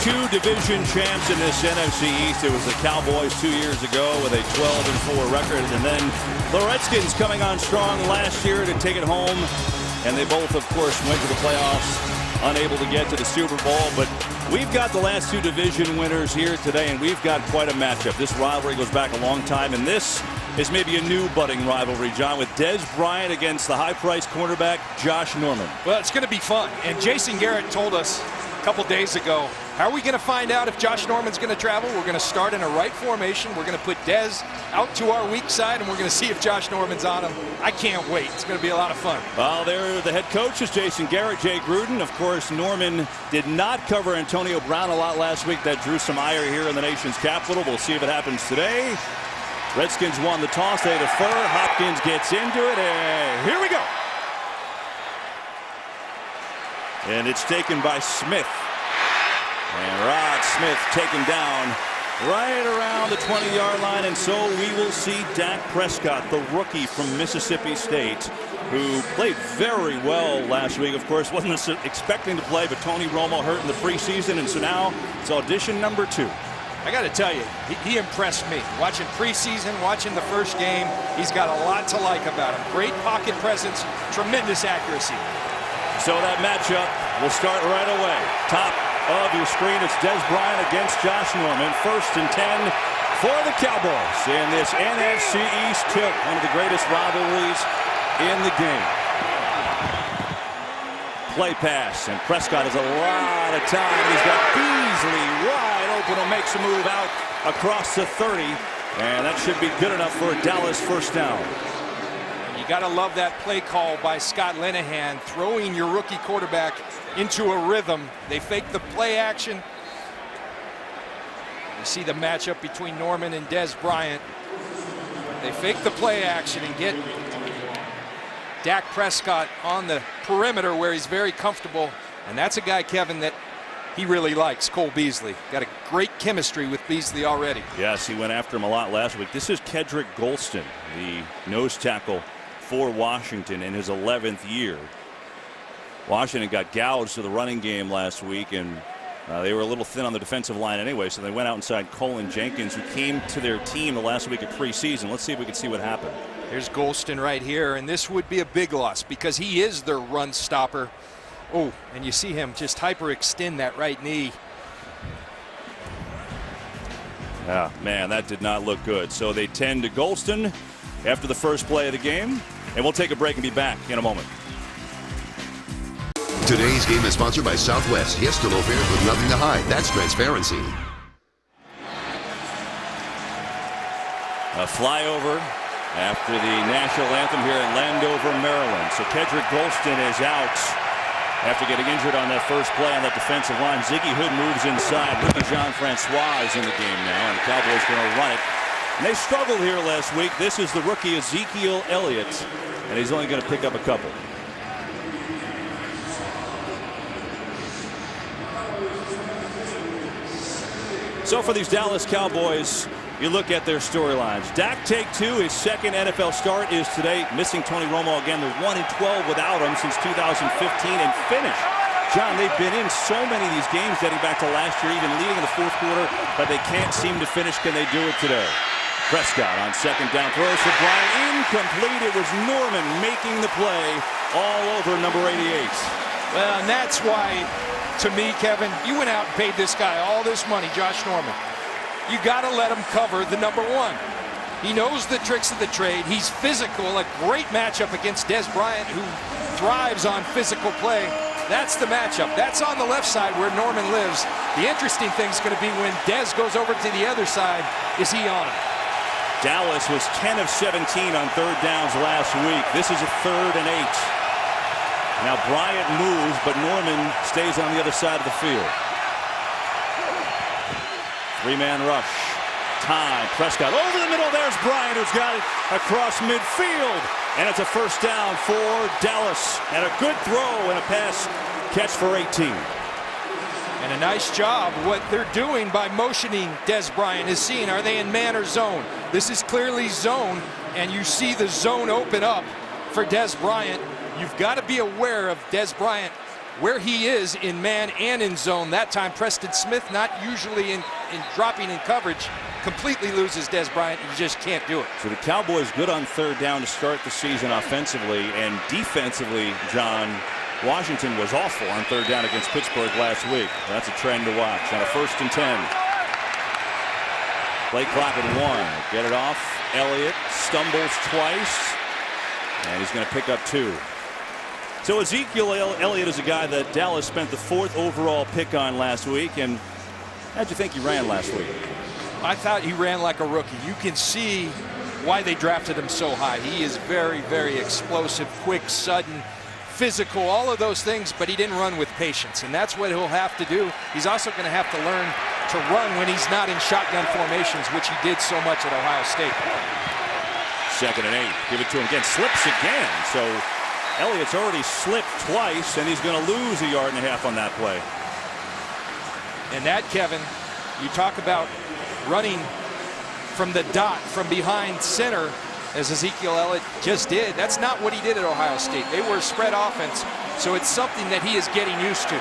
two division champs in this NFC East. It was the Cowboys 2 years ago with a 12-4 record, and then the Redskins coming on strong last year to take it home. And they both, of course, went to the playoffs, unable to get to the Super Bowl. But we've got the last two division winners here today, and we've got quite a matchup. This rivalry goes back a long time, and this is maybe a new budding rivalry, John, with Dez Bryant against the high-priced cornerback Josh Norman. Well, it's going to be fun. And Jason Garrett told us a couple days ago, how are we going to find out if Josh Norman's going to travel? We're going to start in a right formation. We're going to put Dez out to our weak side, and we're going to see if Josh Norman's on him. I can't wait. It's going to be a lot of fun. Well, there the head coach is Jason Garrett, Jay Gruden. Of course, Norman did not cover Antonio Brown a lot last week. That drew some ire here in the nation's capital. We'll see if it happens today. Redskins won the toss. They defer. Hopkins gets into it, and here we go. And it's taken by Smith. And Rod Smith taken down right around the 20-yard line. And so we will see Dak Prescott, the rookie from Mississippi State, who played very well last week. Of course, wasn't expecting to play, but Tony Romo hurt in the preseason. And so now it's audition number 2. I got to tell you, he impressed me. Watching preseason, watching the first game, he's got a lot to like about him. Great pocket presence, tremendous accuracy. So that matchup will start right away. Top of your screen, it's Dez Bryant against Josh Norman. 1st and 10 for the Cowboys in this NFC East tilt, one of the greatest rivalries in the game. Play pass, and Prescott has a lot of time. He's got Beasley wide open. He'll make some move out across the 30, and that should be good enough for a Dallas first down. You got to love that play call by Scott Linehan, throwing your rookie quarterback into a rhythm. They fake the play action. You see the matchup between Norman and Dez Bryant. They fake the play action and get Dak Prescott on the perimeter where he's very comfortable. And that's a guy, Kevin, that he really likes, Cole Beasley. Got a great chemistry with Beasley already. Yes, he went after him a lot last week. This is Kedrick Golston, the nose tackle for Washington in his 11th year. Washington got gouged to the running game last week, and they were a little thin on the defensive line anyway, so they went out inside Colin Jenkins, who came to their team the last week of preseason. Let's see if we can see what happened. Here's Golston right here, and this would be a big loss because he is their run stopper. Oh, and you see him just hyperextend that right knee. Ah, man, that did not look good. So they tend to Golston after the first play of the game, and we'll take a break and be back in a moment. Today's game is sponsored by Southwest. Yes to low fares with nothing to hide. That's transparency. A flyover after the national anthem here in Landover, Maryland. So Kedrick Golston is out after getting injured on that first play on that defensive line. Ziggy Hood moves inside. Rookie Jean-Francois is in the game now, and the Cowboys going to run it. And they struggled here last week. This is the rookie Ezekiel Elliott, and he's only going to pick up a couple. So for these Dallas Cowboys, you look at their storylines. Dak take 2, his second NFL start is today. Missing Tony Romo again. They're 1-12 without him since 2015 and finished. John, they've been in so many of these games dating back to last year, even leading in the 4th quarter, but they can't seem to finish. Can they do it today? Prescott on 2nd down, throws for Bryant, incomplete. It was Norman making the play all over number 88. Well, and that's why, to me, Kevin, you went out and paid this guy all this money, Josh Norman. You got to let him cover the number 1. He knows the tricks of the trade. He's physical, a great matchup against Dez Bryant, who thrives on physical play. That's the matchup. That's on the left side where Norman lives. The interesting thing is going to be when Dez goes over to the other side, is he on him? Dallas was 10 of 17 on 3rd downs last week. This is a 3rd and 8. Now Bryant moves, but Norman stays on the other side of the field. 3-man rush. Time. Prescott over the middle. There's Bryant, who's got it across midfield. And it's a first down for Dallas. And a good throw and a pass catch for 18. And a nice job. What they're doing by motioning Dez Bryant is seeing, are they in man or zone? This is clearly zone, and you see the zone open up for Dez Bryant. You've got to be aware of Dez Bryant where he is in man and in zone. That time Preston Smith, not usually in dropping in coverage, completely loses Des Bryant. He just can't do it. So the Cowboys good on third down to start the season offensively, and defensively, John, Washington was awful on third down against Pittsburgh last week. That's a trend to watch. On a 1st and 10. Play clock at 1. Get it off. Elliott stumbles twice, and he's going to pick up 2. So Ezekiel Elliott is a guy that Dallas spent the 4th overall pick on last week. And how'd you think he ran last week? I thought he ran like a rookie. You can see why they drafted him so high. He is very, very explosive, quick, sudden, physical, all of those things, but he didn't run with patience, and that's what he'll have to do. He's also going to have to learn to run when he's not in shotgun formations, which he did so much at Ohio State. 2nd and 8. Give it to him again. Slips again. So Elliott's already slipped twice, and he's going to lose 1.5 yards on that play. And that, Kevin, you talk about running from the dot, from behind center, as Ezekiel Elliott just did. That's not what he did at Ohio State. They were a spread offense, so it's something that he is getting used to.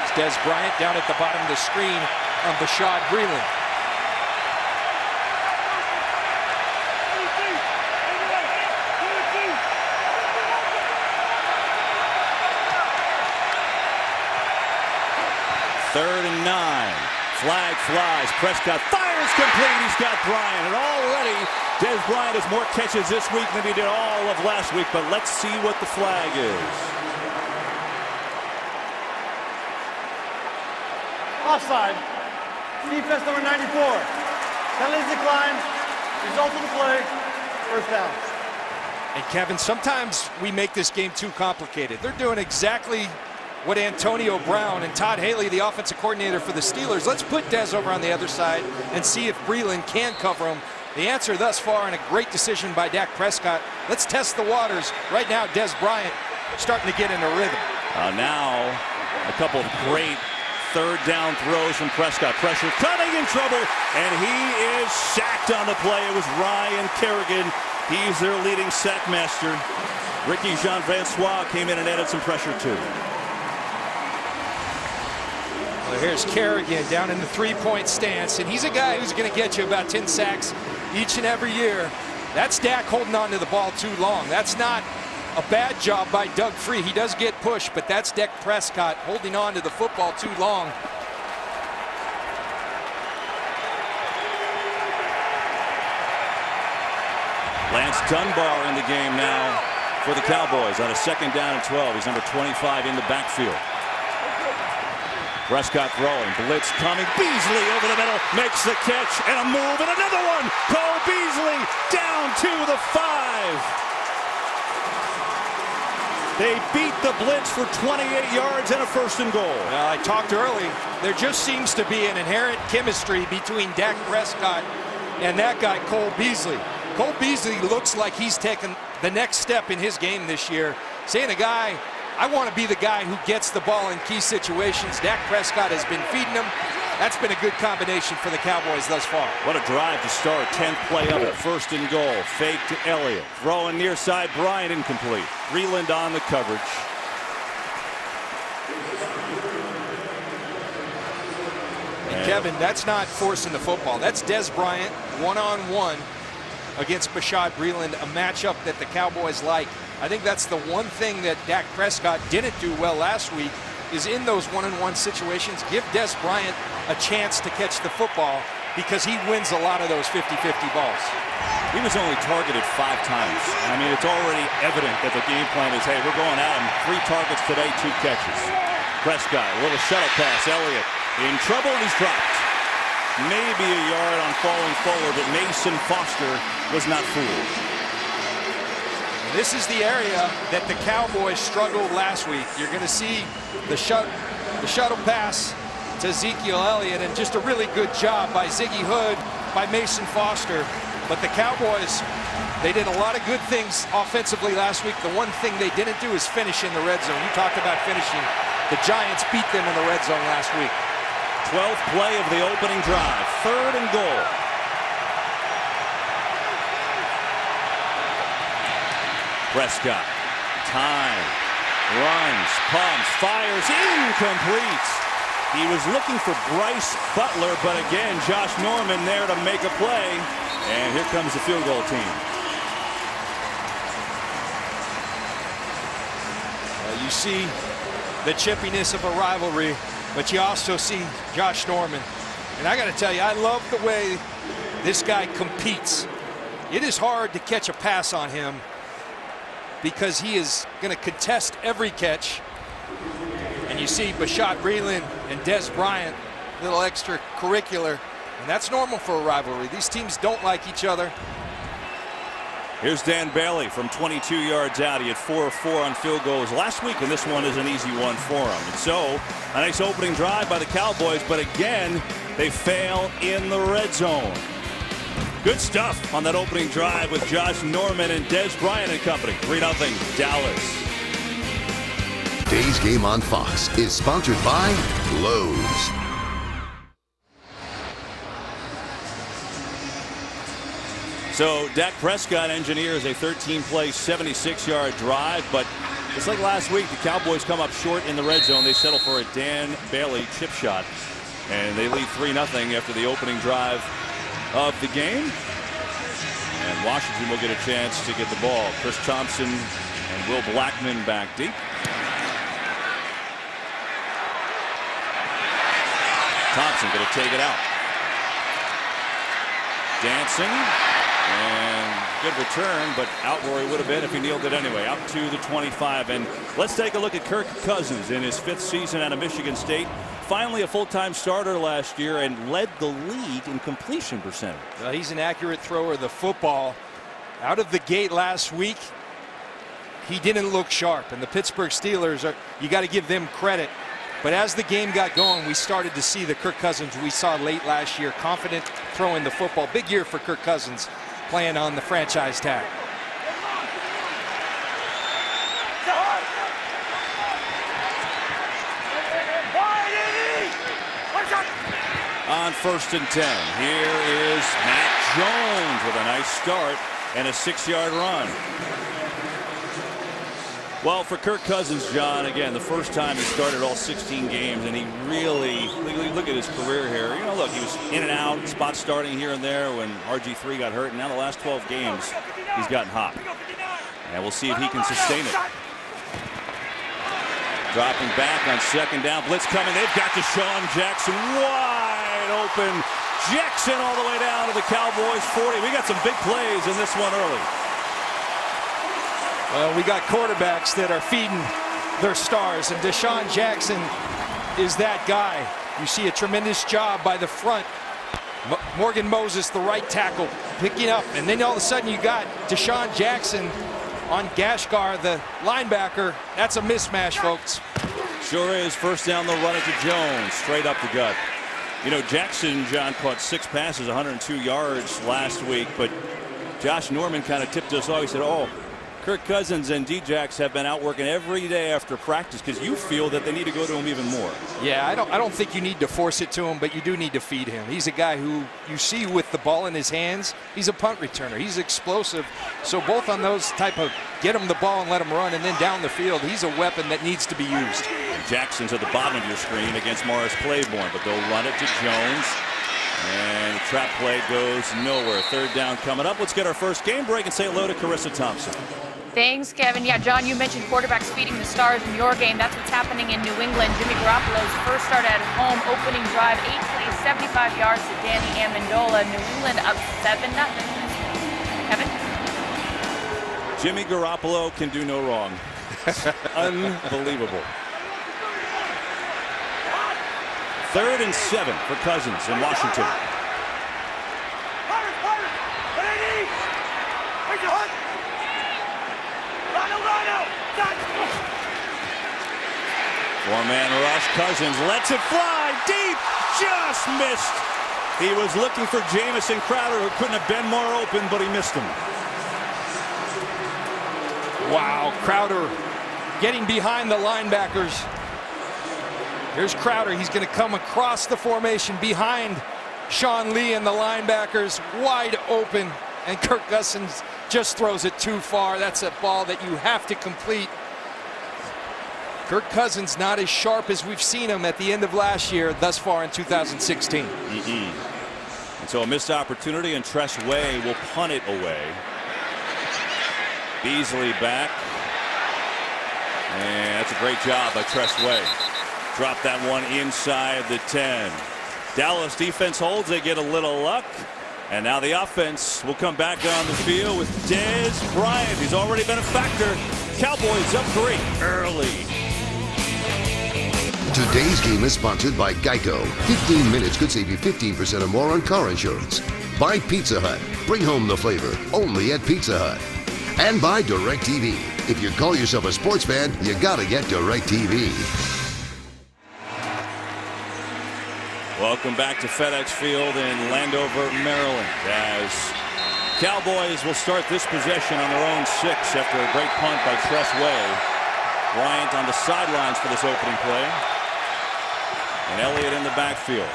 It's Des Bryant down at the bottom of the screen on Bashaud Breeland. Third and 9. Flag flies. Prescott fires complete. He's got Bryant. And already Des Bryant has more catches this week than he did all of last week. But let's see what the flag is. Offside. Defense number 94. Penalties declined. Result of the play. 1st down. And Kevin, sometimes we make this game too complicated. They're doing exactly what Antonio Brown and Todd Haley, the offensive coordinator for the Steelers. Let's put Des over on the other side and see if Breeland can cover him. The answer thus far, and a great decision by Dak Prescott. Let's test the waters. Right now, Des Bryant starting to get in a rhythm. Now a couple of great 3rd down throws from Prescott. Pressure coming, in trouble, and he is sacked on the play. It was Ryan Kerrigan. He's their leading sack master. Ricky Jean-Francois came in and added some pressure too. Well, here's Kerrigan down in the 3-point stance, and he's a guy who's going to get you about 10 sacks each and every year. That's Dak holding on to the ball too long. That's not a bad job by Doug Free. He does get pushed, but that's Dak Prescott holding on to the football too long. Lance Dunbar in the game now for the Cowboys on a 2nd down and 12. He's number 25 in the backfield. Prescott throwing, blitz coming, Beasley over the middle, makes the catch, and a move, and another one! Cole Beasley down to the 5. They beat the blitz for 28 yards and a 1st and goal. Well, I talked early. There just seems to be an inherent chemistry between Dak Prescott and that guy, Cole Beasley. Cole Beasley looks like he's taken the next step in his game this year, saying a guy, I want to be the guy who gets the ball in key situations. Dak Prescott has been feeding him. That's been a good combination for the Cowboys thus far. What a drive to start. 10th play of it. 1st and goal. Fake to Elliott. Throwing near side. Bryant incomplete. Breeland on the coverage. And Kevin, that's not forcing the football. That's Des Bryant one-on-one against Bashaud Breeland, a matchup that the Cowboys like. I think that's the one thing that Dak Prescott didn't do well last week, is in those one-on-one situations, give Des Bryant a chance to catch the football, because he wins a lot of those 50-50 balls. He was only targeted 5 times. I mean, it's already evident that the game plan is, hey, we're going at him. 3 targets today, 2 catches. Prescott, a little shuttle pass. Elliott in trouble, and he's dropped. Maybe a yard on falling forward, but Mason Foster was not fooled. This is the area that the Cowboys struggled last week. You're going to see the shuttle pass to Ezekiel Elliott, and just a really good job by Ziggy Hood, by Mason Foster. But the Cowboys, they did a lot of good things offensively last week. The one thing they didn't do is finish in the red zone. You talked about finishing. The Giants beat them in the red zone last week. 12th play of the opening drive. 3rd and goal. Prescott. Time. Runs. Pumps. Fires. Incomplete. He was looking for Bryce Butler, but again, Josh Norman there to make a play. And here comes the field goal team. You see the chippiness of a rivalry, but you also see Josh Norman. And I got to tell you, I love the way this guy competes. It is hard to catch a pass on him because he is going to contest every catch. And you see Bashaud Breeland and Des Bryant, a little extracurricular, and that's normal for a rivalry. These teams don't like each other. Here's Dan Bailey from 22 yards out. He had 4 of 4 on field goals last week, and this one is an easy one for him. And so, a nice opening drive by the Cowboys, but again, they fail in the red zone. Good stuff on that opening drive with Josh Norman and Des Bryant and company. 3-0 Dallas. Today's game on Fox is sponsored by Lowe's. So Dak Prescott engineers a 13-play, 76-yard drive, but just like last week, the Cowboys come up short in the red zone. They settle for a Dan Bailey chip shot, and they lead 3-0 after the opening drive of the game. And Washington will get a chance to get the ball. Chris Thompson and Will Blackman back deep. Thompson going to take it out. Dancing. And good return, but out where he would have been if he kneeled it anyway. Out to the 25. And let's take a look at Kirk Cousins in his 5th season out of Michigan State. Finally a full-time starter last year and led the league in completion percentage. He's an accurate thrower of the football. Out of the gate last week, he didn't look sharp. And the Pittsburgh Steelers, you got to give them credit. But as the game got going, we started to see the Kirk Cousins we saw late last year, confident throwing the football. Big year for Kirk Cousins, playing on the franchise tag. On 1st and 10, here is Matt Jones with a nice start and a 6-yard run. Well, for Kirk Cousins, John, again, the first time he started all 16 games, and he really, look at his career here. You know, look, he was in and out, spot starting here and there when RG3 got hurt, and now the last 12 games, he's gotten hot. And we'll see if he can sustain it. Dropping back on 2nd down, blitz coming. They've got Deshaun Jackson wide open. Jackson all the way down to the Cowboys 40. We got some big plays in this one early. Well, we got quarterbacks that are feeding their stars, and Deshaun Jackson is that guy. You see a tremendous job by the front. Morgan Moses, the right tackle, picking up, and then all of a sudden you got Deshaun Jackson on Gashgar, the linebacker. That's a mismatch, folks. Sure is. First down, they'll run it to Jones, straight up the gut. You know, Jackson, John, caught 6 passes, 102 yards last week, but Josh Norman kind of tipped us off. He said, oh, Kirk Cousins and D-Jax have been out working every day after practice because you feel that they need to go to him even more. Yeah, I don't think you need to force it to him, but you do need to feed him. He's a guy who you see with the ball in his hands. He's a punt returner. He's explosive. So both on those type of get him the ball and let him run, and then down the field, he's a weapon that needs to be used. And Jackson's at the bottom of your screen against Morris Claiborne, but they'll run it to Jones. And the trap play goes nowhere. 3rd down coming up. Let's get our first game break and say hello to Carissa Thompson. Thanks, Kevin. Yeah, John, you mentioned quarterbacks feeding the stars in your game. That's what's happening in New England. Jimmy Garoppolo's first start at home, opening drive, 8 plays, 75 yards to Danny Amendola. New England up 7-0. Kevin? Jimmy Garoppolo can do no wrong. Unbelievable. 3rd and 7 for Cousins in Washington. Four-man rush. Cousins lets it fly deep. Just missed. He was looking for Jamison Crowder, who couldn't have been more open, but he missed him. Wow, Crowder getting behind the linebackers. Here's Crowder. He's going to come across the formation behind Sean Lee and the linebackers, wide open. And Kirk Cousins just throws it too far. That's a ball that you have to complete. Kirk Cousins not as sharp as we've seen him at the end of last year thus far in 2016. And so a missed opportunity, and Tress Way will punt it away. Beasley back. And that's a great job by Tress Way. Drop that one inside the 10. Dallas defense holds. They get a little luck. And now the offense will come back on the field with Dez Bryant. He's already been a factor. Cowboys up 3 early. Today's game is sponsored by Geico. 15 minutes could save you 15% or more on car insurance. By Pizza Hut. Bring home the flavor only at Pizza Hut. And by DirecTV. If you call yourself a sports fan, you gotta get DirecTV. Welcome back to FedEx Field in Landover, Maryland, as Cowboys will start this possession on their own 6 after a great punt by Tress Way. Bryant on the sidelines for this opening play. And Elliott in the backfield.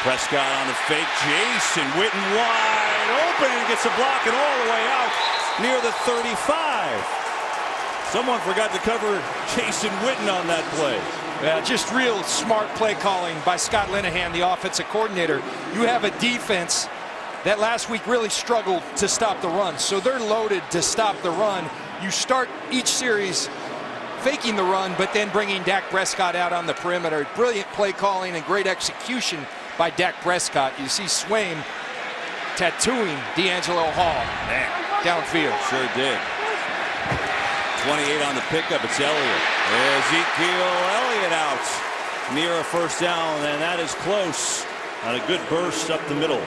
Prescott on the fake. Jason Witten wide open and gets a block and all the way out near the 35. Someone forgot to cover Jason Witten on that play. Yeah, just real smart play calling by Scott Linehan, the offensive coordinator. You have a defense that last week really struggled to stop the run, so they're loaded to stop the run. You start each series faking the run, but then bringing Dak Prescott out on the perimeter. Brilliant play calling and great execution by Dak Prescott. You see Swaim tattooing D'Angelo Hall downfield. Sure did. 28 on the pickup. It's Elliott. Ezekiel Elliott out near a first down, and that is close on a good burst up the middle.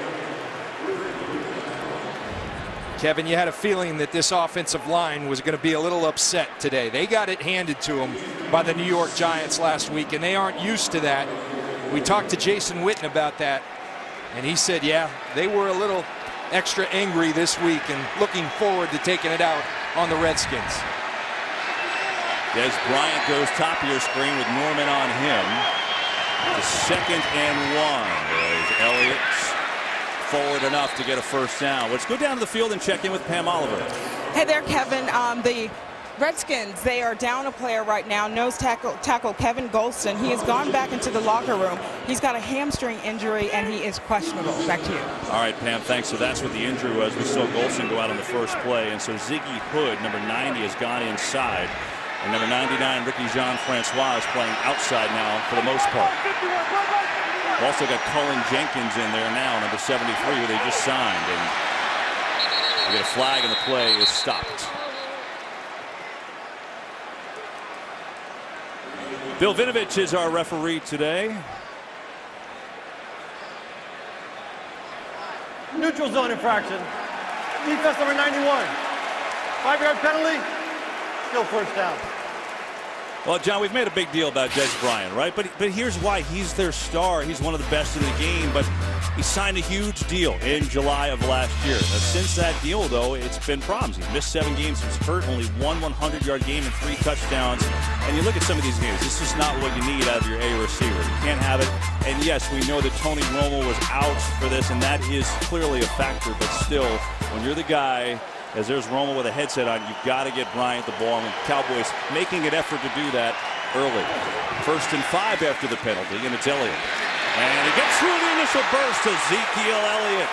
Kevin, you had a feeling that this offensive line was going to be a little upset today. They got it handed to them by the New York Giants last week, and they aren't used to that. We talked to Jason Witten about that, and he said, yeah, they were a little extra angry this week and looking forward to taking it out on the Redskins. Dez Bryant goes top of your screen with Norman on him. The 2nd and 1. Elliott forward enough to get a first down. Let's go down to the field and check in with Pam Oliver. Hey there, Kevin. The Redskins, they are down a player right now, nose tackle Kevin Golston. He has gone back into the locker room. He's got a hamstring injury, and he is questionable. Back to you. All right, Pam, thanks. So that's what the injury was. We saw Golston go out on the first play, and so Ziggy Hood, number 90, has gone inside. And number 99, Ricky Jean-Francois, is playing outside now for the most part. We've also got Cullen Jenkins in there now, number 73, who they just signed. And we get a flag, and the play is stopped. Bill Vinovich is our referee today. Neutral zone infraction. Defense number 91. 5-yard penalty. Still first down. Well, John, we've made a big deal about Dez Bryant, right? But here's why. He's their star. He's one of the best in the game, but he signed a huge deal in July of last year. Now, since that deal, though, it's been problems. He's missed 7 games. He's hurt. Only one 100-yard game and 3 touchdowns. And you look at some of these games. This is not what you need out of your A receiver. You can't have it. And, yes, we know that Tony Romo was out for this, and that is clearly a factor. But still, when you're the guy, as there's Romo with a headset on, you've got to get Bryant the ball. And the Cowboys making an effort to do that early. 1st and 5 after the penalty, and it's Elliott. And he gets through the initial burst to Ezekiel Elliott.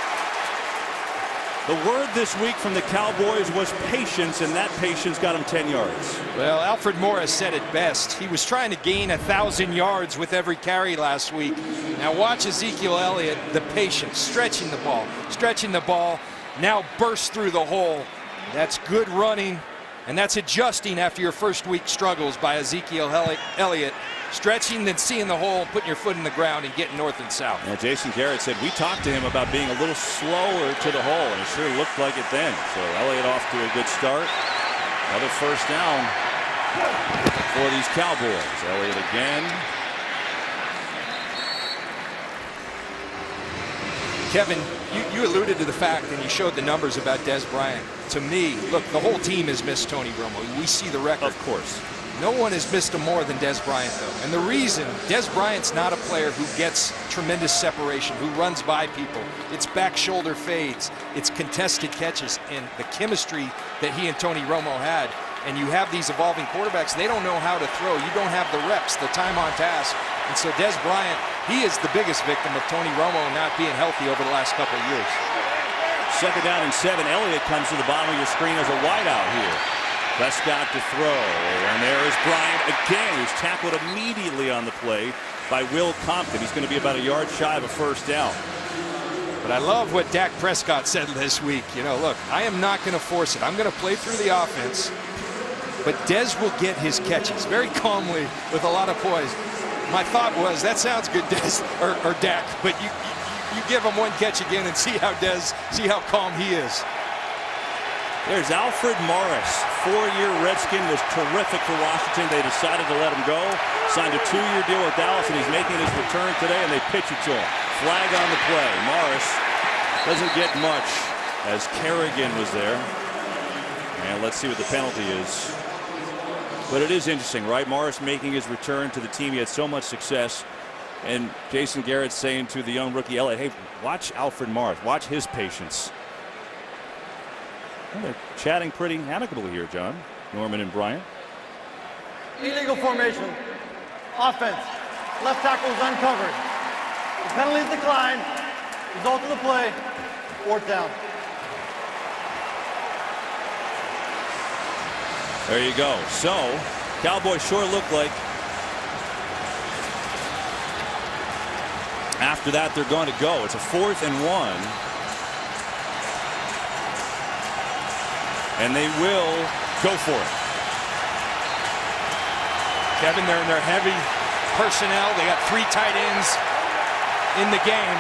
The word this week from the Cowboys was patience, and that patience got him 10 yards. Well, Alfred Morris said it best. He was trying to gain 1,000 yards with every carry last week. Now watch Ezekiel Elliott, the patience, stretching the ball, now bursts through the hole. That's good running, and that's adjusting after your first week struggles by Ezekiel Elliott. Stretching, then seeing the hole, putting your foot in the ground and getting north and south. Now, Jason Garrett said we talked to him about being a little slower to the hole, and it sure looked like it then. So Elliott off to a good start. Another first down for these Cowboys. Elliott again. Kevin, you alluded to the fact, and you showed the numbers about Dez Bryant. To me, look, the whole team has missed Tony Romo. We see the record. Of course. No one has missed him more than Des Bryant, though. And the reason, Des Bryant's not a player who gets tremendous separation, who runs by people. It's back shoulder fades. It's contested catches. And the chemistry that he and Tony Romo had. And you have these evolving quarterbacks, they don't know how to throw. You don't have the reps, the time on task. And so Des Bryant, he is the biggest victim of Tony Romo not being healthy over the last couple of years. 2nd down and 7. Elliott comes to the bottom of your screen as a wideout here. Prescott to throw, and there is Bryant again, who's tackled immediately on the play by Will Compton. He's going to be about a yard shy of a 1st down. But I love what Dak Prescott said this week. You know, look, I am not going to force it. I'm going to play through the offense, but Dez will get his catches very calmly with a lot of poise. My thought was, that sounds good, Dez or Dak, but you give him one catch again and see how calm he is. There's Alfred Morris, 4-year Redskin, was terrific for Washington. They decided to let him go. Signed a 2-year deal with Dallas, and he's making his return today, and they pitch it to him. Flag on the play. Morris doesn't get much as Kerrigan was there. And let's see what the penalty is. But it is interesting, right? Morris making his return to the team. He had so much success. And Jason Garrett saying to the young rookie Elliott, hey, watch Alfred Morris. Watch his patience. Well, they're chatting pretty amicably here, John. Norman and Bryant. Illegal formation. Offense. Left tackle is uncovered. The penalty is declined. Result of the play, 4th down. There you go. So, Cowboys sure look like after that they're going to go. It's a 4th and 1. And they will go for it. Kevin, they're in their heavy personnel. They got 3 tight ends in the game.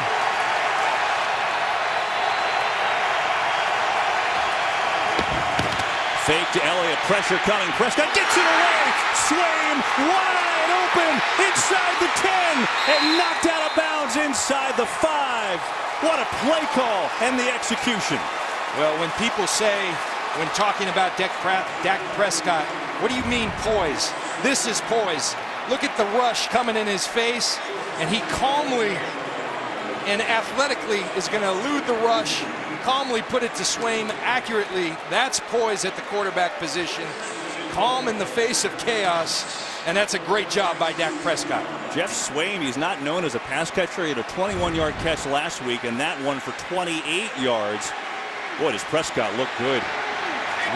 Fake to Elliott. Pressure coming. Prescott gets it away. Swaim wide open inside the 10 and knocked out of bounds inside the 5. What a play call and the execution. Well, when people say, when talking about Dak Prescott, what do you mean poise? This is poise. Look at the rush coming in his face, and he calmly and athletically is going to elude the rush, calmly put it to Swaim accurately. That's poise at the quarterback position. Calm in the face of chaos, and that's a great job by Dak Prescott. Jeff Swaim, he's not known as a pass catcher. He had a 21-yard catch last week, and that one for 28 yards. Boy, does Prescott look good.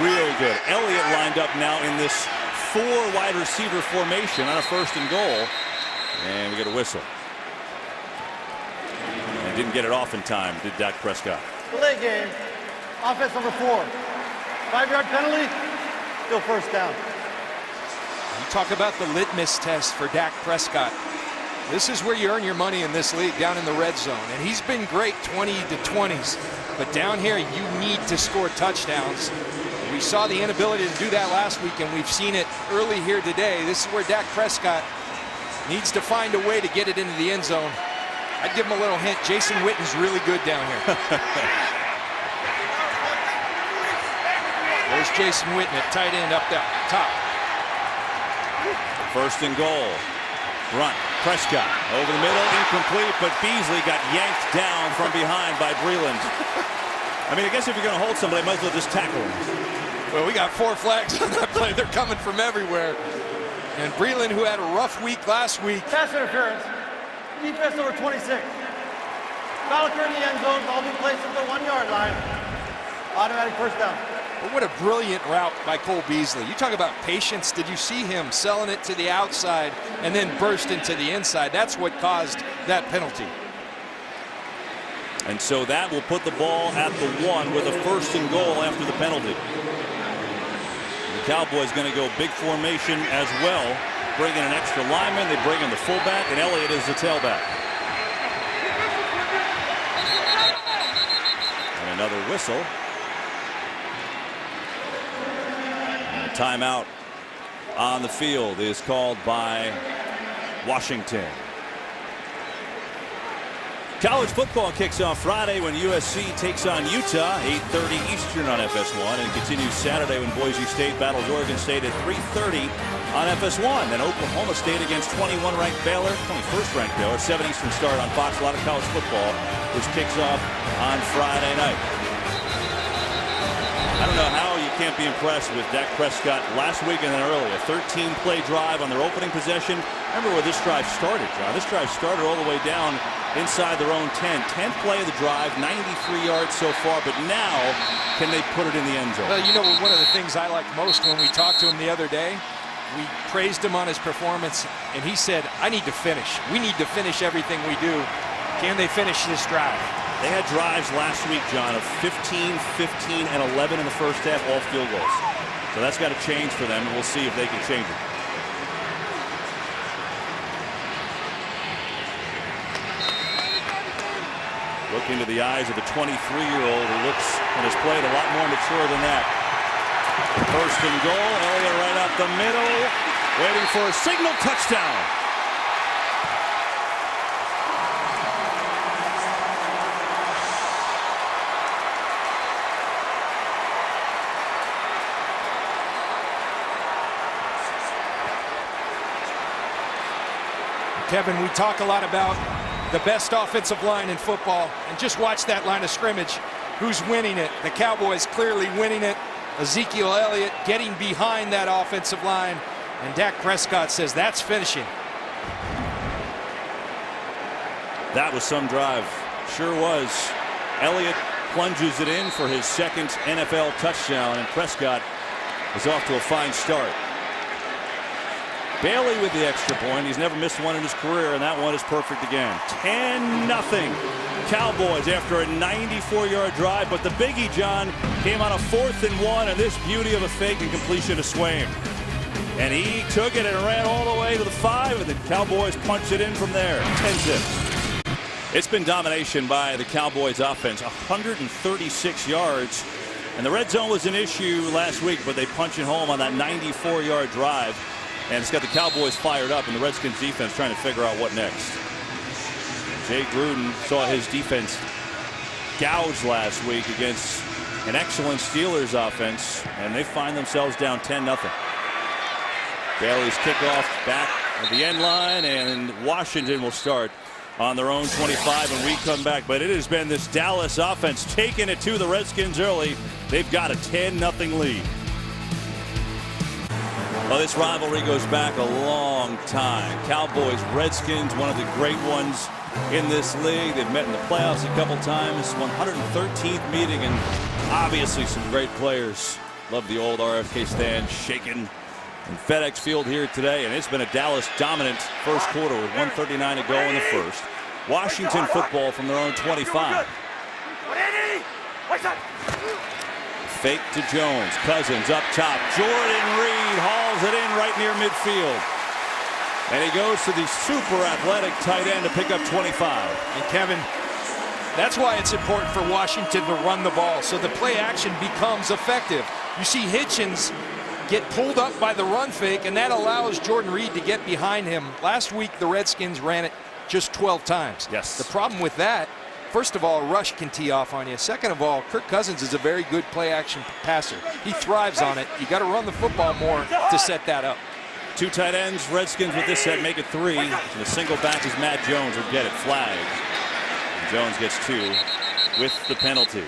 Real good. Elliott lined up now in this 4 wide receiver formation on a 1st and goal. And we get a whistle. And didn't get it off in time, did Dak Prescott. Delay game. Offense number 4. 5-yard penalty. Still 1st down. You talk about the litmus test for Dak Prescott. This is where you earn your money in this league, down in the red zone. And he's been great 20 to 20s. But down here, you need to score touchdowns. We saw the inability to do that last week, and we've seen it early here today. This is where Dak Prescott needs to find a way to get it into the end zone. I'd give him a little hint. Jason Witten's really good down here. There's Jason Witten at tight end up there, top. 1st and goal. Brunt. Prescott over the middle, incomplete, but Beasley got yanked down from behind by Breland. I mean, I guess if you're going to hold somebody, might as well just tackle him. Well, we got 4 flags on that play. They're coming from everywhere. And Breland, who had a rough week last week. Pass interference. Defense number 26. Foul occurred in the end zone. Ball being placed at the 1-yard line. Automatic 1st down. But what a brilliant route by Cole Beasley. You talk about patience. Did you see him selling it to the outside and then burst into the inside? That's what caused that penalty. And so that will put the ball at the 1 with a 1st and goal after the penalty. The Cowboys going to go big formation as well. Bring in an extra lineman. They bring in the fullback, and Elliott is the tailback. And another whistle. And a timeout on the field is called by Washington. College football kicks off Friday when USC takes on Utah, 8:30 Eastern on FS1, and continues Saturday when Boise State battles Oregon State at 3:30 on FS1. Then Oklahoma State against 21-ranked Baylor, 21st-ranked Baylor, 7 Eastern start on Fox. A lot of college football, which kicks off on Friday night. I don't know how you can't be impressed with Dak Prescott last week and then earlier. 13-play drive on their opening possession. Remember where this drive started, John. This drive started all the way down inside their own 10. 10th play of the drive, 93 yards so far, but now can they put it in the end zone? Well, you know, one of the things I liked most when we talked to him the other day, we praised him on his performance, and he said, I need to finish. We need to finish everything we do. Can they finish this drive? They had drives last week, John, of 15, 15, and 11 in the first half, all field goals. So that's got to change for them, and we'll see if they can change it. Look into the eyes of the 23-year-old who looks and has played a lot more mature than that. First and goal, Elliott right up the middle, waiting for a signal touchdown. Kevin, we talk a lot about the best offensive line in football, and just watch that line of scrimmage. Who's winning it? The Cowboys clearly winning it. Ezekiel Elliott getting behind that offensive line, and Dak Prescott says that's finishing. That was some drive. Sure was. Elliott plunges it in for his second NFL touchdown, and Prescott is off to a fine start. Bailey with the extra point. He's never missed one in his career, and that one is perfect again. 10-0 Cowboys after a 94-yard drive, but the biggie, John, came on a 4th and 1, and this beauty of a fake and completion to Swaim. And he took it and ran all the way to the 5, and the Cowboys punched it in from there. 10-0. It's been domination by the Cowboys offense, 136 yards. And the red zone was an issue last week, but they punch it home on that 94-yard drive. And it's got the Cowboys fired up, and the Redskins defense trying to figure out what next. Jay Gruden saw his defense gouged last week against an excellent Steelers offense, and they find themselves down 10-0. Bailey's kickoff back at the end line, and Washington will start on their own 25 when we come back. But it has been this Dallas offense taking it to the Redskins early. They've got a 10-0 lead. Well, this rivalry goes back a long time. Cowboys, Redskins, one of the great ones in this league. They've met in the playoffs a couple times. 113th meeting, and obviously some great players. Love the old RFK stand shaking in FedEx Field here today, and it's been a Dallas dominant first quarter with 1:39 to go in the first. Washington football from their own 25. Fake to Jones. Cousins up top. Jordan Reed hauls it in right near midfield. And he goes to the super athletic tight end to pick up 25. And Kevin, that's why it's important for Washington to run the ball so the play action becomes effective. You see Hitchens get pulled up by the run fake, and that allows Jordan Reed to get behind him. Last week, the Redskins ran it just 12 times. Yes. The problem with that, first of all, a rush can tee off on you. Second of all, Kirk Cousins is a very good play-action passer. He thrives on it. You got to run the football more to set that up. 2 tight ends. Redskins with this set make it 3. And the single back is Matt Jones would get it flagged. And Jones gets 2 with the penalty.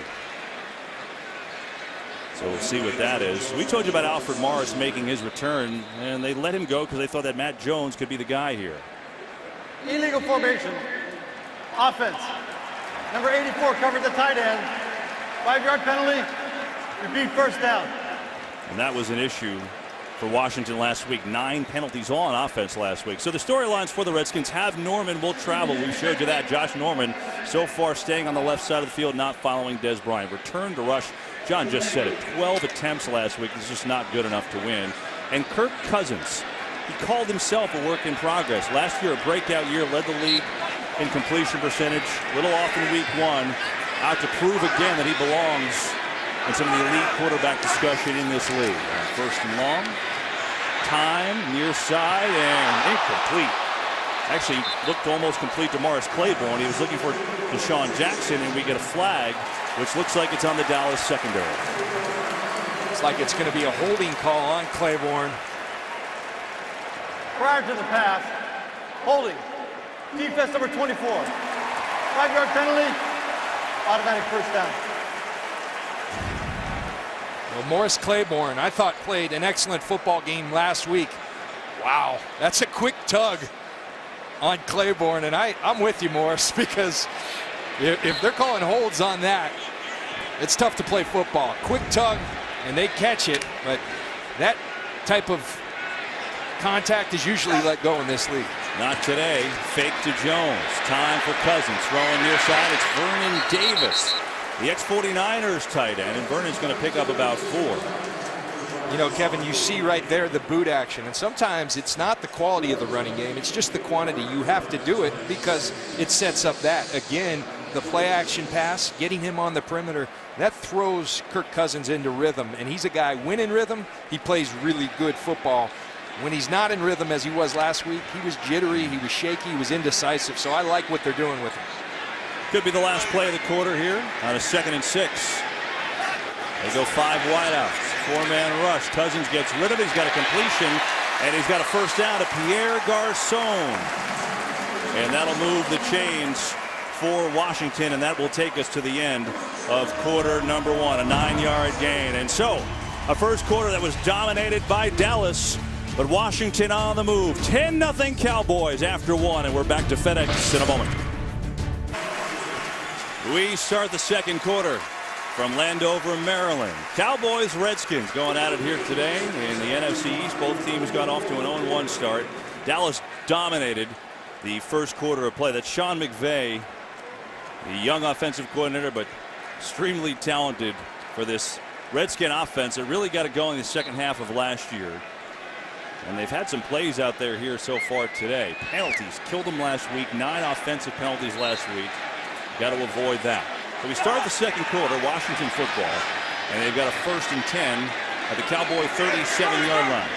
So we'll see what that is. We told you about Alfred Morris making his return, and they let him go because they thought that Matt Jones could be the guy here. Illegal formation. Offense. Number 84 covered the tight end. 5-yard penalty. Repeat first down. And that was an issue for Washington last week. 9 penalties on offense last week. So the storylines for the Redskins have Norman will travel. We showed you that. Josh Norman so far staying on the left side of the field, not following Dez Bryant. Return to rush. John just said it. 12 attempts last week. It's just not good enough to win. And Kirk Cousins, he called himself a work in progress. Last year, a breakout year, led the league in completion percentage. Little off in week 1. Out to prove again that he belongs in some of the elite quarterback discussion in this league. First and long. Time, near side, and incomplete. Actually looked almost complete to Morris Claiborne. He was looking for Deshaun Jackson, and we get a flag, which looks like it's on the Dallas secondary. It's like it's going to be a holding call on Claiborne. Prior to the pass, holding, defense number 24. 5-yard penalty, automatic first down. Well, Morris Claiborne, I thought, played an excellent football game last week. Wow, that's a quick tug on Claiborne, and I'm with you, Morris, because if they're calling holds on that, it's tough to play football. Quick tug, and they catch it, but that type of contact is usually let go in this league. Not today. Fake to Jones. Time for Cousins. Throwing near side. It's Vernon Davis, the ex-49ers tight end, and Vernon's going to pick up about 4. You know, Kevin, you see right there the boot action, and sometimes it's not the quality of the running game, it's just the quantity. You have to do it because it sets up that. Again, the play action pass, getting him on the perimeter, that throws Kirk Cousins into rhythm, and he's a guy, when in rhythm, he plays really good football. When he's not in rhythm, as he was last week, he was jittery, he was shaky, he was indecisive, so I like what they're doing with him. Could be the last play of the quarter here on a 2nd and 6. They go 5 wideouts. 4-man rush. Cousins gets rid of it. He's got a completion, and he's got a first down to Pierre Garçon. And that'll move the chains for Washington, and that will take us to the end of quarter number 1, a 9-yard gain. And so, a first quarter that was dominated by Dallas, but Washington on the move. 10-0 Cowboys after 1, and we're back to FedEx in a moment. We start the second quarter from Landover, Maryland. Cowboys, Redskins going at it here today in the NFC East. Both teams got off to an 0-1 start. Dallas dominated the first quarter of play. That's Sean McVay, the young offensive coordinator, but extremely talented for this Redskin offense that really got it going in the second half of last year. And they've had some plays out there here so far today. Penalties killed them last week. 9 offensive penalties last week. Got to avoid that. So we start the second quarter, Washington football, and they've got a 1st and 10 at the Cowboy 37-yard line.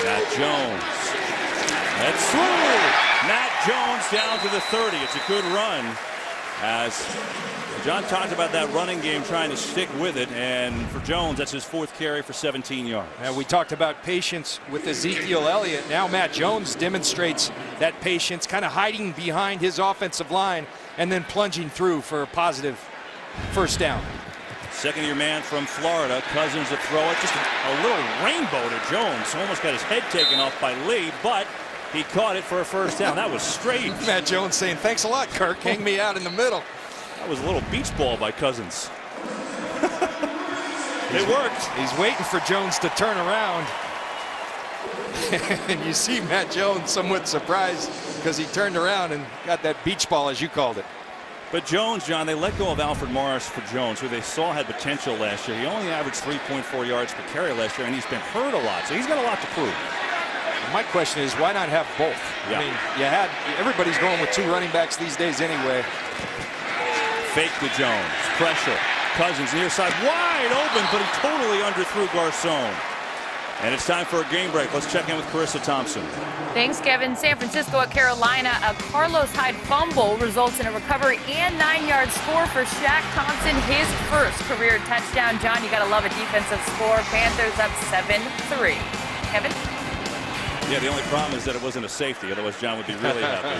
Matt Jones. That's through. Matt Jones down to the 30. It's a good run, as John talked about that running game, trying to stick with it, and for Jones, that's his 4th carry for 17 yards. And we talked about patience with Ezekiel Elliott. Now Matt Jones demonstrates that patience, kind of hiding behind his offensive line and then plunging through for a positive first down. Second-year man from Florida, Cousins to throw it. Just a little rainbow to Jones. Almost got his head taken off by Lee, but he caught it for a first down. That was strange. Matt Jones saying, "Thanks a lot, Kirk. Hang me out in the middle." That was a little beach ball by Cousins. It worked. He's waiting for Jones to turn around. And you see Matt Jones somewhat surprised because he turned around and got that beach ball, as you called it. But Jones, John, they let go of Alfred Morris for Jones, who they saw had potential last year. He only averaged 3.4 yards per carry last year, and he's been hurt a lot, so he's got a lot to prove. My question is, why not have both? Yeah. I mean, everybody's going with 2 running backs these days anyway. Fake to Jones. Pressure. Cousins near side. Wide open, but he totally underthrew Garçon. And it's time for a game break. Let's check in with Carissa Thompson. Thanks, Kevin. San Francisco at Carolina. A Carlos Hyde fumble results in a recovery and 9-yard score for Shaq Thompson, his first career touchdown. John, you got to love a defensive score. Panthers up 7-3. Kevin? Yeah, the only problem is that it wasn't a safety. Otherwise, John would be really happy.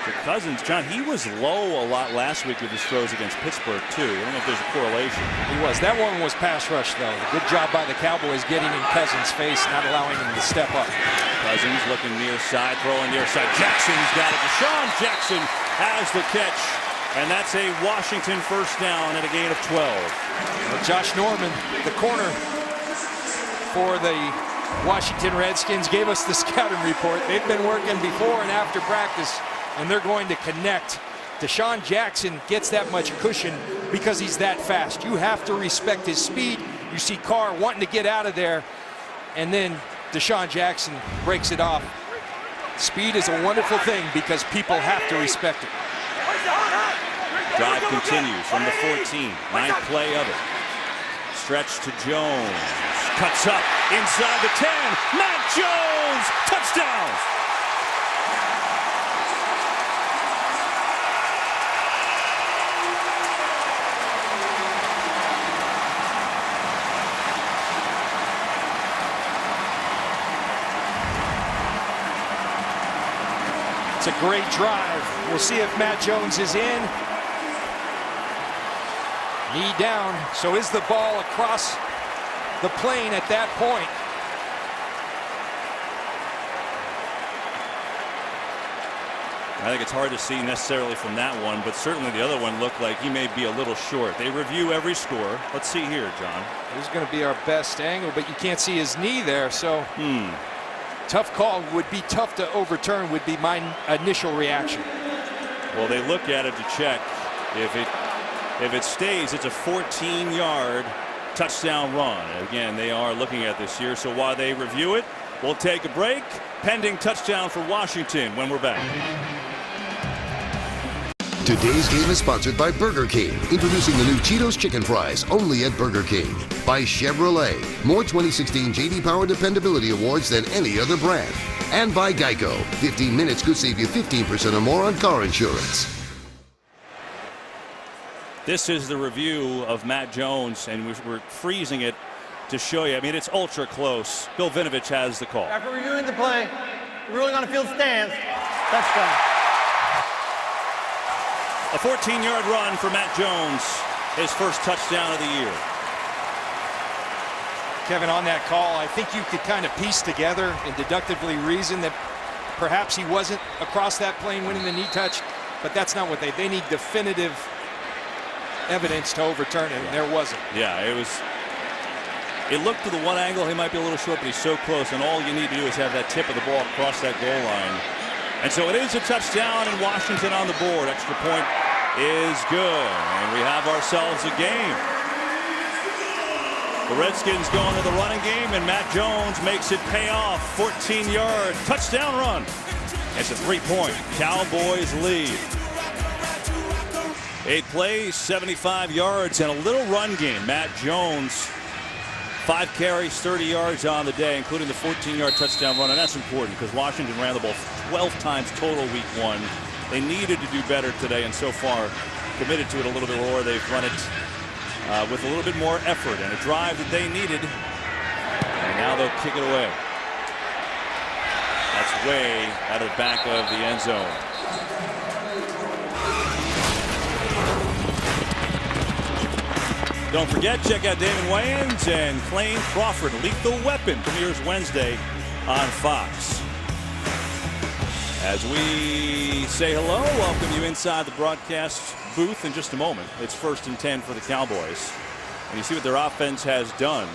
For Cousins, John, he was low a lot last week with his throws against Pittsburgh, too. I don't know if there's a correlation. He was. That one was pass rush, though. Good job by the Cowboys getting in Cousins' face, not allowing him to step up. Cousins looking near side, throwing near side. Jackson's got it. Deshaun Jackson has the catch. And that's a Washington first down at a gain of 12. Well, Josh Norman, the corner for the Washington Redskins, gave us the scouting report. They've been working before and after practice, and they're going to connect. Deshaun Jackson gets that much cushion because he's that fast. You have to respect his speed. You see Carr wanting to get out of there, and then Deshaun Jackson breaks it off. Speed is a wonderful thing because people have to respect it. Drive continues from the 14. Ninth play of it. Stretch to Jones. Cuts up inside the 10. Matt Jones. Touchdown. It's a great drive. We'll see if Matt Jones is in. Knee down. So is the ball across the plane at that point? I think it's hard to see necessarily from that one, but certainly the other one looked like he may be a little short. They review every score. Let's see here, John. This is going to be our best angle, but you can't see his knee there, so tough call. Would be tough to overturn, would be my initial reaction. Well, they look at it to check. If it stays, it's a 14-yard touchdown run. Again, they are looking at this here, so while they review it, we'll take a break. Pending touchdown for Washington when we're back. Today's game is sponsored by Burger King, introducing the new Cheetos Chicken Fries only at Burger King. By Chevrolet, more 2016 J.D. Power Dependability Awards than any other brand. And by Geico, 15 minutes could save you 15% or more on car insurance. This is the review of Matt Jones, and we're freezing it to show you. I mean, it's ultra close. Bill Vinovich has the call. After reviewing the play, the ruling on the field stands. Touchdown. A 14-yard run for Matt Jones, his first touchdown of the year. Kevin, on that call, I think you could kind of piece together and deductively reason that perhaps he wasn't across that plane winning the knee touch, but that's not what they need definitive evidence to overturn it, and there wasn't. Yeah, it looked to the one angle he might be a little short, but he's so close, and all you need to do is have that tip of the ball across that goal line. And so it is a touchdown, and Washington on the board. Extra point is good, and we have ourselves a game. The Redskins going to the running game, and Matt Jones makes it pay off. 14-yard touchdown run. It's a 3-point Cowboys lead. 8 plays, 75 yards, and a little run game. Matt Jones, 5 carries, 30 yards on the day, including the 14-yard touchdown run, and that's important because Washington ran the ball 12 times total week 1. They needed to do better today, and so far committed to it a little bit more. They've run it with a little bit more effort and a drive that they needed, and now they'll kick it away. That's way out of the back of the end zone. Don't forget, check out Damon Wayans and Clayne Crawford. Lethal Weapon premieres Wednesday on Fox. As we say hello, welcome you inside the broadcast booth in just a moment. It's 1st and 10 for the Cowboys. And you see what their offense has done.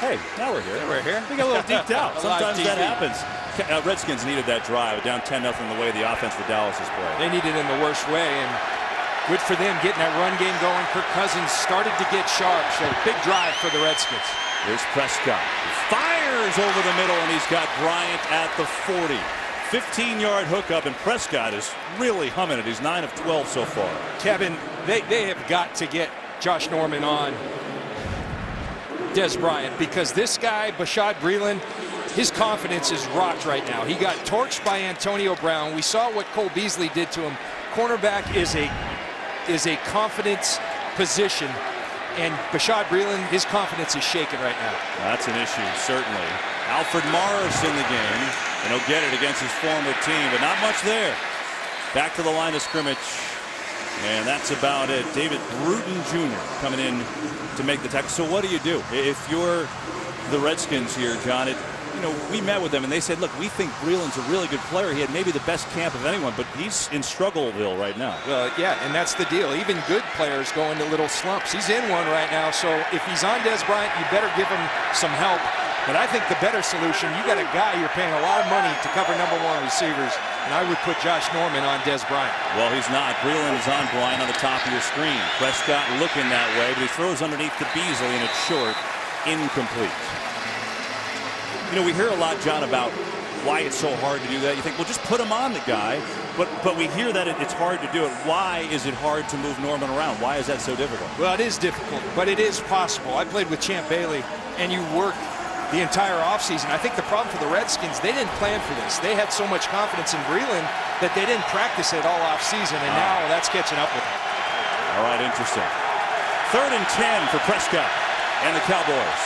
Hey, now we're here. We're here. We got a little deeped out. Sometimes that TV. happens. Redskins needed that drive. Down 10-0 the way the offense for Dallas is playing. They need it in the worst way, and good for them getting that run game going. Kirk Cousins started to get sharp, so big drive for the Redskins. Here's Prescott. He fires over the middle, and he's got Bryant at the 40. 15-yard hookup, and Prescott is really humming it. He's 9 of 12 so far. Kevin, they have got to get Josh Norman on Des Bryant, because this guy, Bashaud Breeland, his confidence is rocked right now. He got torched by Antonio Brown. We saw what Cole Beasley did to him. Cornerback is a confidence position, and Bashaud Breeland, his confidence is shaken right now. That's an issue, certainly. Alfred Morris in the game, and he'll get it against his former team, but not much there. Back to the line of scrimmage, and that's about it. David Bruton Jr. coming in to make the tackle. So what do you do? If you're the Redskins here, John, we met with them, and they said, look, we think Breeland's a really good player. He had maybe the best camp of anyone, but he's in struggleville right now. Well, yeah, and that's the deal. Even good players go into little slumps. He's in one right now, so if he's on Des Bryant, you better give him some help. But I think the better solution, you got a guy you're paying a lot of money to cover #1 receivers, and I would put Josh Norman on Des Bryant. Well, he's not. Breeland is on Bryant on the top of your screen. Prescott looking that way, but he throws underneath to Beasley, and it's short, incomplete. We hear a lot, John, about why it's so hard to do that. You think, well, just put him on the guy. But we hear that it's hard to do it. Why is it hard to move Norman around? Why is that so difficult? Well, it is difficult, but it is possible. I played with Champ Bailey, and you work the entire offseason. I think the problem for the Redskins, they didn't plan for this. They had so much confidence in Breland that they didn't practice it all offseason, and now that's catching up with them. All right, interesting. 3rd and 10 for Prescott and the Cowboys.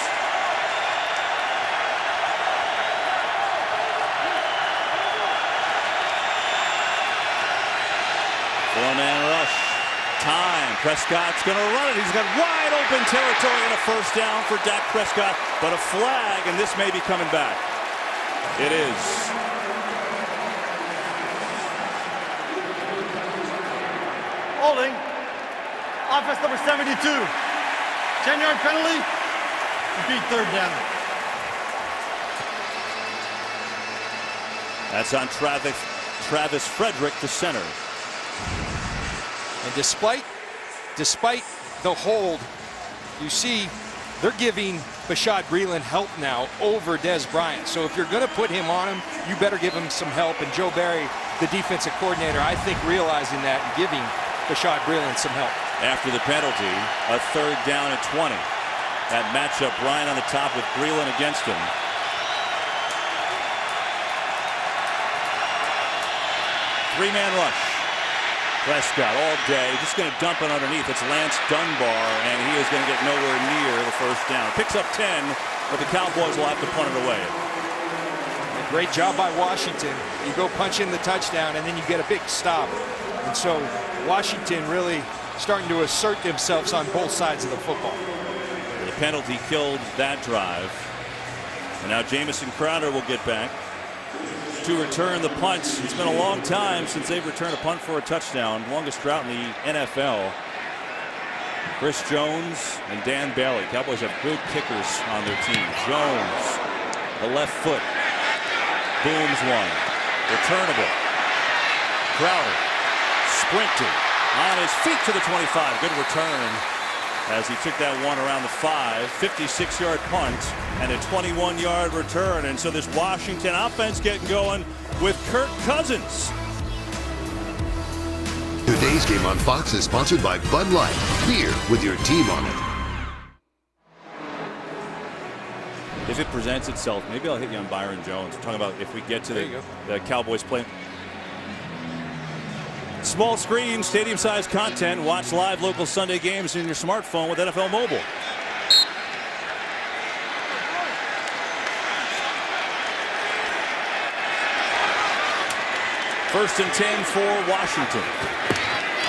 Four-man rush. Time. Prescott's going to run it. He's got wide open territory and a first down for Dak Prescott, but a flag, and this may be coming back. It is. Holding. Offense number 72. 10-yard penalty. Repeat 3rd down. That's on Travis Frederick, the center. And despite the hold, you see they're giving Bashaud Breeland help now over Dez Bryant. So if you're going to put him on him, you better give him some help. And Joe Barry, the defensive coordinator, I think realizing that and giving Bashaud Breeland some help. After the penalty, a 3rd down and 20. That matchup, Bryant on the top with Breeland against him. Three-man rush. Prescott all day, just going to dump it underneath. It's Lance Dunbar, and he is going to get nowhere near the first down. Picks up 10, but the Cowboys will have to punt it away. A great job by Washington. You go punch in the touchdown, and then you get a big stop. And so Washington really starting to assert themselves on both sides of the football. The penalty killed that drive. And now Jamison Crowder will get back to return the punts. It's been a long time since they've returned a punt for a touchdown. Longest drought in the NFL. Chris Jones and Dan Bailey. Cowboys have good kickers on their team. Jones, the left foot, booms one. Returnable. Crowder sprinting on his feet to the 25. Good return as he took that one around the 5. 56-yard punt and a 21-yard return. And so this Washington offense getting going with Kirk Cousins. Today's game on Fox is sponsored by Bud Light. Beer with your team on it. If it presents itself, maybe I'll hit you on Byron Jones. We're talking about if we get to the Cowboys play. Small screen, stadium-sized content. Watch live local Sunday games in your smartphone with NFL Mobile. First and 10 for Washington.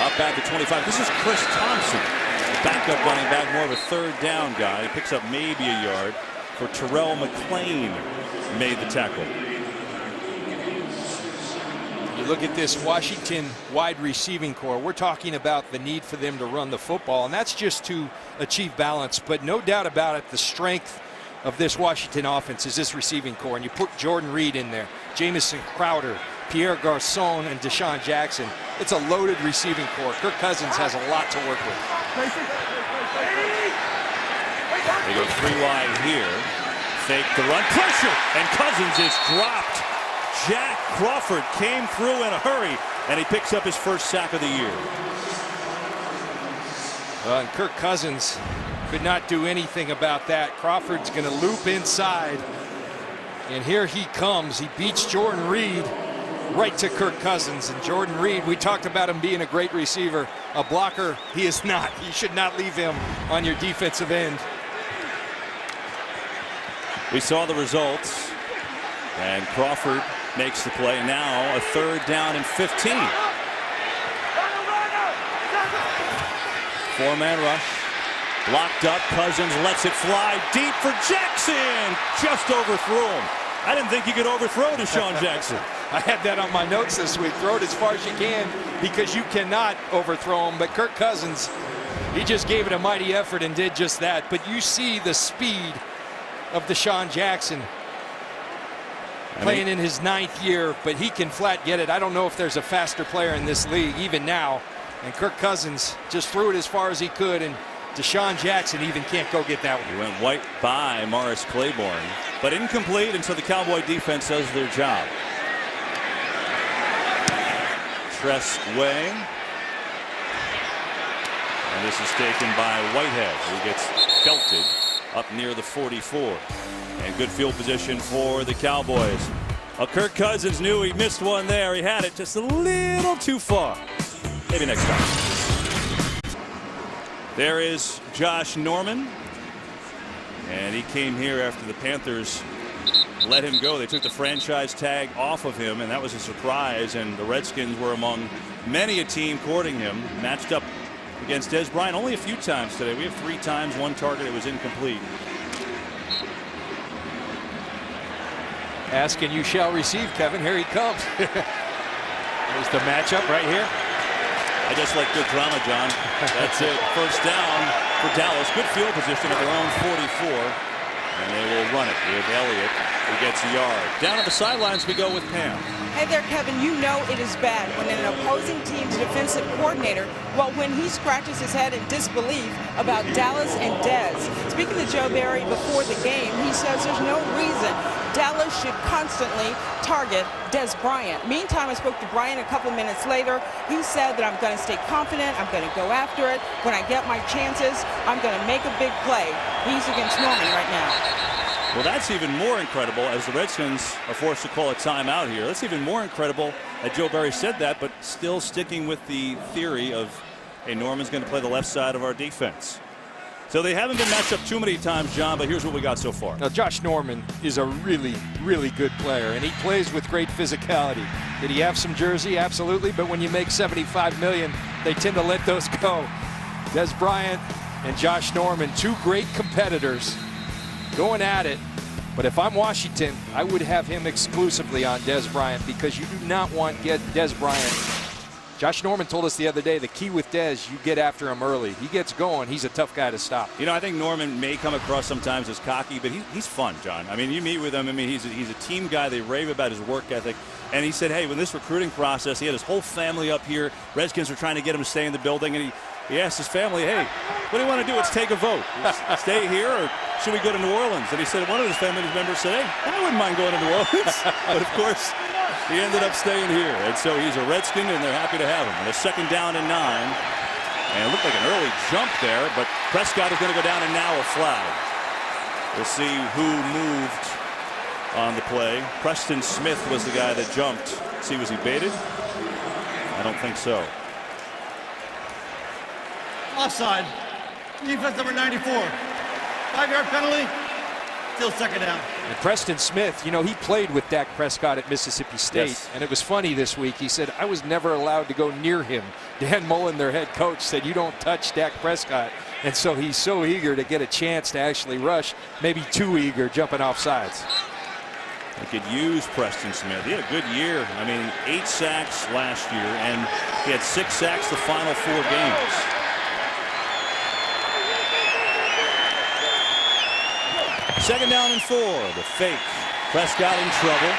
Up at the 25. This is Chris Thompson, the backup running back, more of a 3rd down guy. He picks up maybe a yard for Terrell McClain. Made the tackle. You look at this Washington wide receiving core. We're talking about the need for them to run the football, and that's just to achieve balance. But no doubt about it, the strength of this Washington offense is this receiving core. And you put Jordan Reed in there, Jamison Crowder, Pierre Garçon, and Deshaun Jackson. It's a loaded receiving core. Kirk Cousins has a lot to work with. They go 3 wide here. Fake the run. Pressure! And Cousins is dropped. Jack Crawford came through in a hurry, and he picks up his first sack of the year. And Kirk Cousins could not do anything about that. Crawford's going to loop inside, and here he comes. He beats Jordan Reed right to Kirk Cousins. And Jordan Reed, we talked about him being a great receiver. A blocker, he is not. You should not leave him on your defensive end. We saw the results, and Crawford makes the play. Now a 3rd down and 15. 4-man rush. Blocked up. Cousins lets it fly deep for Jackson. Just overthrew him. I didn't think you could overthrow Deshaun Jackson. I had that on my notes this week. Throw it as far as you can because you cannot overthrow him. But Kirk Cousins, he just gave it a mighty effort and did just that. But you see the speed of Deshaun Jackson playing in his 9th year, but he can flat get it. I don't know if there's a faster player in this league even now. And Kirk Cousins just threw it as far as he could, and Deshaun Jackson even can't go get that one. He went white by Morris Claiborne, but incomplete until the Cowboy defense does their job. Tress way. And this is taken by Whitehead, who gets belted up near the 44. And good field position for the Cowboys. Kirk Cousins knew he missed one there. He had it just a little too far. Maybe next time. There is Josh Norman. And he came here after the Panthers let him go. They took the franchise tag off of him, and that was a surprise. And the Redskins were among many a team courting him. Matched up against Dez Bryant only a few times today. We have 3 times, 1 target. It was incomplete. Ask and you shall receive, Kevin. Here he comes. There's the matchup right here. I just like good drama, John. That's it. First down for Dallas. Good field position at their own 44. And they will run it with Elliott, who gets a yard. Down at the sidelines we go with Pam. Hey there, Kevin. You know it is bad when an opposing team's defensive coordinator, well, when he scratches his head in disbelief about Dallas and Dez. Speaking to Joe Barry before the game, he says there's no reason Dallas should constantly target Dez Bryant. Meantime, I spoke to Bryant a couple minutes later. He said that I'm going to stay confident. I'm going to go after it. When I get my chances, I'm going to make a big play. He's against Norman right now. Well, that's even more incredible as the Redskins are forced to call a timeout here. That's even more incredible that Joe Barry said that, but still sticking with the theory of, hey, Norman's going to play the left side of our defense. So they haven't been matched up too many times, John, but here's what we got so far. Now, Josh Norman is a really, really good player, and he plays with great physicality. Did he have some jersey? Absolutely, but when you make $75 million, they tend to let those go. Dez Bryant and Josh Norman, 2 great competitors going at it. But if I'm Washington, I would have him exclusively on Dez Bryant, because you do not want to get Dez Bryant. Josh Norman told us the other day, the key with Dez, you get after him early. He gets going, he's a tough guy to stop. You know, I think Norman may come across sometimes as cocky, but he's fun, John. I mean, you meet with him. I mean, he's a team guy. They rave about his work ethic. And he said, hey, when this recruiting process, he had his whole family up here. Redskins were trying to get him to stay in the building, and he asked his family, hey, what do you want to do? Let's take a vote. Stay here, or should we go to New Orleans? And he said, one of his family members said, hey, I wouldn't mind going to New Orleans. But of course, he ended up staying here. And so he's a Redskin, and they're happy to have him. And a 2nd down and 9. And it looked like an early jump there, but Prescott is going to go down, and now a flag. We'll see who moved on the play. Preston Smith was the guy that jumped. See, was he baited? I don't think so. Offside. Defense number 94. 5-yard penalty. Still 2nd down. And Preston Smith, you know, he played with Dak Prescott at Mississippi State. Yes. And it was funny this week. He said, I was never allowed to go near him. Dan Mullen, their head coach, said, you don't touch Dak Prescott. And so he's so eager to get a chance to actually rush, maybe too eager, jumping off sides. They could use Preston Smith. He had a good year. I mean, 8 sacks last year, and he had 6 sacks the final 4 games. Second down and 4. The fake. Prescott in trouble.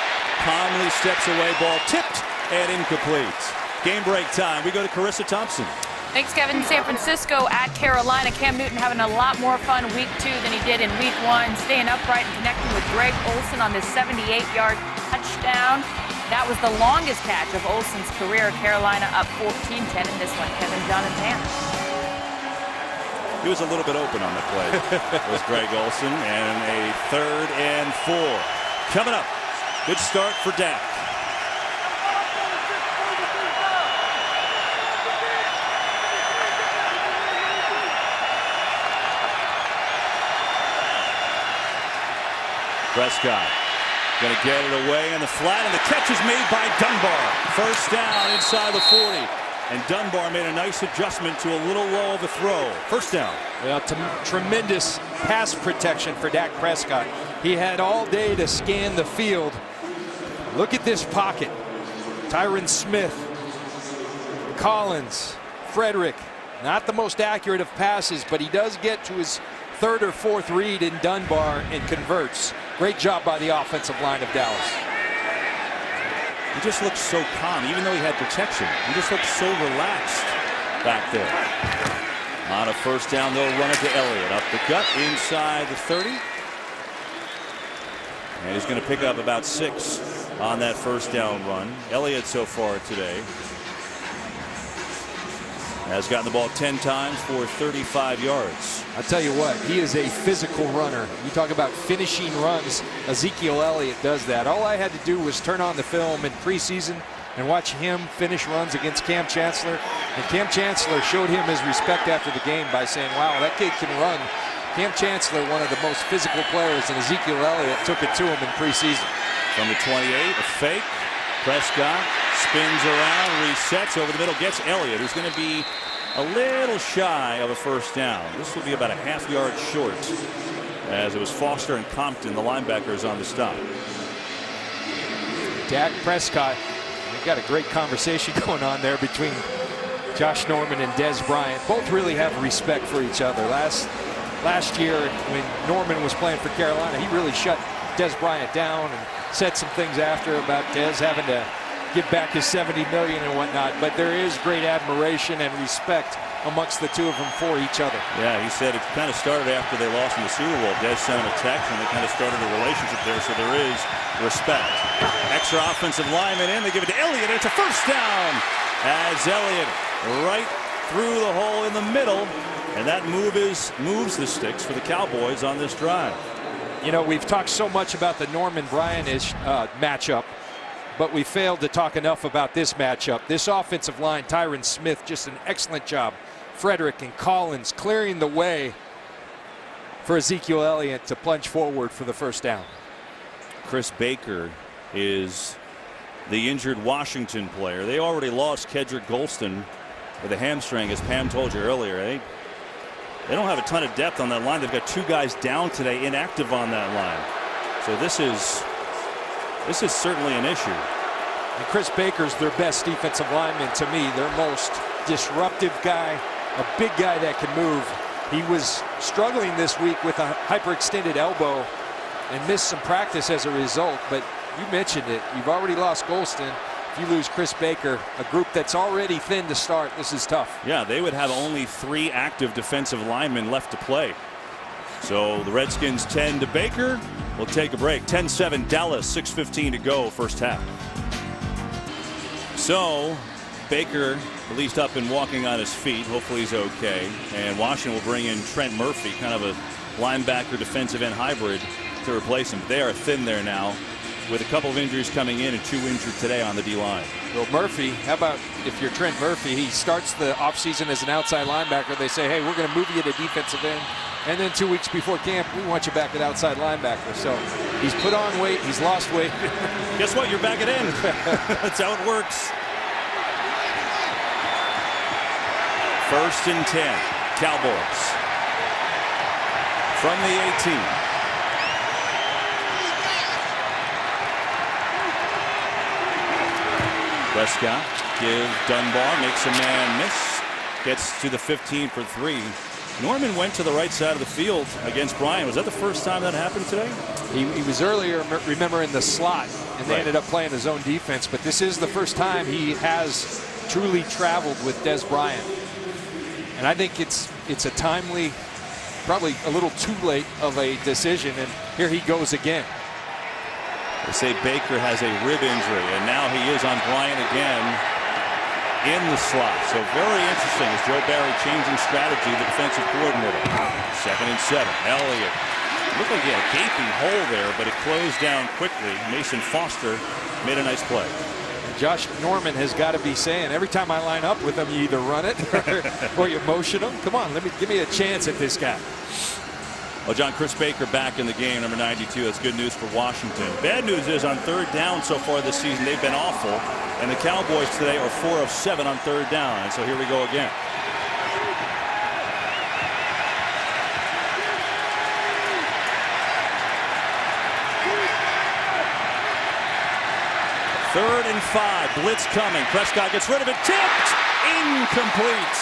Conley steps away. Ball tipped and incomplete. Game break time. We go to Carissa Thompson. Thanks, Kevin. San Francisco at Carolina. Cam Newton having a lot more fun week 2 than he did in week 1. Staying upright and connecting with Greg Olsen on this 78-yard touchdown. That was the longest catch of Olsen's career. Carolina up 14-10 in this one. Kevin, John, and Pam. He was a little bit open on the play. Was Greg Olsen, and a 3rd and 4 coming up. Good start for Dak. Prescott going to get it away in the flat, and the catch is made by Dunbar. First down inside the 40. And Dunbar made a nice adjustment to a little low of a throw. First down. Well, tremendous pass protection for Dak Prescott. He had all day to scan the field. Look at this pocket. Tyron Smith, Collins, Frederick. Not the most accurate of passes, but he does get to his 3rd or 4th read in Dunbar and converts. Great job by the offensive line of Dallas. He just looked so calm, even though he had protection. He just looked so relaxed back there. On a first down, they'll run it to Elliott. Up the gut, inside the 30. And he's going to pick up about 6 on that first down run. Elliott so far today has gotten the ball 10 times for 35 yards. I'll tell you what, he is a physical runner. You talk about finishing runs. Ezekiel Elliott does that. All I had to do was turn on the film in preseason and watch him finish runs against Cam Chancellor. And Cam Chancellor showed him his respect after the game by saying, wow, that kid can run. Cam Chancellor, one of the most physical players, and Ezekiel Elliott took it to him in preseason. From the 28, a fake. Prescott spins around, resets over the middle, gets Elliott, who's going to be a little shy of a first down. This will be about a half-yard short, as it was Foster and Compton, the linebackers, on the stop. Dak Prescott, we've got a great conversation going on there between Josh Norman and Des Bryant. Both really have respect for each other. Last year, when Norman was playing for Carolina, he really shut Des Bryant down and said some things after about Des having to give back his $70 million and whatnot. But there is great admiration and respect amongst the two of them for each other. Yeah, he said it kind of started after they lost in the Super Bowl. Des sent him a text, and they kind of started a relationship there, so there is respect. Extra offensive lineman in, they give it to Elliott, and it's a first down as Elliott right through the hole in the middle, and that moves the sticks for the Cowboys on this drive. You know, we've talked so much about the Norman-Bryant matchup, but we failed to talk enough about this matchup. This offensive line, Tyron Smith, just an excellent job. Frederick and Collins clearing the way for Ezekiel Elliott to plunge forward for the first down. Chris Baker is the injured Washington player. They already lost Kedrick Golston with a hamstring, as Pam told you earlier. They don't have a ton of depth on that line. They've got 2 guys down today, inactive on that line. So this is certainly an issue. And Chris Baker's their best defensive lineman to me. Their most disruptive guy, a big guy that can move. He was struggling this week with a hyperextended elbow and missed some practice as a result. But you mentioned it. You've already lost Golston. If you lose Chris Baker, a group that's already thin to start, this is tough. Yeah, they would have only 3 active defensive linemen left to play. So the Redskins 10 to Baker. We'll take a break. 10-7 Dallas, 6:15 to go, first half. So Baker at least up and walking on his feet. Hopefully he's okay. And Washington will bring in Trent Murphy, kind of a linebacker defensive end hybrid, to replace him. They are thin there now, with a couple of injuries coming in and 2 injured today on the D-line. Well, Murphy, how about if you're Trent Murphy, he starts the offseason as an outside linebacker. They say, hey, we're going to move you to defensive end. And then 2 weeks before camp, we want you back at outside linebacker. So he's put on weight. He's lost weight. Guess what? You're back at end. That's how it works. 1st and 10. Cowboys. From the 18. Prescott give Dunbar, makes a man miss, gets to the 15 for 3. Norman went to the right side of the field against Bryant. Was that the first time that happened today? He was earlier, remember, in the slot, and they ended up playing his own defense. But this is the first time he has truly traveled with Des Bryant. And I think it's a timely, probably a little too late of a decision. And here he goes again. They say Baker has a rib injury, and now he is on Bryant again in the slot. So very interesting as Joe Barry changing strategy, the defensive coordinator. 2nd and 7. Elliott. Looked like he had a gaping hole there, but it closed down quickly. Mason Foster made a nice play. And Josh Norman has got to be saying, every time I line up with him, you either run it or you motion him. Come on, give me a chance at this guy. Well, John, Chris Baker back in the game, number 92. That's good news for Washington. Bad news is on 3rd down so far this season, they've been awful. And the Cowboys today are 4 of 7 on 3rd down. And so here we go again. Third and 5. Blitz coming. Prescott gets rid of it. Tipped. Incomplete.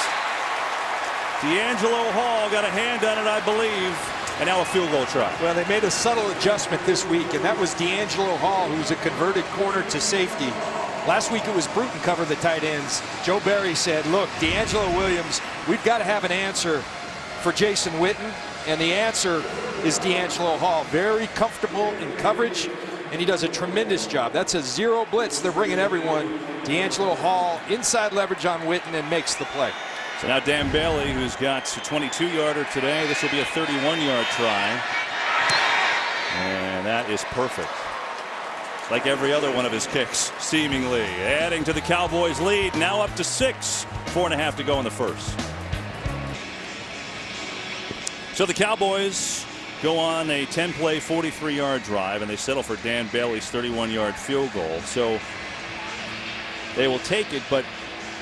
D'Angelo Hall got a hand on it, I believe. And now a field goal try. Well, they made a subtle adjustment this week, and that was D'Angelo Hall, who's a converted corner to safety. Last week it was Bruton cover the tight ends. Joe Barry said, look, D'Angelo Williams, we've got to have an answer for Jason Witten, and the answer is D'Angelo Hall. Very comfortable in coverage, and he does a tremendous job. That's a zero blitz. They're bringing everyone. D'Angelo Hall inside leverage on Witten and makes the play. So now Dan Bailey, who's got a 22-yarder today. This will be a 31-yard try. And that is perfect. Like every other one of his kicks, seemingly. Adding to the Cowboys' lead, now up to 6. 4.5 to go in the first. So the Cowboys go on a 10-play, 43-yard drive, and they settle for Dan Bailey's 31-yard field goal. So they will take it, but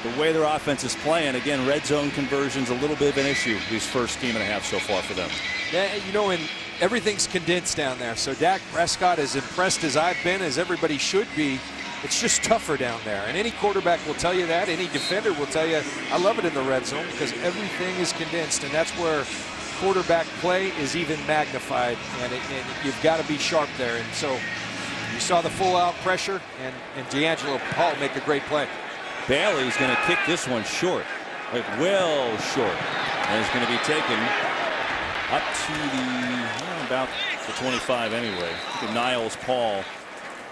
the way their offense is playing, again, red zone conversion's a little bit of an issue these first game and a half so far for them. Yeah, you know, and everything's condensed down there. So Dak Prescott, as impressed as I've been, as everybody should be, it's just tougher down there. And any quarterback will tell you that. Any defender will tell you, I love it in the red zone because everything is condensed, and that's where quarterback play is even magnified, and you've got to be sharp there. And so you saw the full-out pressure, and D'Angelo Hall make a great play. Bailey's going to kick this one short, like well short, and it's going to be taken up to the about the 25 anyway. I think Niles Paul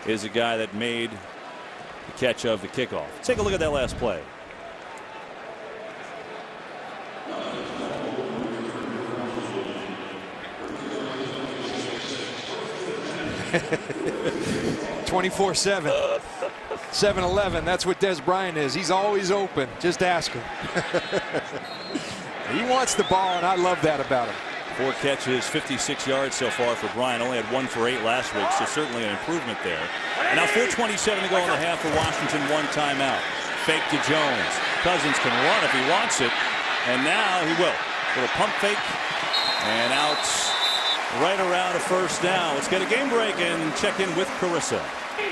is a guy that made the catch of the kickoff. Take a look at that last play. (24/7) 7-11. That's what Des Bryant is. He's always open. Just ask him. He wants the ball, and I love that about him. 4 catches, 56 yards so far for Bryant. Only had 1 for 8 last week, so certainly an improvement there. And now 4:27 to go in the half for Washington. 1 timeout. Fake to Jones. Cousins can run if he wants it, and now he will. Little pump fake, and out right around a first down. Let's get a game break and check in with Carissa.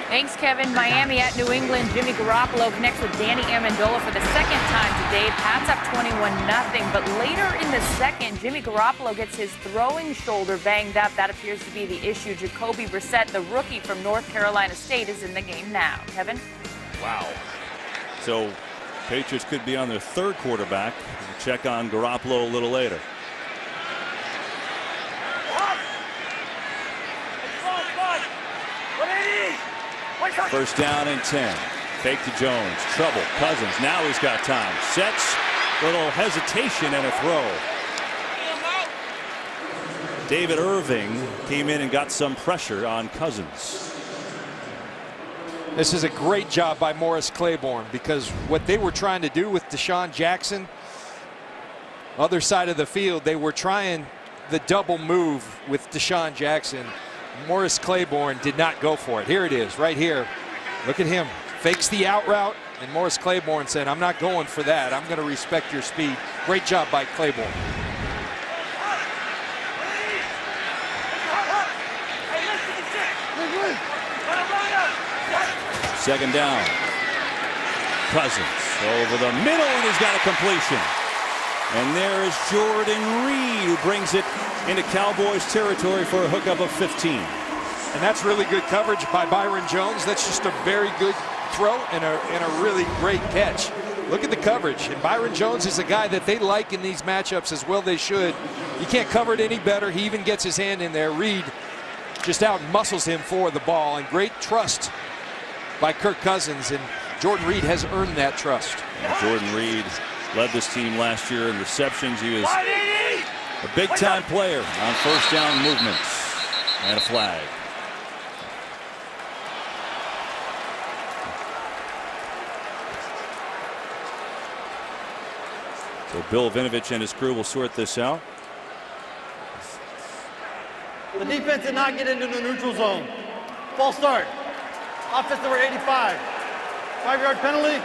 Thanks, Kevin. Miami at New England. Jimmy Garoppolo connects with Danny Amendola for the second time today. Pats up 21-0. But later in the second, Jimmy Garoppolo gets his throwing shoulder banged up. That appears to be the issue. Jacoby Brissett, the rookie from North Carolina State, is in the game now. Kevin? Wow. So Patriots could be on their 3rd quarterback. We'll check on Garoppolo a little later. First down and 10. Fake to Jones. Trouble. Cousins. Now he's got time. Sets. Little hesitation and a throw. David Irving came in and got some pressure on Cousins. This is a great job by Morris Claiborne, because what they were trying to do with Deshaun Jackson, other side of the field, they were trying the double move with Deshaun Jackson. Morris Claiborne did not go for it. Here it is, right here. Look at him. Fakes the out route, and Morris Claiborne said, I'm not going for that. I'm going to respect your speed. Great job by Claiborne. Second down. Cousins over the middle, and he's got a completion. And there is Jordan Reed, who brings it into Cowboys territory for a hookup of 15. And that's really good coverage by Byron Jones. That's just a very good throw and a really great catch. Look at the coverage. And Byron Jones is a guy that they like in these matchups, as well they should. You can't cover it any better. He even gets his hand in there. Reed just out muscles him for the ball. And great trust by Kirk Cousins. And Jordan Reed has earned that trust. Jordan Reed led this team last year in receptions. He was a big-time player on first down movements. And a flag. So Bill Vinovich and his crew will sort this out. The defense did not get into the neutral zone. False start. Offense number 85. 5-yard penalty.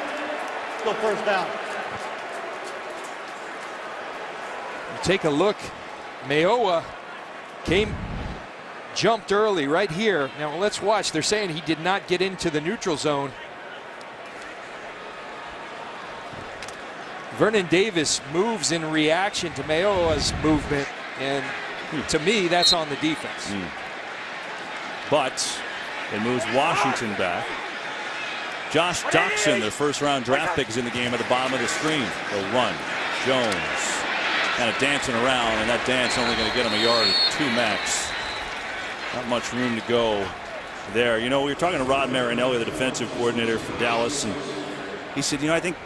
Still first down. Take a look. Mayowa jumped early right here. Now let's watch. They're saying he did not get into the neutral zone. Vernon Davis moves in reaction to Mayowa's movement, and to me, that's on the defense. But it moves Washington back. Josh Doxson, their first-round draft pick, is in the game at the bottom of the screen. They'll run. Jones kind of dancing around, and that dance only going to get him a yard or two max. Not much room to go there. You know, we were talking to Rod Marinelli, the defensive coordinator for Dallas, and he said, you know, I think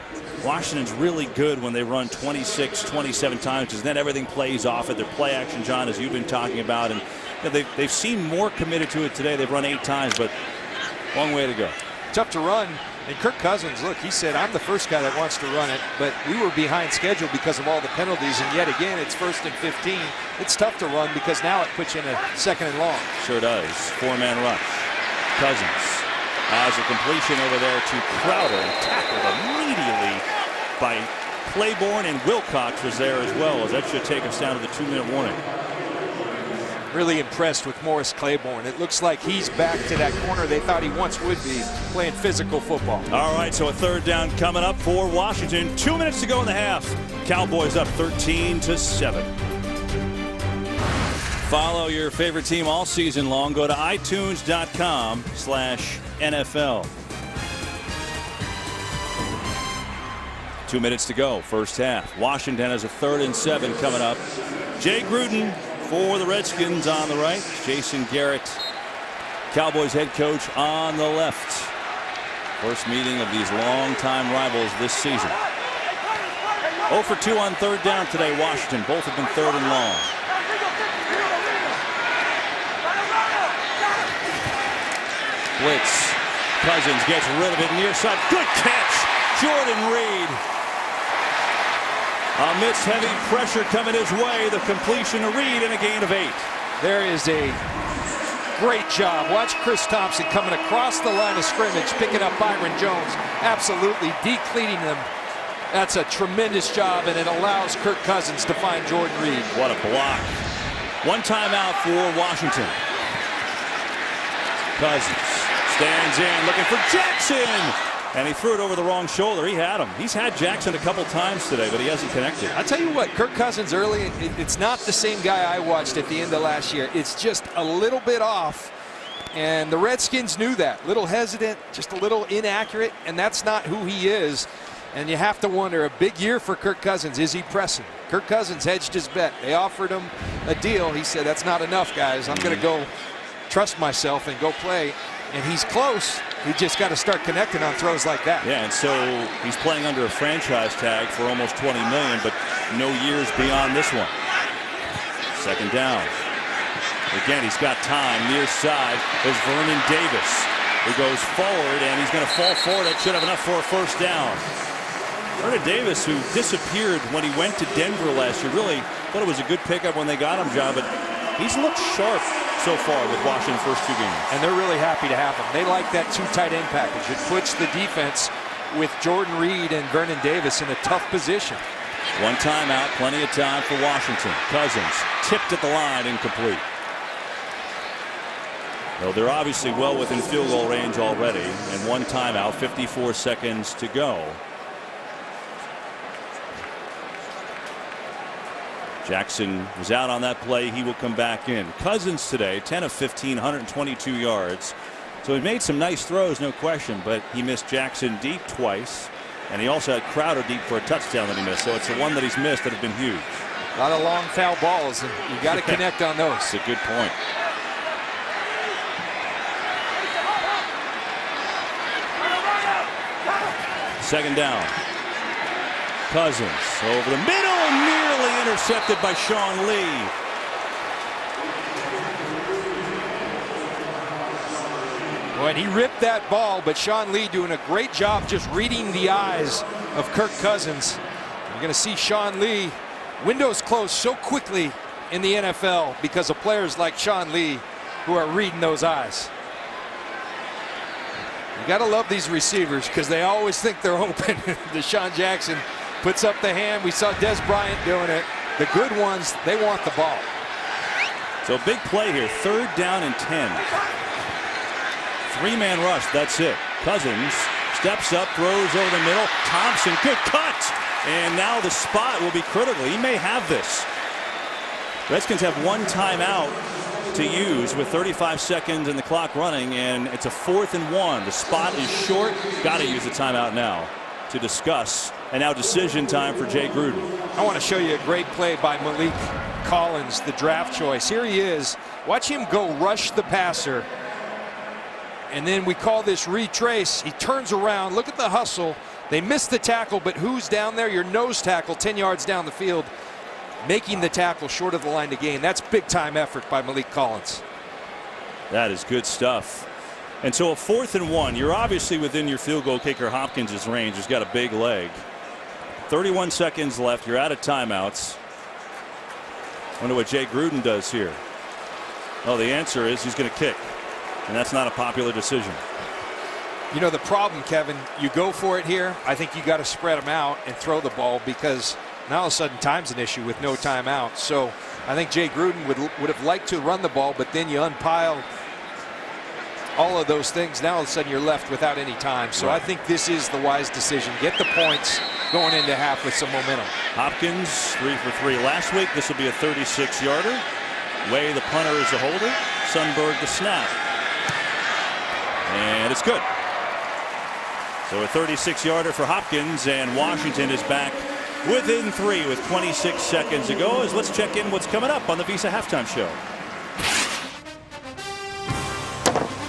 Washington's really good when they run 26, 27 times, because then everything plays off it. Their play action, John, as you've been talking about, and you know, they've seemed more committed to it today. They've run 8 times, but long way to go. Tough to run. And Kirk Cousins, look, he said, I'm the first guy that wants to run it, but we were behind schedule because of all the penalties, and yet again, it's 1st and 15. It's tough to run because now it puts you in a 2nd and long. Sure does. 4-man rush. Cousins has a completion over there to Crowder, and tackled immediately by Claiborne, and Wilcox was there as well, as that should take us down to the 2-minute warning. Really impressed with Morris Claiborne. It looks like he's back to that corner they thought he once would be, playing physical football. All right, so a 3rd down coming up for Washington. 2 minutes to go in the half. Cowboys up 13-7. Follow your favorite team all season long. Go to itunes.com/NFL. 2 minutes to go, first half. Washington has a 3rd and 7 coming up. Jay Gruden for the Redskins on the right. Jason Garrett, Cowboys head coach, on the left. First meeting of these longtime rivals this season. 0 for 2 on 3rd down today, Washington. Both have been 3rd and long. Blitz. Cousins gets rid of it near side. Good catch. Jordan Reed. Amidst heavy pressure coming his way, the completion to Reed and a gain of 8. There is a great job. Watch Chris Thompson coming across the line of scrimmage, picking up Byron Jones, absolutely decleating them. That's a tremendous job, and it allows Kirk Cousins to find Jordan Reed. What a block. 1 timeout for Washington. Cousins stands in, looking for Jackson. And he threw it over the wrong shoulder. He had him. He's had Jackson a couple times today, but he hasn't connected. I tell you what, Kirk Cousins early, it's not the same guy I watched at the end of last year. It's just a little bit off. And the Redskins knew that. A little hesitant, just a little inaccurate, and that's not who he is. And you have to wonder, a big year for Kirk Cousins. Is he pressing? Kirk Cousins hedged his bet. They offered him a deal. He said, that's not enough, guys. I'm going to go trust myself and go play. And he's close. He just got to start connecting on throws like that. Yeah, and so he's playing under a franchise tag for almost $20 million, but no years beyond this one. 2nd down. Again, he's got time. Near side is Vernon Davis, who goes forward, and he's going to fall forward. That should have enough for a 1st down. Vernon Davis, who disappeared when he went to Denver last year, really thought it was a good pickup when they got him, John, but he's looked sharp so far with Washington's first 2 games. And they're really happy to have him. They like that 2 tight end package. It puts the defense with Jordan Reed and Vernon Davis in a tough position. 1 timeout, plenty of time for Washington. Cousins tipped at the line, incomplete. Well, they're obviously well within field goal range already, and 1 timeout, 54 seconds to go. Jackson was out on that play. He will come back in. Cousins today, 10 of 15, 122 yards. So he made some nice throws, no question, but he missed Jackson deep twice, and he also had Crowder deep for a touchdown that he missed. So it's the one that he's missed that have been huge. A lot of long foul balls, and you got to connect on those. That's a good point. Second down. Cousins over the middle, nearly intercepted by Sean Lee. Boy, and he ripped that ball, but Sean Lee doing a great job just reading the eyes of Kirk Cousins. You're going to see Sean Lee, windows closed so quickly in the NFL because of players like Sean Lee who are reading those eyes. You got to love these receivers because they always think they're open. Deshaun Jackson puts up the hand. We saw Des Bryant doing it. The good ones, they want the ball. So big play here. 3rd down and 10. 3-man rush. That's it. Cousins steps up, throws over the middle. Thompson, good cut. And now the spot will be critical. He may have this. Redskins have 1 timeout to use with 35 seconds and the clock running, and it's a 4th and 1. The spot is short. Got to use the timeout now to discuss. And now decision time for Jay Gruden. I want to show you a great play by Malik Collins, the draft choice. Here he is. Watch him go rush the passer. And then we call this retrace. He turns around. Look at the hustle. They missed the tackle, but who's down there? Your nose tackle 10 yards down the field, making the tackle short of the line to gain. That's big-time effort by Malik Collins. That is good stuff. And so a 4th and 1. You're obviously within your field goal kicker Hopkins' range. He's got a big leg. 31 seconds left. You're out of timeouts. Wonder what Jay Gruden does here. Oh, the answer is he's going to kick. And that's not a popular decision. You know the problem, Kevin, you go for it here. I think you got to spread them out and throw the ball, because now all of a sudden time's an issue with no timeout. So I think Jay Gruden would have liked to run the ball, but then you unpile all of those things. Now all of a sudden you're left without any time. So I think this is the wise decision. Get the points going into half with some momentum. Hopkins 3 for 3 last week. This will be a 36-yarder. Way the punter is a holder. Sundberg the snap. And it's good. So a 36-yarder for Hopkins, and Washington is back within 3 with 26 seconds to go. As let's check in what's coming up on the Visa Halftime Show.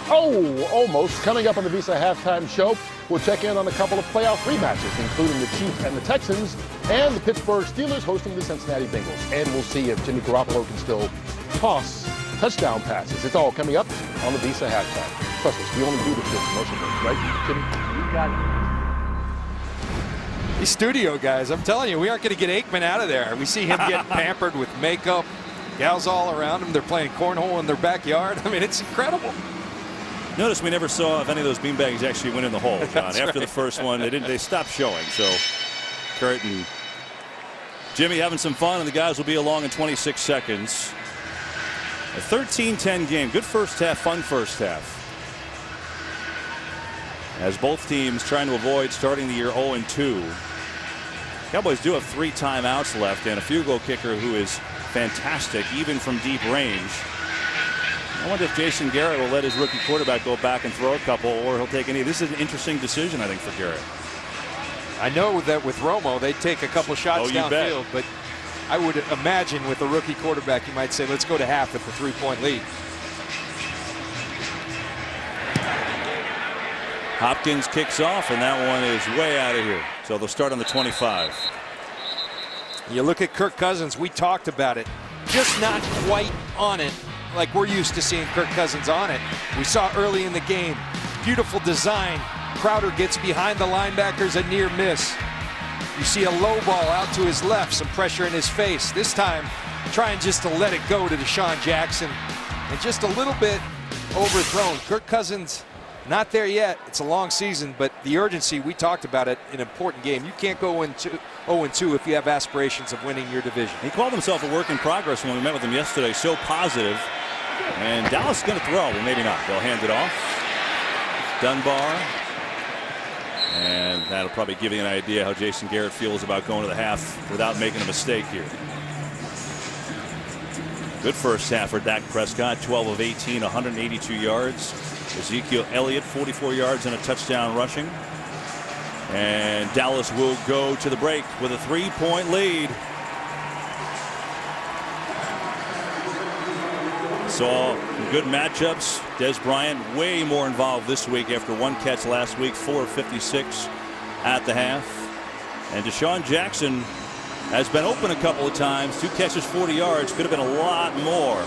Oh, almost. Coming up on the Visa Halftime Show, we'll check in on a couple of playoff rematches, including the Chiefs and the Texans, and the Pittsburgh Steelers hosting the Cincinnati Bengals. And we'll see if Jimmy Garoppolo can still toss touchdown passes. It's all coming up on the Visa Halftime. Trust us, we only do this for commercial breaks, right, Jimmy? You got it. These studio guys, I'm telling you, we aren't going to get Aikman out of there. We see him getting pampered with makeup, gals all around him. They're playing cornhole in their backyard. I mean, it's incredible. Notice we never saw if any of those beanbags actually went in the hole, John. After right. the first one, they stopped showing. So Kurt and Jimmy having some fun, and the guys will be along in 26 seconds. A 13-10 game. Good first half, fun first half. As both teams trying to avoid starting the year 0-2. Cowboys do have 3 timeouts left and a field goal kicker who is fantastic, even from deep range. I wonder if Jason Garrett will let his rookie quarterback go back and throw a couple, or he'll take any. This is an interesting decision, I think, for Garrett. I know that with Romo, they take a couple shots downfield, but I would imagine with a rookie quarterback, you might say, let's go to half with a 3-point lead. Hopkins kicks off, and that one is way out of here. So they'll start on the 25. You look at Kirk Cousins, we talked about it. Just not quite on it like we're used to seeing Kirk Cousins on it. We saw early in the game, beautiful design. Crowder gets behind the linebackers, a near miss. You see a low ball out to his left, some pressure in his face. This time, trying just to let it go to Deshaun Jackson. And just a little bit overthrown. Kirk Cousins, not there yet. It's a long season, but the urgency, we talked about it, an important game. You can't go into 0-2 if you have aspirations of winning your division. He called himself a work in progress when we met with him yesterday. So positive. And Dallas is going to throw, but maybe not. They'll hand it off. Dunbar. And that'll probably give you an idea how Jason Garrett feels about going to the half without making a mistake here. Good first half for Dak Prescott. 12 of 18, 182 yards. Ezekiel Elliott, 44 yards and a touchdown rushing. And Dallas will go to the break with a 3-point lead. Saw some good matchups. Des Bryant way more involved this week after 1 catch last week, 4 of 56 at the half. And Deshaun Jackson has been open a couple of times. 2 catches, 40 yards. Could have been a lot more.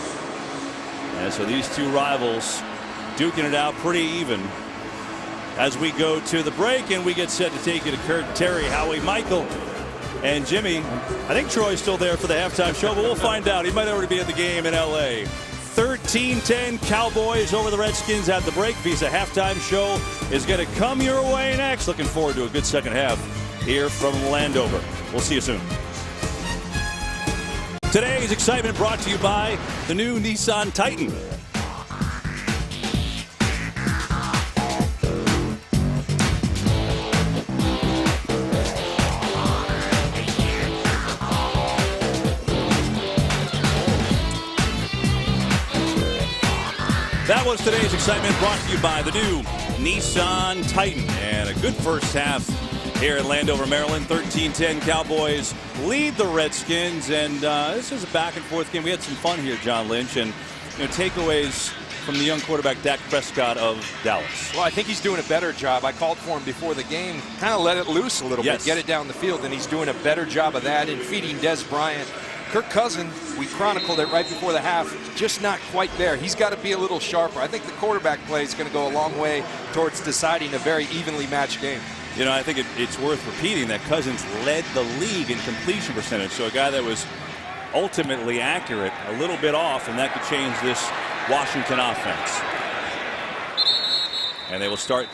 And so these two rivals duking it out pretty even as we go to the break, and we get set to take you to Kurt, Terry, Howie, Michael, and Jimmy. I think Troy's still there for the halftime show, but we'll find out. He might already be at the game in L.A. 13-10 Cowboys over the Redskins at the break. Visa halftime show is going to come your way next. Looking forward to a good second half here from Landover. We'll see you soon. Today's excitement brought to you by the new Nissan Titan. That was today's excitement, brought to you by the new Nissan Titan. And a good first half here in Landover, Maryland. 13-10 Cowboys lead the Redskins. And this is a back-and-forth game. We had some fun here, John Lynch. And takeaways from the young quarterback Dak Prescott of Dallas. Well, I think he's doing a better job. I called for him before the game. Kind of let it loose a little bit, get it down the field. And he's doing a better job of that in feeding Dez Bryant. Kirk Cousins, we chronicled it right before the half, just not quite there. He's got to be a little sharper. I think the quarterback play is going to go a long way towards deciding a very evenly matched game. I think it's worth repeating that Cousins led the league in completion percentage. So a guy that was ultimately accurate, a little bit off, and that could change this Washington offense. And they will start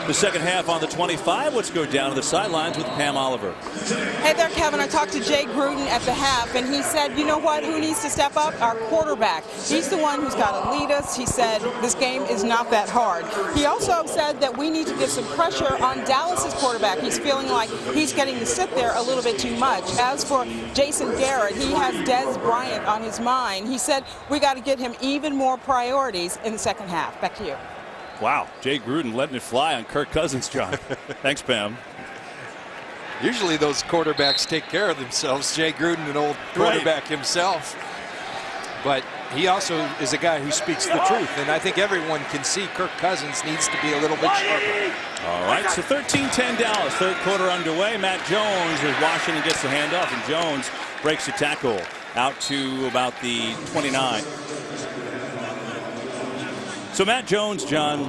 the second half on the 25. Let's go down to the sidelines with Pam Oliver. Hey there, Kevin. I talked to Jay Gruden at the half, and he said, you know what, who needs to step up? Our quarterback. He's the one who's got to lead us. He said this game is not that hard. He also said that we need to get some pressure on Dallas's quarterback. He's feeling like he's getting to sit there a little bit too much. As for Jason Garrett, he has Dez Bryant on his mind. He said we got to get him even more priorities in the second half. Back to you. Wow, Jay Gruden letting it fly on Kirk Cousins, John. Thanks, Pam. Usually those quarterbacks take care of themselves. Jay Gruden, an old quarterback himself. But he also is a guy who speaks the truth. And I think everyone can see Kirk Cousins needs to be a little bit sharper. All right, so 13-10 Dallas. Third quarter underway. Matt Jones as Washington gets the handoff. And Jones breaks the tackle out to about the 29. So Matt Jones, John,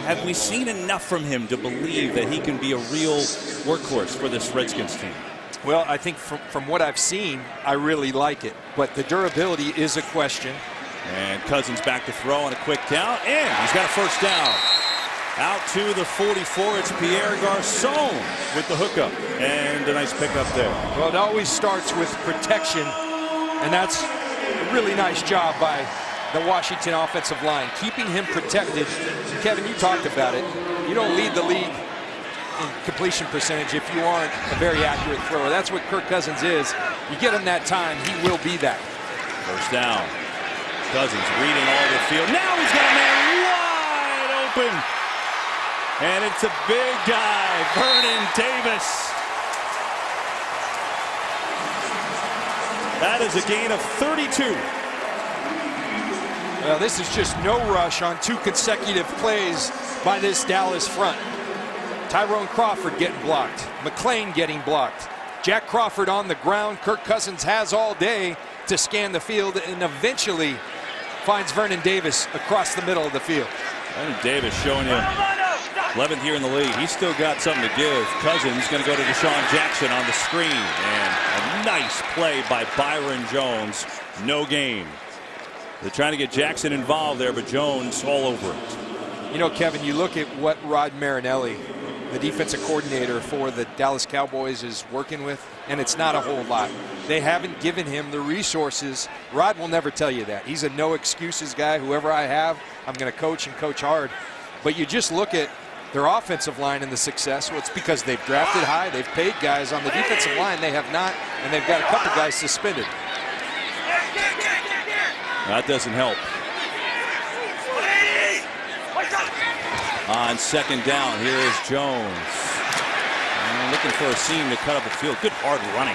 have we seen enough from him to believe that he can be a real workhorse for this Redskins team? Well, I think from what I've seen, I really like it. But the durability is a question. And Cousins back to throw on a quick count. And he's got a first down. Out to the 44. It's Pierre Garçon with the hookup. And a nice pickup there. Well, it always starts with protection. And that's a really nice job by the Washington offensive line, keeping him protected. Kevin, you talked about it. You don't lead the league in completion percentage if you aren't a very accurate thrower. That's what Kirk Cousins is. You get him that time, he will be that. First down. Cousins reading all the field. Now he's got a man wide open. And it's a big guy, Vernon Davis. That is a gain of 32. Well, this is just no rush on two consecutive plays by this Dallas front. Tyrone Crawford getting blocked. McClain getting blocked. Jack Crawford on the ground. Kirk Cousins has all day to scan the field and eventually finds Vernon Davis across the middle of the field. Vernon Davis showing you 11th year in the league. He's still got something to give. Cousins going to go to Deshaun Jackson on the screen. And a nice play by Byron Jones. No gain. They're trying to get Jackson involved there, but Jones all over it. You know, Kevin, you look at what Rod Marinelli, the defensive coordinator for the Dallas Cowboys, is working with, and it's not a whole lot. They haven't given him the resources. Rod will never tell you that. He's a no excuses guy. Whoever I have, I'm going to coach and coach hard. But you just look at their offensive line and the success. Well, it's because they've drafted high. They've paid guys. On the defensive line, they have not, and they've got a couple guys suspended. That doesn't help. On second down, here is Jones. And looking for a seam to cut up the field. Good hard running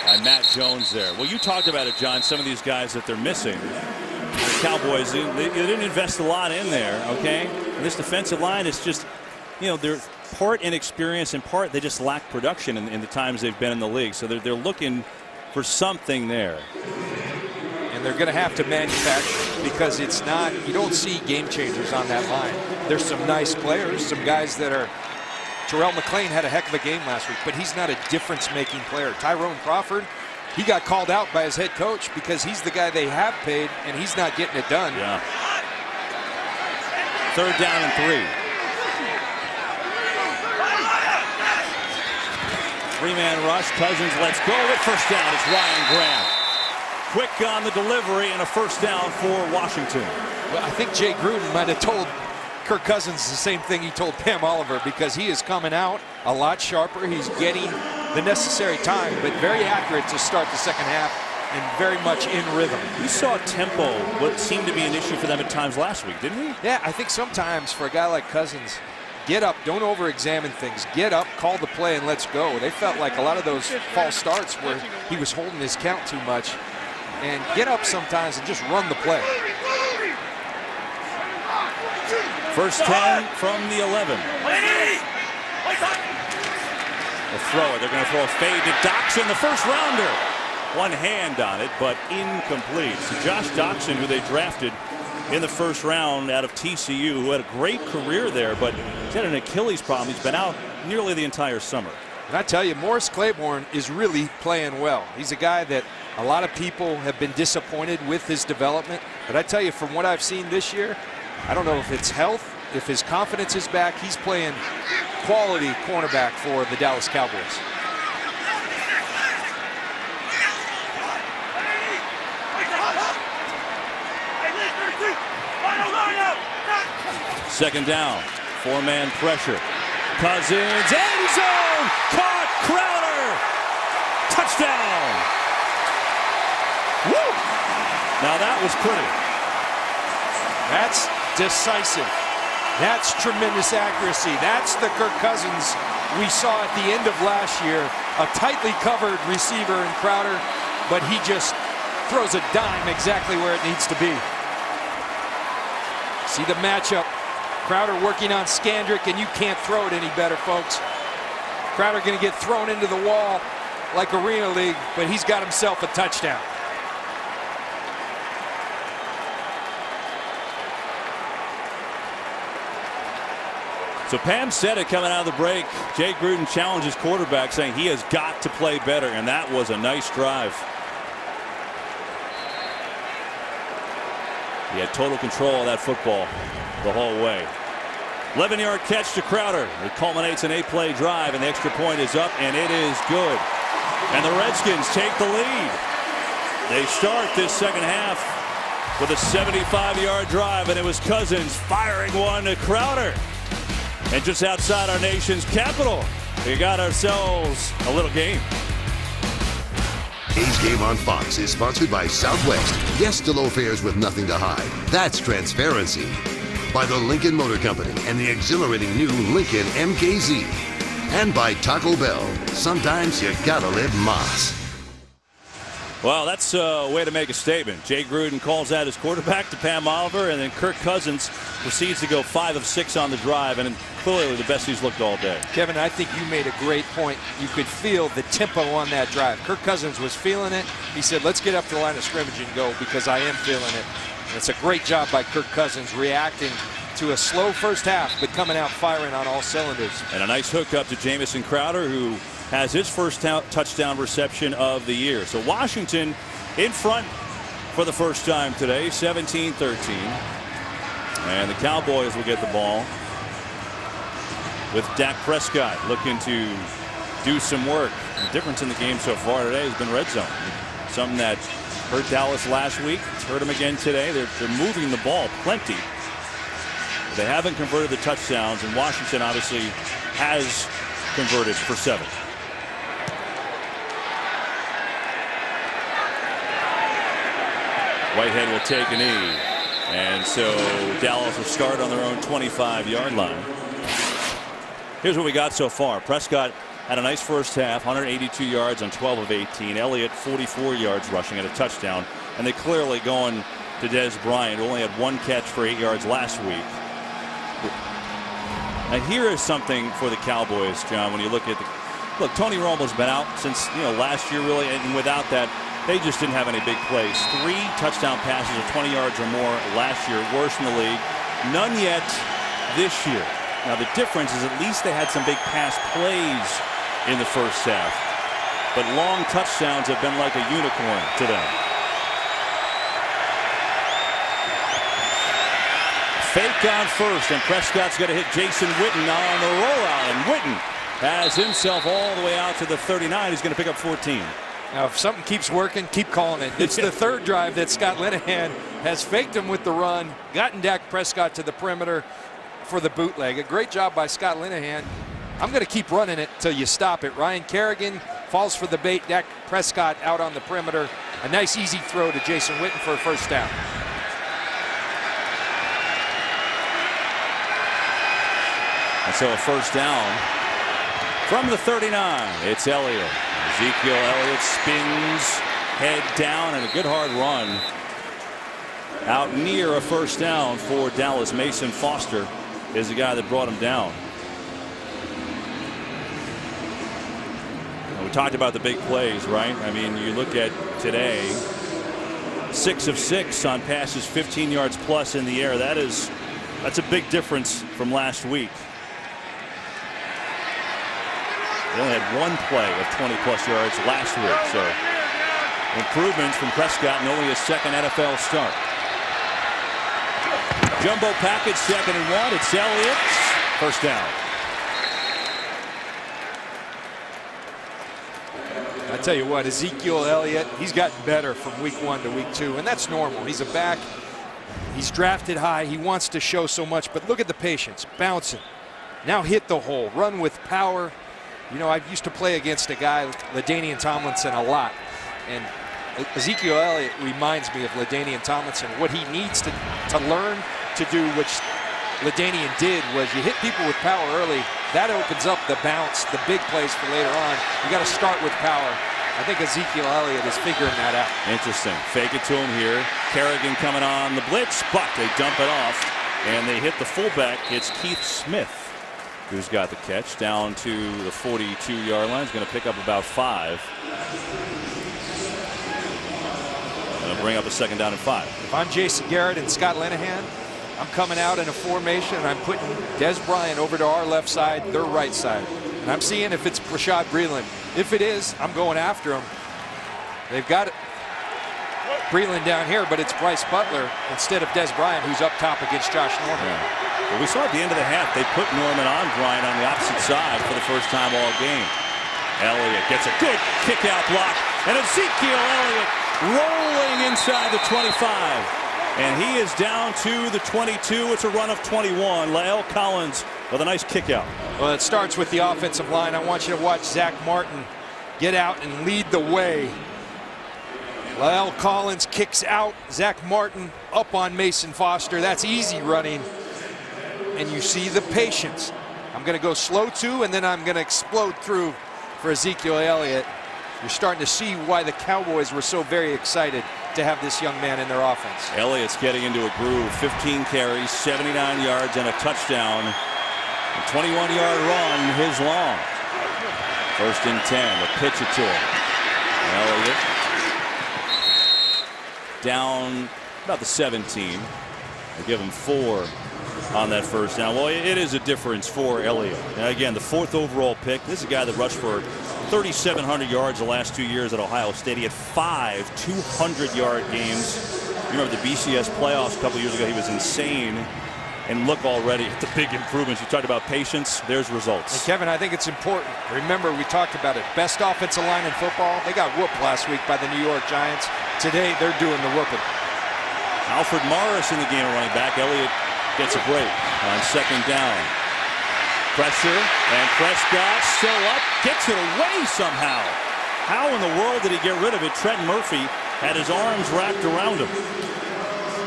by Matt Jones there. Well, you talked about it, John, some of these guys that they're missing. The Cowboys, they didn't invest a lot in there, okay? And this defensive line is just, they're part inexperience and part they just lack production in the times they've been in the league. So they're looking for something there. And they're going to have to manufacture because it's not, you don't see game changers on that line. There's some nice players, some guys that are, Terrell McClain had a heck of a game last week, but he's not a difference-making player. Tyrone Crawford, he got called out by his head coach because he's the guy they have paid and he's not getting it done. Yeah. Third down and 3. Three-man rush. Cousins lets go with first down. It's Ryan Grant. Quick on the delivery and a first down for Washington. Well, I think Jay Gruden might have told Kirk Cousins the same thing he told Pam Oliver because he is coming out a lot sharper. He's getting the necessary time, but very accurate to start the second half. and very much in rhythm. We saw tempo, what seemed to be an issue for them at times last week, didn't we? Yeah, I think sometimes for a guy like Cousins, get up, don't over-examine things. Get up, call the play, and let's go. They felt like a lot of those false starts where he was holding his count too much. And get up sometimes and just run the play. First 10 from the 11. A thrower. They're going to throw a fade to Doxson, the first rounder. One hand on it, but incomplete. So Josh Doxson, who they drafted in the first round out of TCU, who had a great career there, but he's had an Achilles problem. He's been out nearly the entire summer. And I tell you, Morris Claiborne is really playing well. He's a guy that a lot of people have been disappointed with his development. But I tell you, from what I've seen this year, I don't know if it's health, if his confidence is back. He's playing quality cornerback for the Dallas Cowboys. Second down, four-man pressure. Cousins, end zone, caught, Crowder, touchdown. Woo! Now that was pretty. That's decisive. That's tremendous accuracy. That's the Kirk Cousins we saw at the end of last year. A tightly covered receiver in Crowder, but he just throws a dime exactly where it needs to be. See the matchup. Crowder working on Scandrick, and you can't throw it any better, folks. Crowder going to get thrown into the wall like Arena League, but he's got himself a touchdown. So Pam said it coming out of the break. Jay Gruden challenged his quarterback, saying he has got to play better, and that was a nice drive. He had total control of that football the whole way. 11-yard catch to Crowder. It culminates an 8-play drive, and the extra point is up, and it is good. And the Redskins take the lead. They start this second half with a 75-yard drive, and it was Cousins firing one to Crowder. And just outside our nation's capital, we got ourselves a little game. A's Game on Fox is sponsored by Southwest. Yes to low fares with nothing to hide. That's transparency. By the Lincoln Motor Company and the exhilarating new Lincoln MKZ. And by Taco Bell. Sometimes you gotta live Moss. Well, that's a way to make a statement. Jay Gruden calls out his quarterback to Pam Oliver, and then Kirk Cousins proceeds to go 5 of 6 on the drive, and clearly the best he's looked all day. Kevin, I think you made a great point. You could feel the tempo on that drive. Kirk Cousins was feeling it. He said, let's get up to the line of scrimmage and go, because I am feeling it. And it's a great job by Kirk Cousins reacting to a slow first half, but coming out firing on all cylinders. And a nice hookup to Jamison Crowder, who has his first touchdown reception of the year. So Washington in front for the first time today, 17-13. And the Cowboys will get the ball with Dak Prescott looking to do some work. The difference in the game so far today has been red zone. Something that hurt Dallas last week. It's hurt them again today. They're moving the ball plenty. They haven't converted the touchdowns, and Washington obviously has converted for 7. Whitehead will take a knee, and so Dallas will start on their own 25-yard line. Here's what we got so far. Prescott had a nice first half, 182 yards on 12 of 18. Elliott 44 yards rushing and a touchdown, and they clearly going to Des Bryant, who only had 1 catch for 8 yards last week. Now here is something for the Cowboys, John, when you look at Tony Romo's been out since last year really, and without that they just didn't have any big plays. 3 touchdown passes of 20 yards or more last year, worst in the league. None yet this year. Now the difference is at least they had some big pass plays in the first half, but long touchdowns have been like a unicorn to them. Fake on first, and Prescott's going to hit Jason Witten on the rollout, and Witten has himself all the way out to the 39. He's going to pick up 14. Now, if something keeps working, keep calling it. It's the third drive that Scott Linehan has faked him with the run, gotten Dak Prescott to the perimeter for the bootleg. A great job by Scott Linehan. I'm going to keep running it till you stop it. Ryan Kerrigan falls for the bait. Dak Prescott out on the perimeter. A nice easy throw to Jason Witten for a first down. And so a first down from the 39. It's Elliott. Ezekiel Elliott spins, head down, and a good hard run out near a first down for Dallas. Mason Foster is the guy that brought him down. And we talked about the big plays, right? I mean, you look at today, 6 of 6 on passes 15 yards plus in the air. That's a big difference from last week. They only had one play of 20-plus yards last week, so improvements from Prescott in only his second NFL start. Jumbo package, 2nd and 1. It's Elliott. First down. I tell you what, Ezekiel Elliott, he's gotten better from week 1 to week 2, and that's normal. He's a back. He's drafted high. He wants to show so much, but look at the patience. Bouncing. Now hit the hole. Run with power. You know, I used to play against a guy, LaDainian Tomlinson, a lot. And Ezekiel Elliott reminds me of LaDainian Tomlinson. What he needs to learn to do, which LaDainian did, was you hit people with power early. That opens up the bounce, the big plays for later on. You got to start with power. I think Ezekiel Elliott is figuring that out. Interesting. Fake it to him here. Kerrigan coming on the blitz, but they dump it off. And they hit the fullback. It's Keith Smith who's got the catch down to the 42-yard line. He's going to pick up about 5. Going to bring up a 2nd down and 5. If I'm Jason Garrett and Scott Linehan, I'm coming out in a formation and I'm putting Des Bryant over to our left side, their right side. And I'm seeing if it's Rashad Breeland. If it is, I'm going after him. They've got it. Breeland down here, but it's Bryce Butler instead of Des Bryant, who's up top against Josh Norman. Yeah. Well, we saw at the end of the half, they put Norman on Bryant on the opposite side for the first time all game. Elliott gets a good kick-out block, and Ezekiel Elliott rolling inside the 25. And he is down to the 22. It's a run of 21. Lael Collins with a nice kick-out. Well, it starts with the offensive line. I want you to watch Zach Martin get out and lead the way. Lael Collins kicks out. Zach Martin up on Mason Foster. That's easy running. And you see the patience. I'm going to go slow 2, and then I'm going to explode through for Ezekiel Elliott. You're starting to see why the Cowboys were so very excited to have this young man in their offense. Elliott's getting into a groove. 15 carries, 79 yards, and a touchdown. A 21-yard run, his long. 1st and 10. A pitch it to him. Elliott down about the 17. They give him 4 on that first down. Well, it is a difference for Elliott. And again, the 4th overall pick. This is a guy that rushed for 3,700 yards the last 2 years at Ohio State. He had 5 200-yard games. You remember the BCS playoffs a couple years ago? He was insane. And look already at the big improvements. You talked about patience. There's results. And Kevin, I think it's important. Remember, we talked about it. Best offensive line in football. They got whooped last week by the New York Giants. Today, they're doing the whooping. Alfred Morris in the game of running back. Elliott gets a break on 2nd down. Pressure, and Prescott still up, gets it away somehow. How in the world did he get rid of it? Trent Murphy had his arms wrapped around him.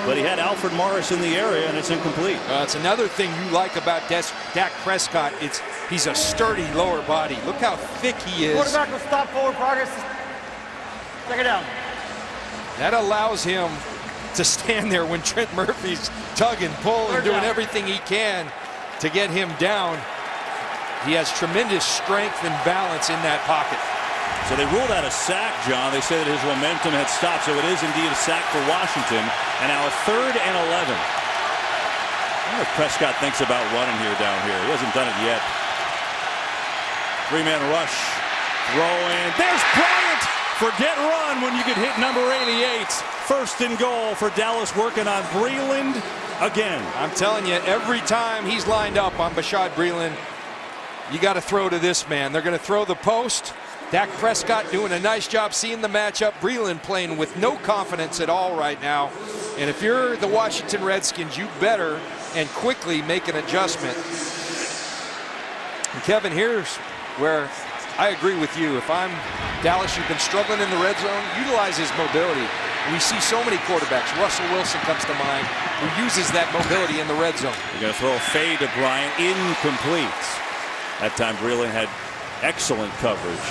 But he had Alfred Morris in the area, and it's incomplete. It's another thing you like about Dak Prescott. He's a sturdy lower body. Look how thick he is. Quarterback will stop forward progress. 2nd down. That allows him to stand there when Trent Murphy's tugging, pulling, and doing everything he can to get him down. He has tremendous strength and balance in that pocket. So they ruled out a sack, John. They say that his momentum had stopped, so it is indeed a sack for Washington. And now a 3rd and 11. I wonder if Prescott thinks about running here down here. He hasn't done it yet. 3-man rush. Throw in. There's Bryant! Forget run when you could hit number 88. 1st and goal for Dallas, working on Breeland again. I'm telling you, every time he's lined up on Rashad Breeland, you got to throw to this man. They're going to throw the post. Dak Prescott doing a nice job seeing the matchup. Breeland playing with no confidence at all right now. And if you're the Washington Redskins, you better and quickly make an adjustment. And Kevin, here's where I agree with you. If I'm Dallas, you've been struggling in the red zone. Utilize his mobility. We see so many quarterbacks. Russell Wilson comes to mind, who uses that mobility in the red zone. They're going to throw a fade to Bryant, incomplete. That time Breland had excellent coverage.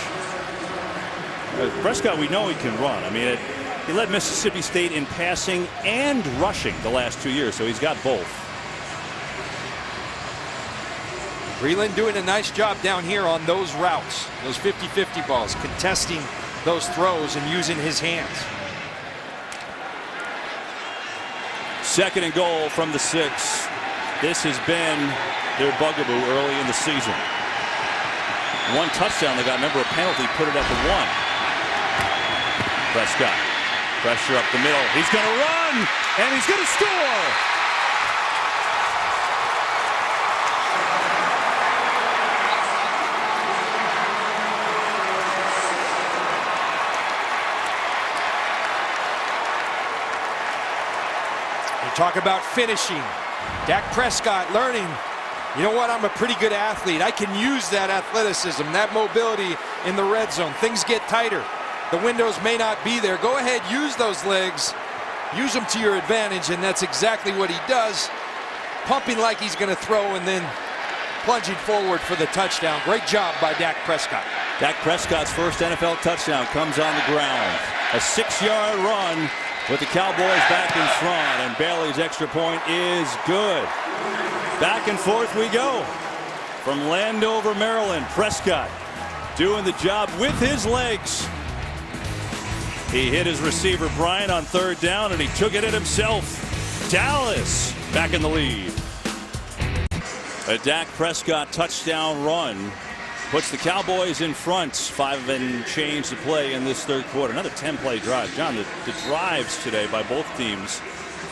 Prescott, we know he can run. I mean, he led Mississippi State in passing and rushing the last 2 years, so he's got both. Breland doing a nice job down here on those routes, those 50-50 balls, contesting those throws and using his hands. 2nd and goal from the 6. This has been their bugaboo early in the season. 1 touchdown they got. Remember, a penalty put it at the 1. Prescott, pressure up the middle. He's going to run, and he's going to score. Talk about finishing. Dak Prescott learning, you know what, I'm a pretty good athlete. I can use that athleticism, that mobility in the red zone. Things get tighter. The windows may not be there. Go ahead, use those legs. Use them to your advantage, and that's exactly what he does. Pumping like he's going to throw and then plunging forward for the touchdown. Great job by Dak Prescott. Dak Prescott's first NFL touchdown comes on the ground. A 6-yard run with the Cowboys back in front, and Bailey's extra point is good. Back and forth we go. From Landover, Maryland, Prescott doing the job with his legs. He hit his receiver Bryant on 3rd down, and he took it in himself. Dallas back in the lead. A Dak Prescott touchdown run puts the Cowboys in front. 5 and change to play in this 3rd quarter. Another 10-play drive. John, the drives today by both teams,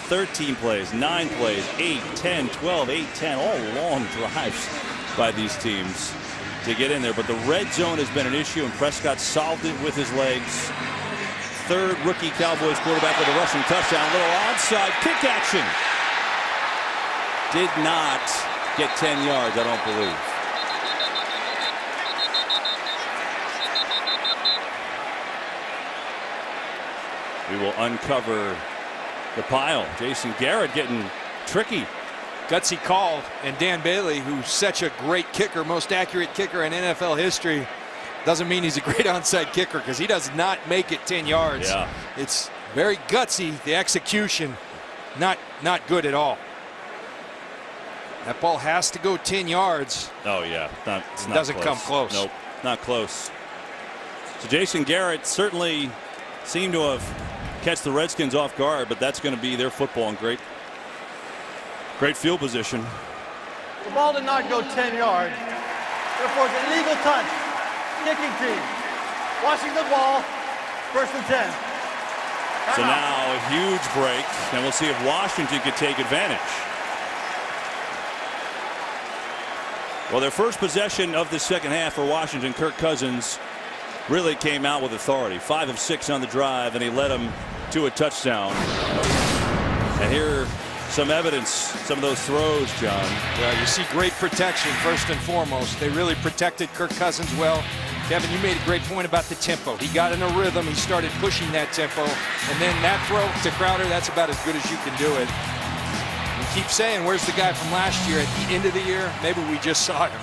13 plays, 9 plays, 8, 10, 12, 8, 10, all long drives by these teams to get in there. But the red zone has been an issue, and Prescott solved it with his legs. 3rd rookie Cowboys quarterback with a rushing touchdown. A little onside kick action. Did not get 10 yards, I don't believe. We will uncover the pile. Jason Garrett getting tricky. Gutsy call, and Dan Bailey, who's such a great kicker, most accurate kicker in NFL history, doesn't mean he's a great onside kicker, because he does not make it 10 yards. Yeah. It's very gutsy. The execution, not good at all. That ball has to go 10 yards. Oh yeah, it's not doesn't close. come close. Nope, not close. So Jason Garrett certainly seemed to have catch the Redskins off guard, but that's going to be their football in great field position. The ball did not go 10 yards. Therefore, it's an illegal touch. Kicking team. Washington ball, 1st and 10. So now a huge break, and we'll see if Washington could take advantage. Well, their first possession of the 2nd half for Washington, Kirk Cousins really came out with authority. 5 of 6 on the drive, and he led them to a touchdown. And here, some evidence, some of those throws, John. Well, you see great protection first and foremost. They really protected Kirk Cousins well. Kevin, you made a great point about the tempo. He got in a rhythm. He started pushing that tempo. And then that throw to Crowder, that's about as good as you can do it. We keep saying, where's the guy from last year? At the end of the year, maybe we just saw him.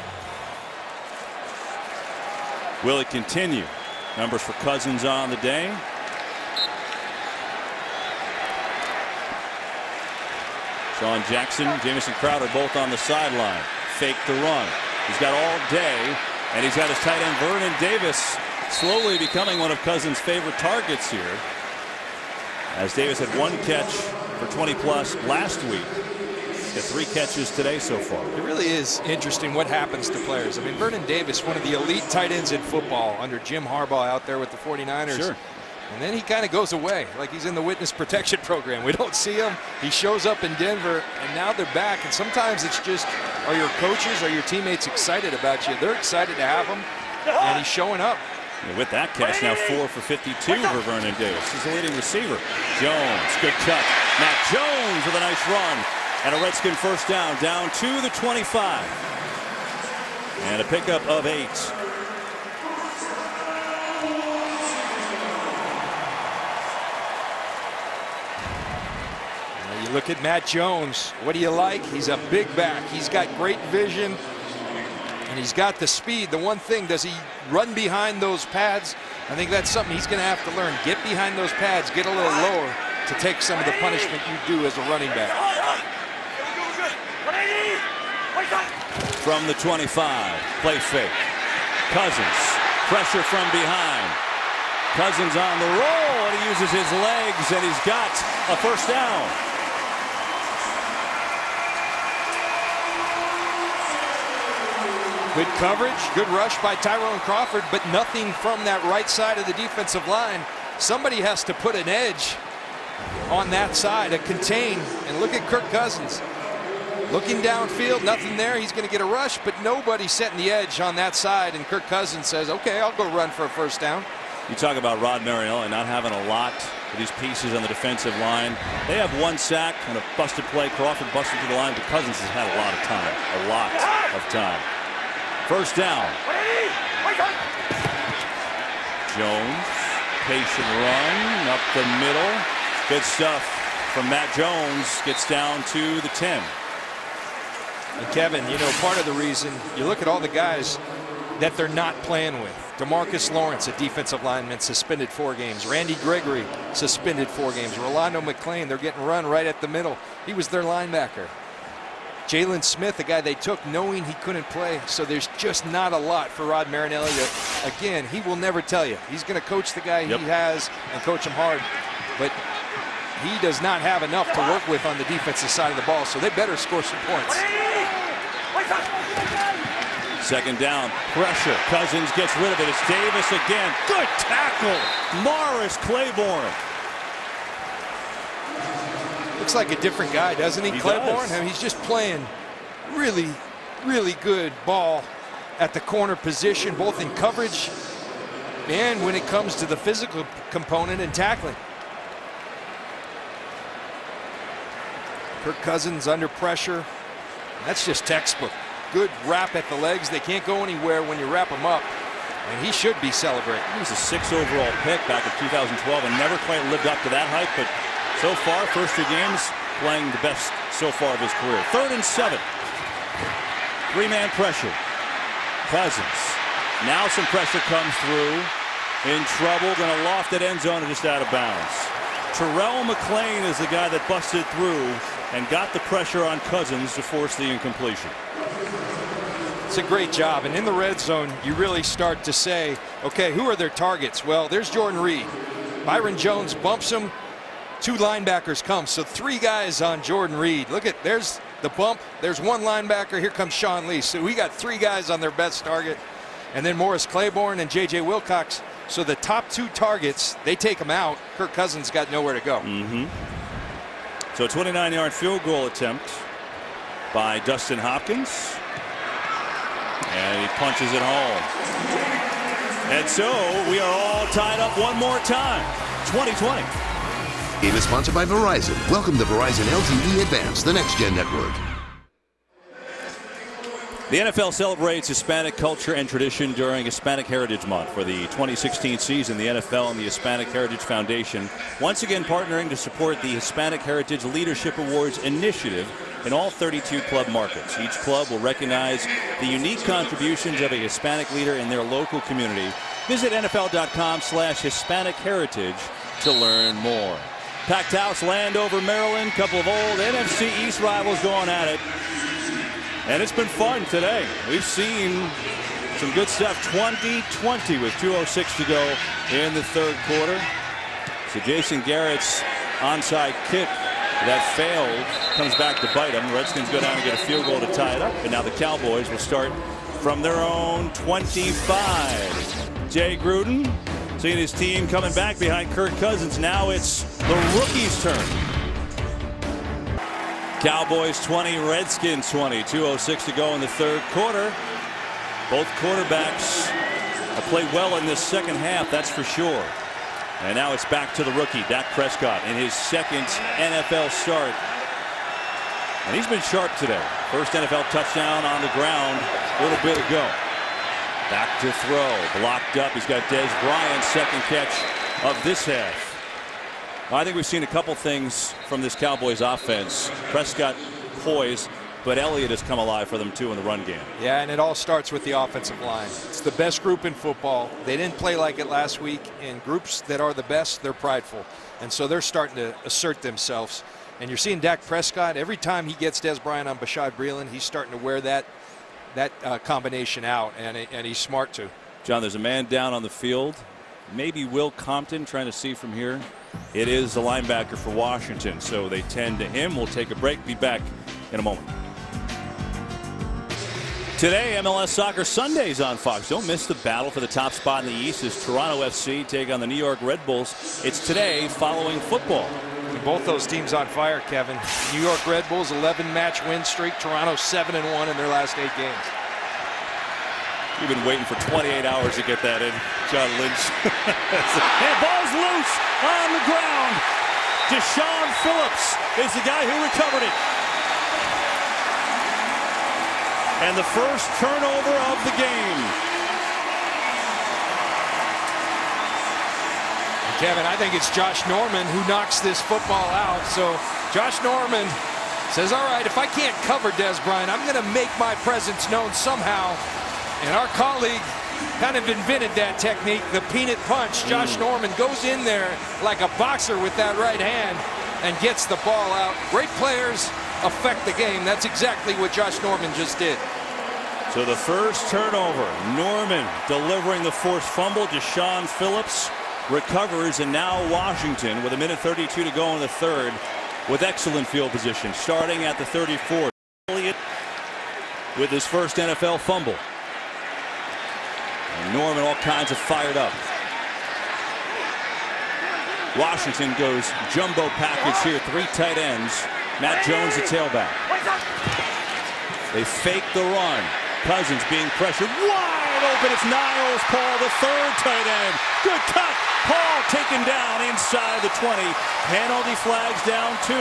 Will it continue? Numbers for Cousins on the day. Sean Jackson, Jamison Crowder both on the sideline. Fake the run. He's got all day, and he's got his tight end Vernon Davis slowly becoming one of Cousins' favorite targets here, as Davis had 1 catch for 20-plus last week. He's got 3 catches today so far. It really is interesting what happens to players. I mean, Vernon Davis, one of the elite tight ends in football under Jim Harbaugh out there with the 49ers. Sure. And then he kind of goes away, like he's in the witness protection program. We don't see him. He shows up in Denver, and now they're back. And sometimes it's just, are your coaches, are your teamates excited about you? They're excited to have him, and he's showing up. And with that catch, now 4 for 52 for Vernon Davis. He's the leading receiver. Jones, good cut. Matt Jones with a nice run. And a Redskin first down to the 25. And a pickup of 8. You look at Matt Jones. What do you like? He's a big back. He's got great vision, and he's got the speed. The one thing, does he run behind those pads? I think that's something he's going to have to learn. Get behind those pads, get a little lower to take some of the punishment you do as a running back. From the 25, play fake. Cousins, pressure from behind. Cousins on the roll, and he uses his legs, and he's got a first down. Good coverage, good rush by Tyrone Crawford, but nothing from that right side of the defensive line. Somebody has to put an edge on that side, a contain. And look at Kirk Cousins. Looking downfield, nothing there. He's going to get a rush, but nobody setting the edge on that side. And Kirk Cousins says, okay, I'll go run for a first down. You talk about Rod Marinelli not having a lot of these pieces on the defensive line. They have one sack and a busted play. Crawford busted to the line, but Cousins has had a lot of time. A lot of time. First down. Jones, patient run up the middle. Good stuff from Matt Jones. Gets down to the 10. And Kevin, you know, part of the reason, you look at all the guys that they're not playing with. DeMarcus Lawrence, a defensive lineman, suspended 4 games. Randy Gregory, suspended 4 games. Rolando McClain, they're getting run right at the middle. He was their linebacker. Jalen Smith, a guy they took knowing he couldn't play. So there's just not a lot for Rod Marinelli. Again, he will never tell you. He's going to coach the guy he has and coach him hard. But he does not have enough to work with on the defensive side of the ball, so they better score some points. Second down, pressure. Cousins gets rid of it. It's Davis again. Good tackle. Morris Claiborne. Looks like a different guy, doesn't he? Claiborne, I mean, he's just playing really, really good ball at the corner position, both in coverage and when it comes to the physical component and tackling. Kirk Cousins under pressure. That's just textbook. Good wrap at the legs. They can't go anywhere when you wrap them up. And he should be celebrating. He was a 6th overall pick back in 2012 and never quite lived up to that hype, but so far, first 2 games, playing the best so far of his career. 3rd and 7. 3-man pressure. Cousins. Now some pressure comes through. In trouble, gonna loft it end zone and just out of bounds. Terrell McClain is the guy that busted through and got the pressure on Cousins to force the incompletion. It's a great job, and in the red zone, you really start to say, okay, who are their targets? Well, there's Jordan Reed. Byron Jones bumps him. 2 linebackers come, so 3 guys on Jordan Reed. Look at, there's the bump. There's 1 linebacker. Here comes Sean Lee. So we got 3 guys on their best target, and then Morris Claiborne and J.J. Wilcox. So the top 2 targets, they take them out. Kirk Cousins got nowhere to go. So a 29-yard field goal attempt by Dustin Hopkins. And he punches it home. And so we are all tied up one more time. 2020. It is sponsored by Verizon. Welcome to Verizon LTE Advanced, the next-gen network. The NFL celebrates Hispanic culture and tradition during Hispanic Heritage Month. For the 2016 season, the NFL and the Hispanic Heritage Foundation once again partnering to support the Hispanic Heritage Leadership Awards initiative in all 32 club markets. Each club will recognize the unique contributions of a Hispanic leader in their local community. Visit NFL.com/Hispanic Heritage to learn more. Packed house, Landover, Maryland. Couple of old NFC East rivals going at it. And it's been fun today. We've seen some good stuff. 20-20 with 2:06 to go in the 3rd quarter. So Jason Garrett's onside kick that failed comes back to bite him. The Redskins go down and get a field goal to tie it up. And now the Cowboys will start from their own 25. Jay Gruden seeing his team coming back behind Kirk Cousins. Now it's the rookie's turn. Cowboys 20, Redskins 20. 2:06 to go in the 3rd quarter. Both quarterbacks have played well in this second half, that's for sure. And now it's back to the rookie, Dak Prescott, in his 2nd NFL start. And he's been sharp today. First NFL touchdown on the ground a little bit ago. Back to throw, blocked up. He's got Dez Bryant's 2nd catch of this half. I think we've seen a couple things from this Cowboys offense. Prescott poised, but Elliott has come alive for them too in the run game. Yeah, and it all starts with the offensive line. It's the best group in football. They didn't play like it last week. In groups that are the best, they're prideful. And so they're starting to assert themselves. And you're seeing Dak Prescott, every time he gets Des Bryant on Bashaud Breeland, he's starting to wear that combination out, and he's smart too. John, there's a man down on the field. Maybe Will Compton trying to see from here. It is the linebacker for Washington, so they tend to him. We'll take a break. Be back in a moment. Today, MLS Soccer Sundays on Fox. Don't miss the battle for the top spot in the East as Toronto FC take on the New York Red Bulls. It's today following football. And both those teams on fire, Kevin. New York Red Bulls 11-match win streak. Toronto 7-1 in their last 8 games. You've been waiting for 28 hours to get that in, John Lynch. And ball's loose on the ground. Deshaun Phillips is the guy who recovered it. And the first turnover of the game. Kevin, I think it's Josh Norman who knocks this football out. So Josh Norman says, all right, if I can't cover Des Bryant, I'm going to make my presence known somehow. And our colleague kind of invented that technique, the peanut punch. Josh Norman goes in there like a boxer with that right hand and gets the ball out. Great players affect the game. That's exactly what Josh Norman just did. So the first turnover, Norman delivering the forced fumble. Deshaun Phillips recovers, and now Washington with 1:32 to go in the third with excellent field position. Starting at the 34, Elliott with his first NFL fumble. And Norman all kinds of fired up. Washington goes jumbo package here, 3 tight ends. Matt Jones the tailback. They fake the run. Cousins being pressured wide open. It's Niles Paul, the third tight end. Good cut. Paul taken down inside the 20. Penalty flags down 2.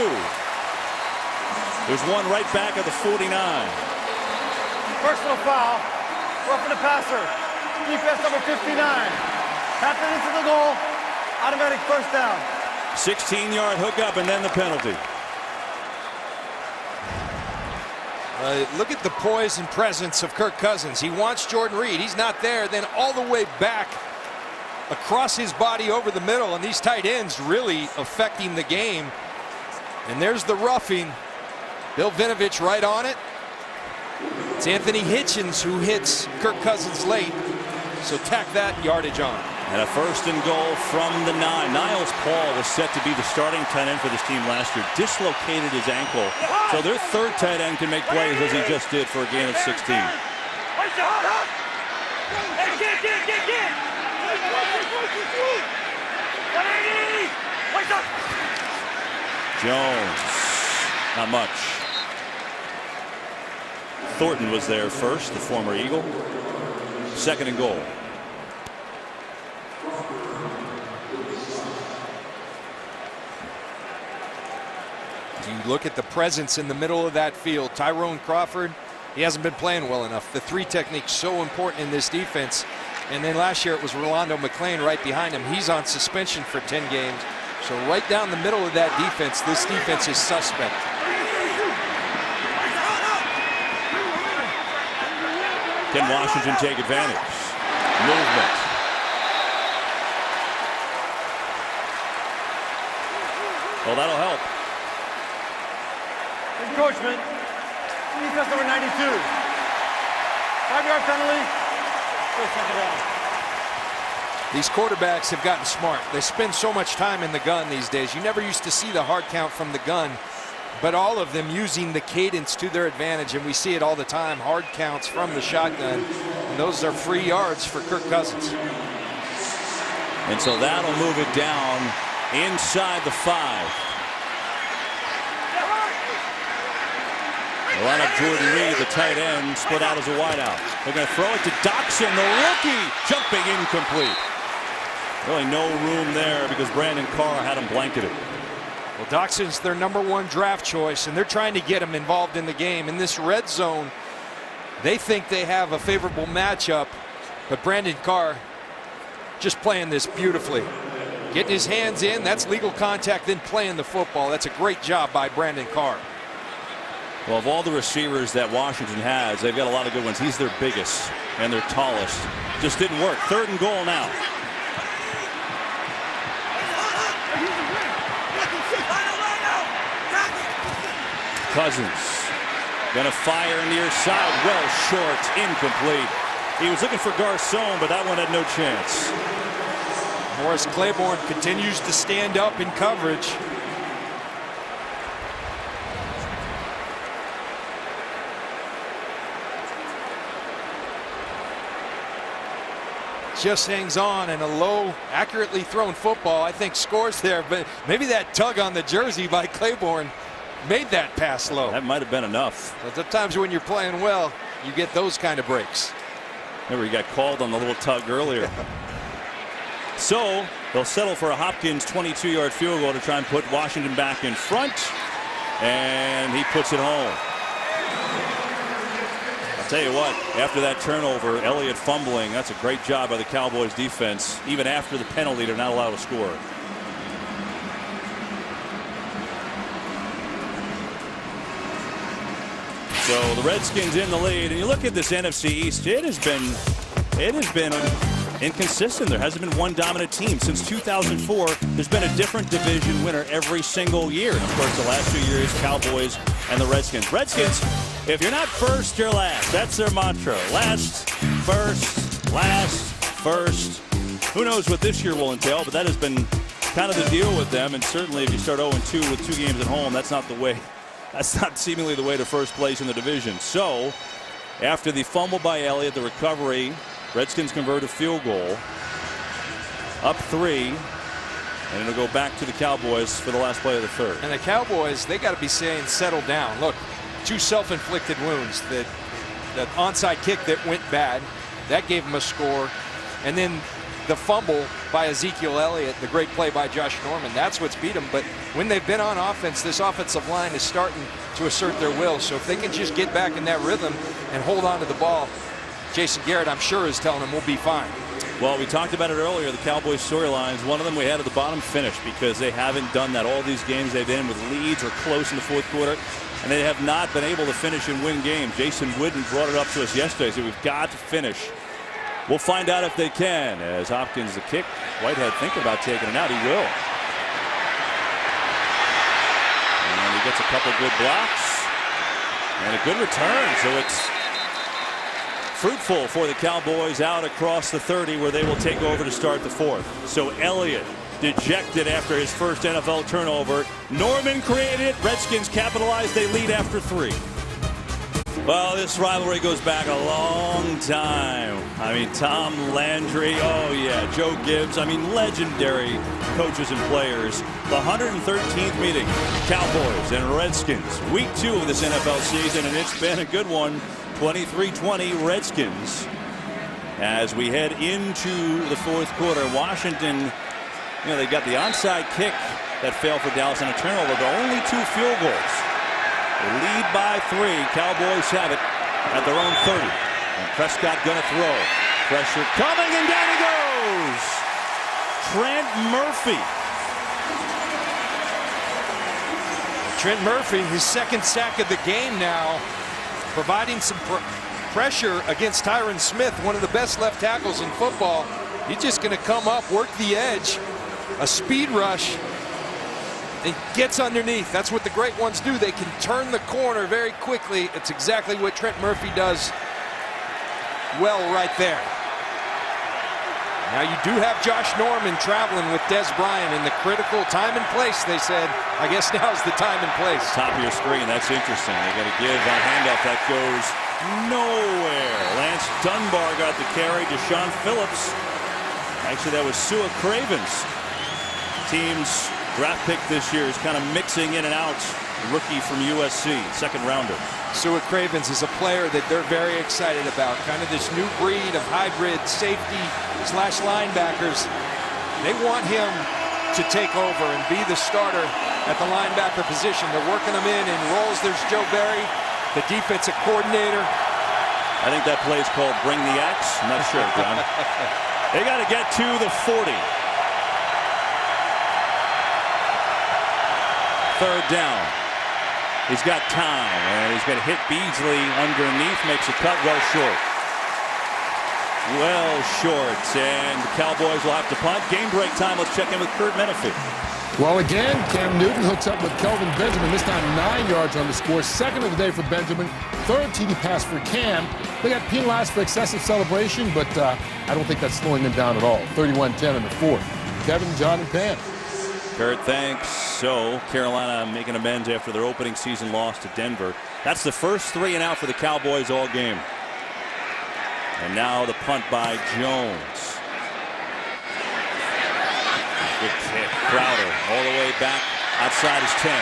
There's one right back at the 49. Personal foul. Roughing the passer. Defense number 59. Tapped it into the goal. Automatic first down. 16-yard hookup and then the penalty. Look at the poise and presence of Kirk Cousins. He wants Jordan Reed. He's not there. Then all the way back across his body over the middle, and these tight ends really affecting the game. And there's the roughing. Bill Vinovich right on it. It's Anthony Hitchens who hits Kirk Cousins late. So tack that yardage on. And a first and goal from the 9. Niles Paul was set to be the starting tight end for this team last year. Dislocated his ankle. So their third tight end can make plays as he just did for a gain of 16. Jones. Not much. Thornton was there first, the former Eagle. Second and goal. You look at the presence in the middle of that field. Tyrone Crawford, he hasn't been playing well enough. The 3 technique's so important in this defense. And then last year it was Rolando McClain right behind him. He's on suspension for 10 games. So right down the middle of that defense, this defense is suspect. Can Washington take advantage? Movement. Well, that'll help. Encroachment. Defense number 92. 5-yard penalty. First second down. These quarterbacks have gotten smart. They spend so much time in the gun these days. You never used to see the hard count from the gun, but all of them using the cadence to their advantage, and we see it all the time. Hard counts from the shotgun, and those are free yards for Kirk Cousins. And so that'll move it down inside the 5. They line up Jordan Reed, the tight end, split out as a wideout. They're going to throw it to Doxson, the rookie, jumping incomplete. Really no room there because Brandon Carr had him blanketed. Well, Doxson's their #1 draft choice, and they're trying to get him involved in the game. In this red zone, they think they have a favorable matchup, but Brandon Carr just playing this beautifully. Getting his hands in, that's legal contact, then playing the football. That's a great job by Brandon Carr. Well, of all the receivers that Washington has, they've got a lot of good ones. He's their biggest and their tallest. Just didn't work. 3rd and goal now. Cousins gonna fire near side, well short, incomplete. He was looking for Garcon, but that one had no chance. Morris Claiborne continues to stand up in coverage. Just hangs on, and a low, accurately thrown football, I think, scores there, but maybe that tug on the jersey by Claiborne made that pass low. That might have been enough. But sometimes when you're playing well, you get those kind of breaks. Remember, he got called on the little tug earlier. So they'll settle for a Hopkins 22-yard field goal to try and put Washington back in front, and he puts it home. I'll tell you what, after that turnover, Elliott fumbling, that's a great job by the Cowboys defense. Even after the penalty, they're not allowed to score. So the Redskins in the lead, and you look at this NFC East, it has been inconsistent. There hasn't been one dominant team since 2004. There's been a different division winner every single year. And of course, the last 2 years, Cowboys and the Redskins. Redskins, if you're not first, you're last. That's their mantra. Last, first. Who knows what this year will entail, but that has been kind of the deal with them. And certainly if you start 0-2 with 2 games at home, that's not the way. That's not seemingly the way to first place in the division. So after the fumble by Elliott, the recovery, Redskins convert a field goal, up 3, and it'll go back to the Cowboys for the last play of the 3rd. And the Cowboys, they got to be saying, settle down. Look, 2 self-inflicted wounds. That onside kick that went bad, that gave them a score. And then the fumble by Ezekiel Elliott, the great play by Josh Norman, that's what's beat them. But when they've been on offense, this offensive line is starting to assert their will. So if they can just get back in that rhythm and hold on to the ball, Jason Garrett, I'm sure, is telling them we'll be fine. Well, we talked about it earlier, the Cowboys storylines. One of them we had at the bottom finish because they haven't done that. All these games they've been in with leads or close in the 4th quarter, and they have not been able to finish and win games. Jason Witten brought it up to us yesterday, so we've got to finish. We'll find out if they can. As Hopkins the kick, Whitehead thinking about taking it out. He will. And he gets a couple good blocks and a good return. So it's fruitful for the Cowboys out across the 30 where they will take over to start the 4th. So Elliott dejected after his first NFL turnover. Norman created it. Redskins capitalized. They lead after 3. Well, this rivalry goes back a long time. I mean, Tom Landry, oh yeah, Joe Gibbs. I mean, legendary coaches and players. The 113th meeting, Cowboys and Redskins. Week 2 of this NFL season, and it's been a good one. 23-20 Redskins. As we head into the 4th quarter, Washington, you know, they got the onside kick that failed for Dallas on a turnover, but only 2 field goals. They lead by 3. Cowboys have it at their own 30. And Prescott gonna throw. Pressure coming, and down he goes. Trent Murphy. Trent Murphy, his 2nd sack of the game now, providing some pressure against Tyron Smith, one of the best left tackles in football. He's just going to come up, work the edge, a speed rush, and gets underneath. That's what the great ones do. They can turn the corner very quickly. It's exactly what Trent Murphy does well right there. Now you do have Josh Norman traveling with Des Bryant in the critical time and place, they said. I guess now's the time and place. Top of your screen, that's interesting. They got to give a handoff that goes nowhere. Lance Dunbar got the carry. Deshaun Phillips. Actually, that was Sua Cravens. Team's draft pick this year is kind of mixing in and out. Rookie from USC, 2nd rounder. Sua Cravens is a player that they're very excited about. Kind of this new breed of hybrid safety / linebackers. They want him to take over and be the starter at the linebacker position. They're working him in roles. There's Joe Barry, the defensive coordinator. I think that play is called Bring the Axe. I'm not sure, John. They got to get to the 40. third down. He's got time, and he's going to hit Beasley underneath, makes a cut well short. Well short, and the Cowboys will have to punt. Game break time. Let's check in with Kurt Menefee. Well, again, Cam Newton hooks up with Kelvin Benjamin. This time 9 yards on the score. Second of the day for Benjamin. Third TD pass for Cam. They got penalized for excessive celebration, but I don't think that's slowing them down at all. 31-10 in the fourth. Kevin, John, and Pam. Kurt, thanks. So Carolina making amends after their opening season loss to Denver. That's the first 3 and out for the Cowboys all game. And now the punt by Jones. Good kick. Crowder all the way back outside his 10.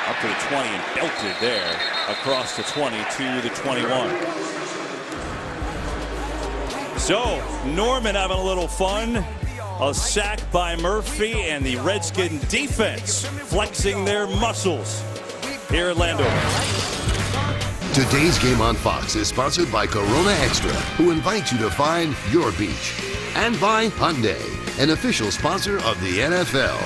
Up to the 20 and belted there across the 20 to the 21. So Norman having a little fun. A sack by Murphy, and the Redskin defense flexing their muscles here at Landover. Today's game on Fox is sponsored by Corona Extra, who invites you to find your beach. And by Hyundai, an official sponsor of the NFL.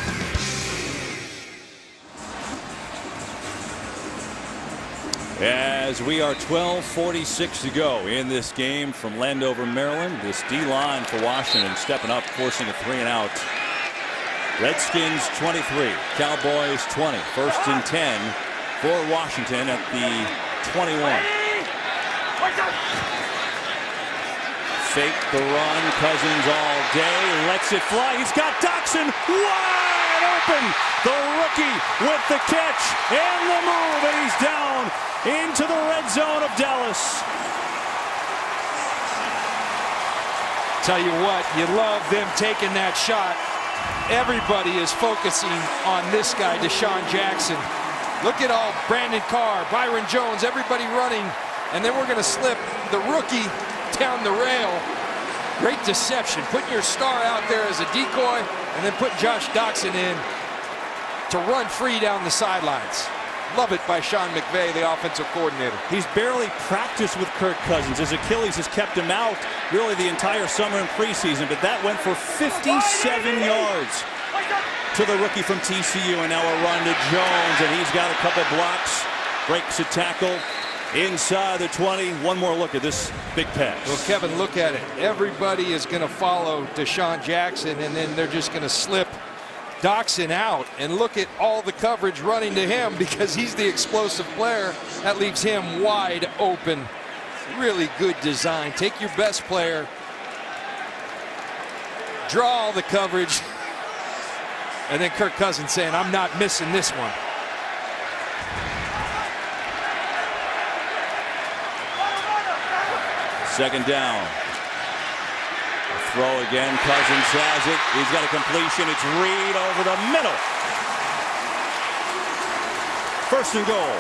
As we are 12:46 to go in this game from Landover, Maryland. This D-line for Washington stepping up, forcing a 3 and out. Redskins 23, Cowboys 20. First and 10 for Washington at the 21. Fake the run, Cousins all day, lets it fly. He's got Doxson wide open. The rookie with the catch and the move, and he's down into the red zone of Dallas. Tell you what, you love them taking that shot. Everybody is focusing on this guy, Deshaun Jackson. Look at all Brandon Carr, Byron Jones, everybody running, and then we're going to slip the rookie down the rail. Great deception, putting your star out there as a decoy, and then putting Josh Doxson in to run free down the sidelines. Love it by Sean McVay, the offensive coordinator. He's barely practiced with Kirk Cousins. His Achilles has kept him out really the entire summer and preseason, but that went for 57 yards to the rookie from TCU, and now a run to Jones, and he's got a couple blocks, breaks a tackle inside the 20. One more look at this big pass. Well, Kevin, look at it. Everybody is going to follow Deshaun Jackson, and then they're just going to slip Doxson out, and look at all the coverage running to him because he's the explosive player. That leaves him wide open. Really good design. Take your best player, draw all the coverage, and then Kirk Cousins saying, I'm not missing this one. Second down. Throw again. Cousins has it. He's got a completion. It's Reed over the middle. First and goal.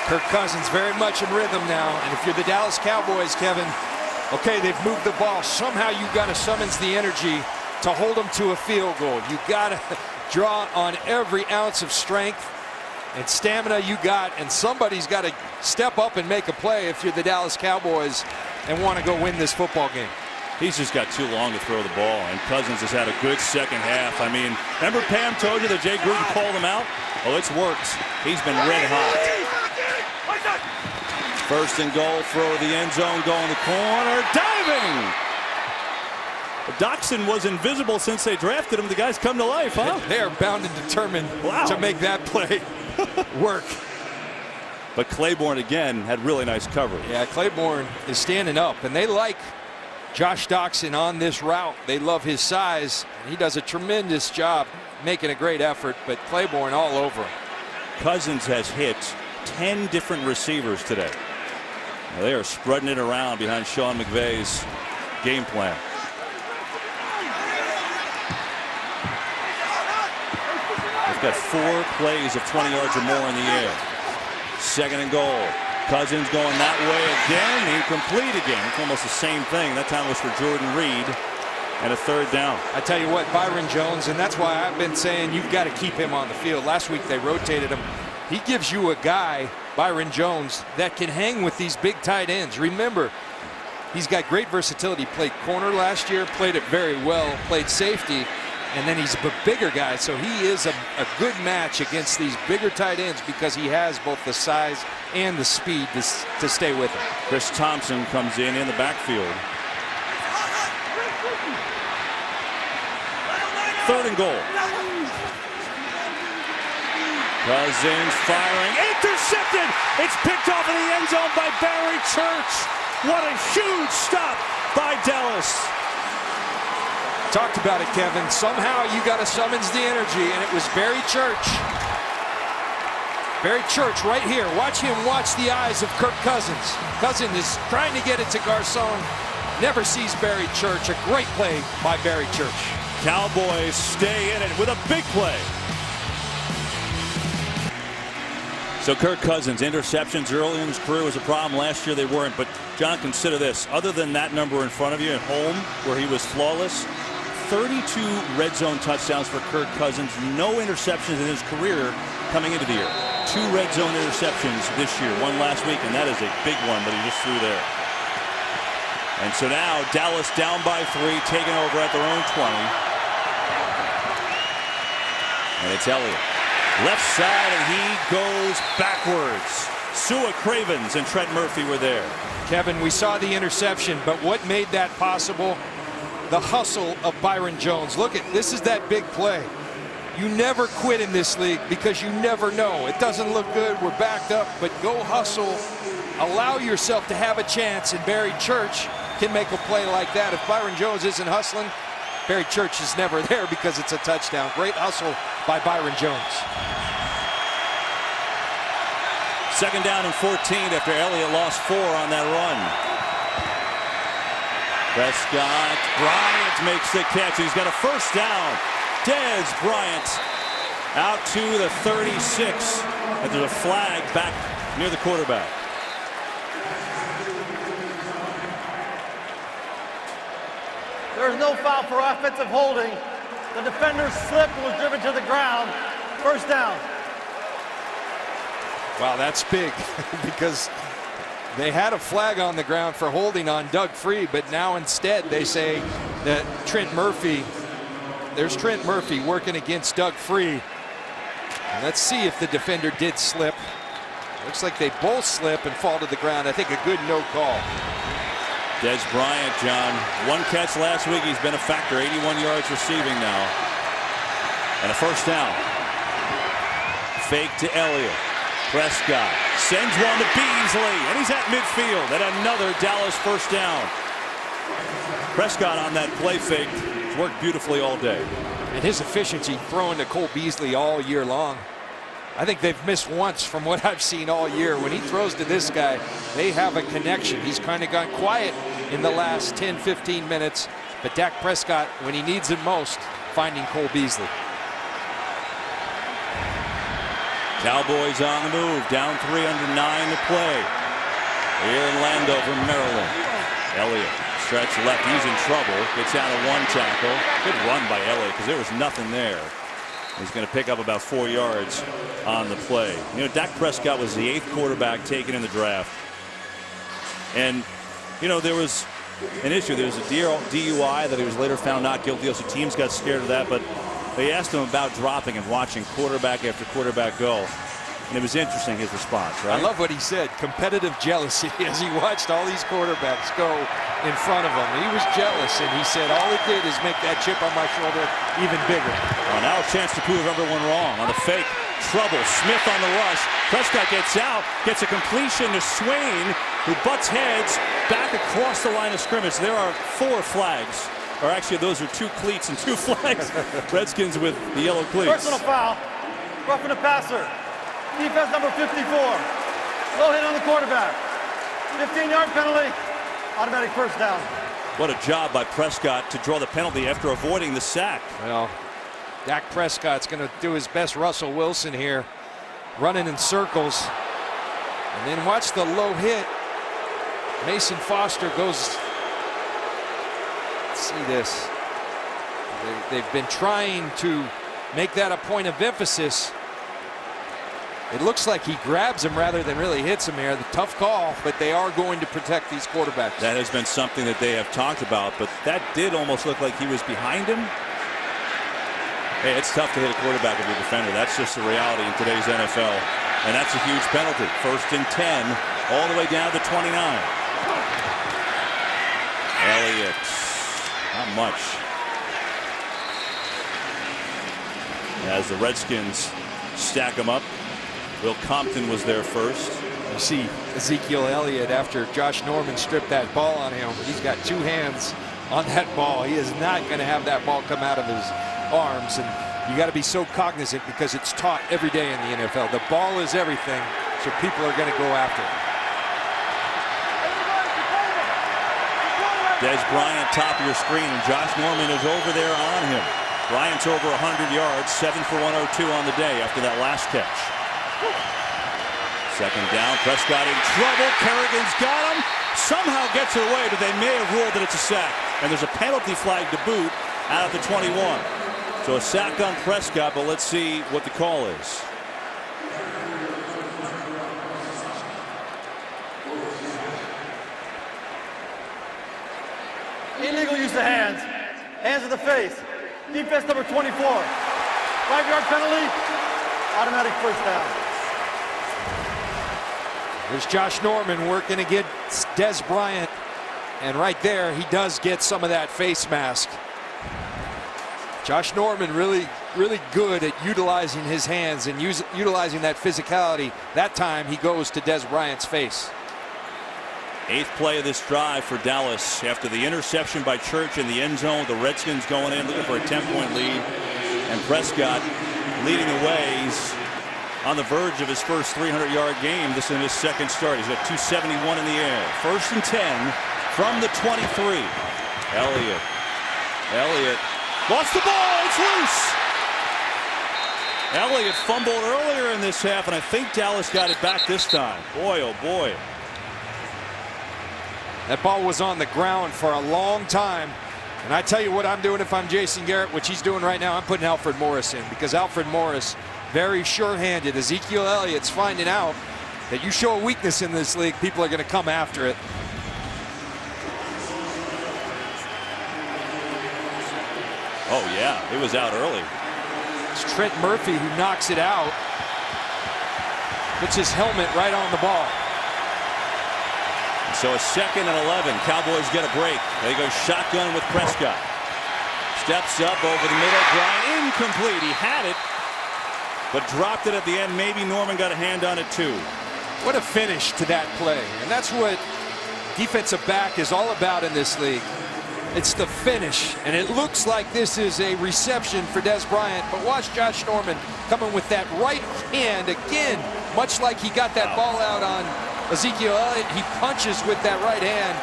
Kirk Cousins very much in rhythm now. And if you're the Dallas Cowboys, Kevin, okay, they've moved the ball. Somehow you've got to summons the energy to hold them to a field goal. You've got to draw on every ounce of strength and stamina you got. And somebody's got to step up and make a play if you're the Dallas Cowboys and want to go win this football game. He's just got too long to throw the ball, and Cousins has had a good second half. I mean, remember Pam told you that Jay Gruden called him out? Well, it's worked. He's been red hot. First and goal, throw the end zone, go in the corner, diving! Doxson was invisible since they drafted him. The guy's come to life, huh? They are bound and determined to make that play work. But Claiborne, again, had really nice coverage. Yeah, Claiborne is standing up, and they like Josh Doxson on this route. They love his size, and he does a tremendous job making a great effort, but Claiborne all over him. Cousins has hit 10 different receivers today. Now they are spreading it around behind Sean McVay's game plan. They've got 4 plays of 20 yards or more in the air. Second and goal. Cousins going that way again, incomplete again. It's almost the same thing. That time was for Jordan Reed, and a third down. I tell you what, Byron Jones, and that's why I've been saying you've got to keep him on the field. Last week they rotated him. He gives you a guy, Byron Jones, that can hang with these big tight ends. Remember, he's got great versatility. Played corner last year, played it very well, played safety, And then he's a bigger guy, so he is a good match against these bigger tight ends because he has both the size and the speed to stay with him. Chris Thompson comes in the backfield. 3rd and goal. Cousins firing, intercepted. It's picked off in the end zone by Barry Church. What a huge stop by Dallas. Talked about it, Kevin. Somehow you got to summons the energy, and it was Barry Church. Barry Church right here. Watch him watch the eyes of Kirk Cousins. Cousins is trying to get it to Garcon. Never sees Barry Church. A great play by Barry Church. Cowboys stay in it with a big play. So Kirk Cousins, interceptions early in his career was a problem. Last year they weren't. But John, consider this. Other than that number in front of you at home where he was flawless, 32 red zone touchdowns for Kirk Cousins. No interceptions in his career coming into the year. 2 red zone interceptions this year. 1 last week, and that is a big one that he just threw there. And so now Dallas down by 3, taking over at their own 20. And it's Elliott. Left side, and he goes backwards. Sua Cravens and Trent Murphy were there. Kevin, we saw the interception, but what made that possible? The hustle of Byron Jones. Look at this, is that big play. You never quit in this league because you never know. It doesn't look good, we're backed up, but go hustle. Allow yourself to have a chance, and Barry Church can make a play like that. If Byron Jones isn't hustling, Barry Church is never there because it's a touchdown. Great hustle by Byron Jones. 2nd down and 14 after Elliott lost 4 on that run. Prescott, Bryant makes the catch. He's got a 1st down. Dez Bryant out to the 36. And there's a flag back near the quarterback. There's no foul for offensive holding. The defender slipped and was driven to the ground. 1st down. Wow, that's big because they had a flag on the ground for holding on Doug Free, but now instead they say that Trent Murphy, there's Trent Murphy working against Doug Free. And let's see if the defender did slip. Looks like they both slip and fall to the ground. I think a good no call. Dez Bryant, John, 1 catch last week. He's been a factor, 81 yards receiving now. And a 1st down. Fake to Elliott. Prescott sends one to Beasley, and he's at midfield. And another Dallas 1st down. Prescott on that play fake has worked beautifully all day. And his efficiency throwing to Cole Beasley all year long. I think they've missed once from what I've seen all year. When he throws to this guy, they have a connection. He's kind of gone quiet in the last 10, 15 minutes. But Dak Prescott, when he needs it most, finding Cole Beasley. Cowboys on the move, down 3 under 9 to play. Here in Landover, Maryland. Elliott, stretch left, he's in trouble. Gets out of 1 tackle. Good run by Elliott because there was nothing there. He's going to pick up about 4 yards on the play. You know, Dak Prescott was the 8th quarterback taken in the draft. And, you know, there was an issue. There was a DUI that he was later found not guilty of, so teams got scared of that. But they asked him about dropping and watching quarterback after quarterback go. And it was interesting, his response, right? I love what he said, competitive jealousy, as he watched all these quarterbacks go in front of him. He was jealous, and he said all it did is make that chip on my shoulder even bigger. Well, now a chance to prove everyone wrong. On the fake, trouble. Smith on the rush. Prescott gets out, gets a completion to Swain, who butts heads back across the line of scrimmage. There are 4 flags. Or actually, those are 2 cleats and 2 flags. Redskins with the yellow cleats. Personal foul. Roughing the passer. Defense number 54. Low hit on the quarterback. 15-yard penalty. Automatic 1st down. What a job by Prescott to draw the penalty after avoiding the sack. Well, Dak Prescott's going to do his best Russell Wilson here, running in circles. And then watch the low hit. Mason Foster goes. Let's see this. They've been trying to make that a point of emphasis. It looks like he grabs him rather than really hits him here. The tough call, but they are going to protect these quarterbacks. That has been something that they have talked about, but that did almost look like he was behind him. Hey, it's tough to hit a quarterback of your defender. That's just the reality in today's NFL. And that's a huge penalty. 1st and 10, all the way down to 29. Elliott, not much. As the Redskins stack them up. Will Compton was there first. You see Ezekiel Elliott, after Josh Norman stripped that ball on him, he's got 2 hands on that ball. He is not going to have that ball come out of his arms, and you got to be so cognizant because it's taught every day in the NFL. The ball is everything, so people are going to go after it. Des Bryant, top of your screen, and Josh Norman is over there on him. Bryant's over 100 yards, 7 for 102 on the day after that last catch. 2nd down, Prescott in trouble. Kerrigan's got him. Somehow gets it away, but they may have ruled that it's a sack. And there's a penalty flag to boot out of the 21. So a sack on Prescott, but let's see what the call is. Illegal use of hands. Hands to the face. Defense number 24. 5-yard penalty. Automatic first down. There's Josh Norman working against Des Bryant. And right there, he does get some of that face mask. Josh Norman really good at utilizing his hands and utilizing that physicality. That time, he goes to Des Bryant's face. 8th play of this drive for Dallas. After the interception by Church in the end zone, the Redskins going in looking for a 10-point lead. And Prescott leading the way. He's on the verge of his first 300-yard game. This is his 2nd start. He's got 271 in the air. 1st and 10 from the 23. Elliott lost the ball. It's loose. Elliott fumbled earlier in this half, and I think Dallas got it back this time. Boy, oh boy. That ball was on the ground for a long time. And I tell you what I'm doing if I'm Jason Garrett, which he's doing right now, I'm putting Alfred Morris in, because Alfred Morris, very sure-handed. Ezekiel Elliott's finding out that you show a weakness in this league, people are going to come after it. Oh, yeah, it was out early. It's Trent Murphy who knocks it out. Puts his helmet right on the ball. So a 2nd and 11. Cowboys get a break. They go shotgun with Prescott. Steps up over the middle. Bryant incomplete. He had it, but dropped it at the end. Maybe Norman got a hand on it too. What a finish to that play. And that's what defensive back is all about in this league. It's the finish. And it looks like this is a reception for Des Bryant. But watch Josh Norman coming with that right hand again, much like he got that ball out on Ezekiel Elliott. He punches with that right hand.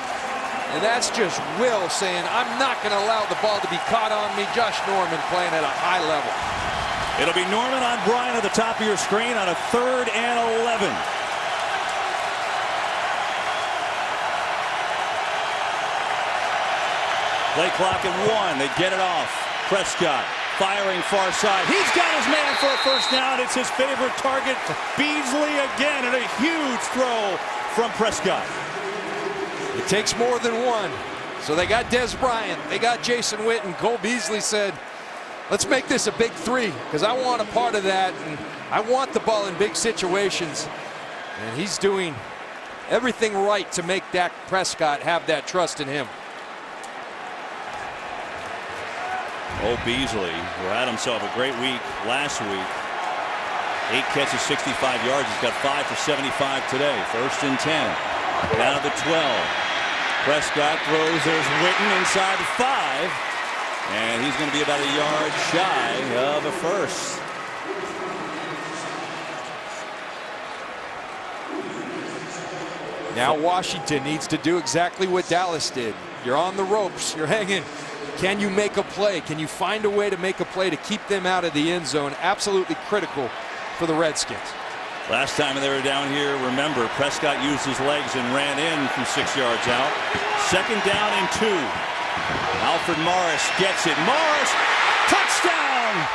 And that's just Will saying, I'm not going to allow the ball to be caught on me. Josh Norman playing at a high level. It'll be Norman on Bryant at the top of your screen on a 3rd and 11. Play clock at 1. They get it off. Prescott firing far side. He's got his man for a first down. It's his favorite target, Beasley again, and a huge throw from Prescott. It takes more than one. So they got Des Bryant, they got Jason Witten. Cole Beasley said, let's make this a big 3, because I want a part of that, and I want the ball in big situations. And he's doing everything right to make Dak Prescott have that trust in him. Oh, Beasley, who had himself a great week last week. 8 catches, 65 yards. He's got 5 for 75 today. 1st and 10. Down to the 12. Prescott throws. There's Witten inside the 5. And he's going to be about a yard shy of a first. Now Washington needs to do exactly what Dallas did. You're on the ropes. You're hanging. Can you make a play? Can you find a way to make a play to keep them out of the end zone? Absolutely critical for the Redskins. Last time they were down here, remember, Prescott used his legs and ran in from 6 yards out. 2nd down and 2. Alfred Morris gets it. Morris, touchdown!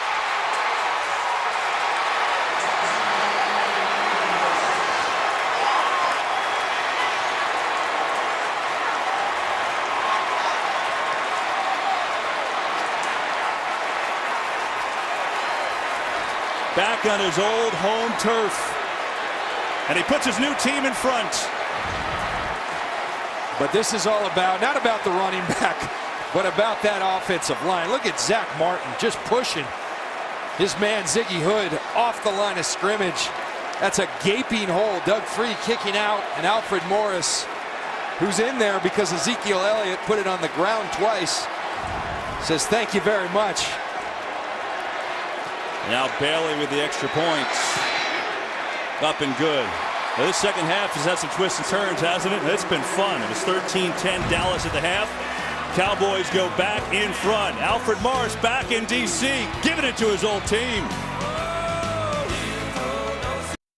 back on his old home turf. And he puts his new team in front. But this is all about, not about the running back, but about that offensive line. Look at Zach Martin just pushing his man Ziggy Hood off the line of scrimmage. That's a gaping hole. Doug Free kicking out, and Alfred Morris, who's in there because Ezekiel Elliott put it on the ground twice, says thank you very much. Now Bailey with the extra points. Up and good. Now this second half has had some twists and turns, hasn't it? It's been fun. It was 13-10 Dallas at the half. Cowboys go back in front. Alfred Morris back in D.C., giving it to his old team.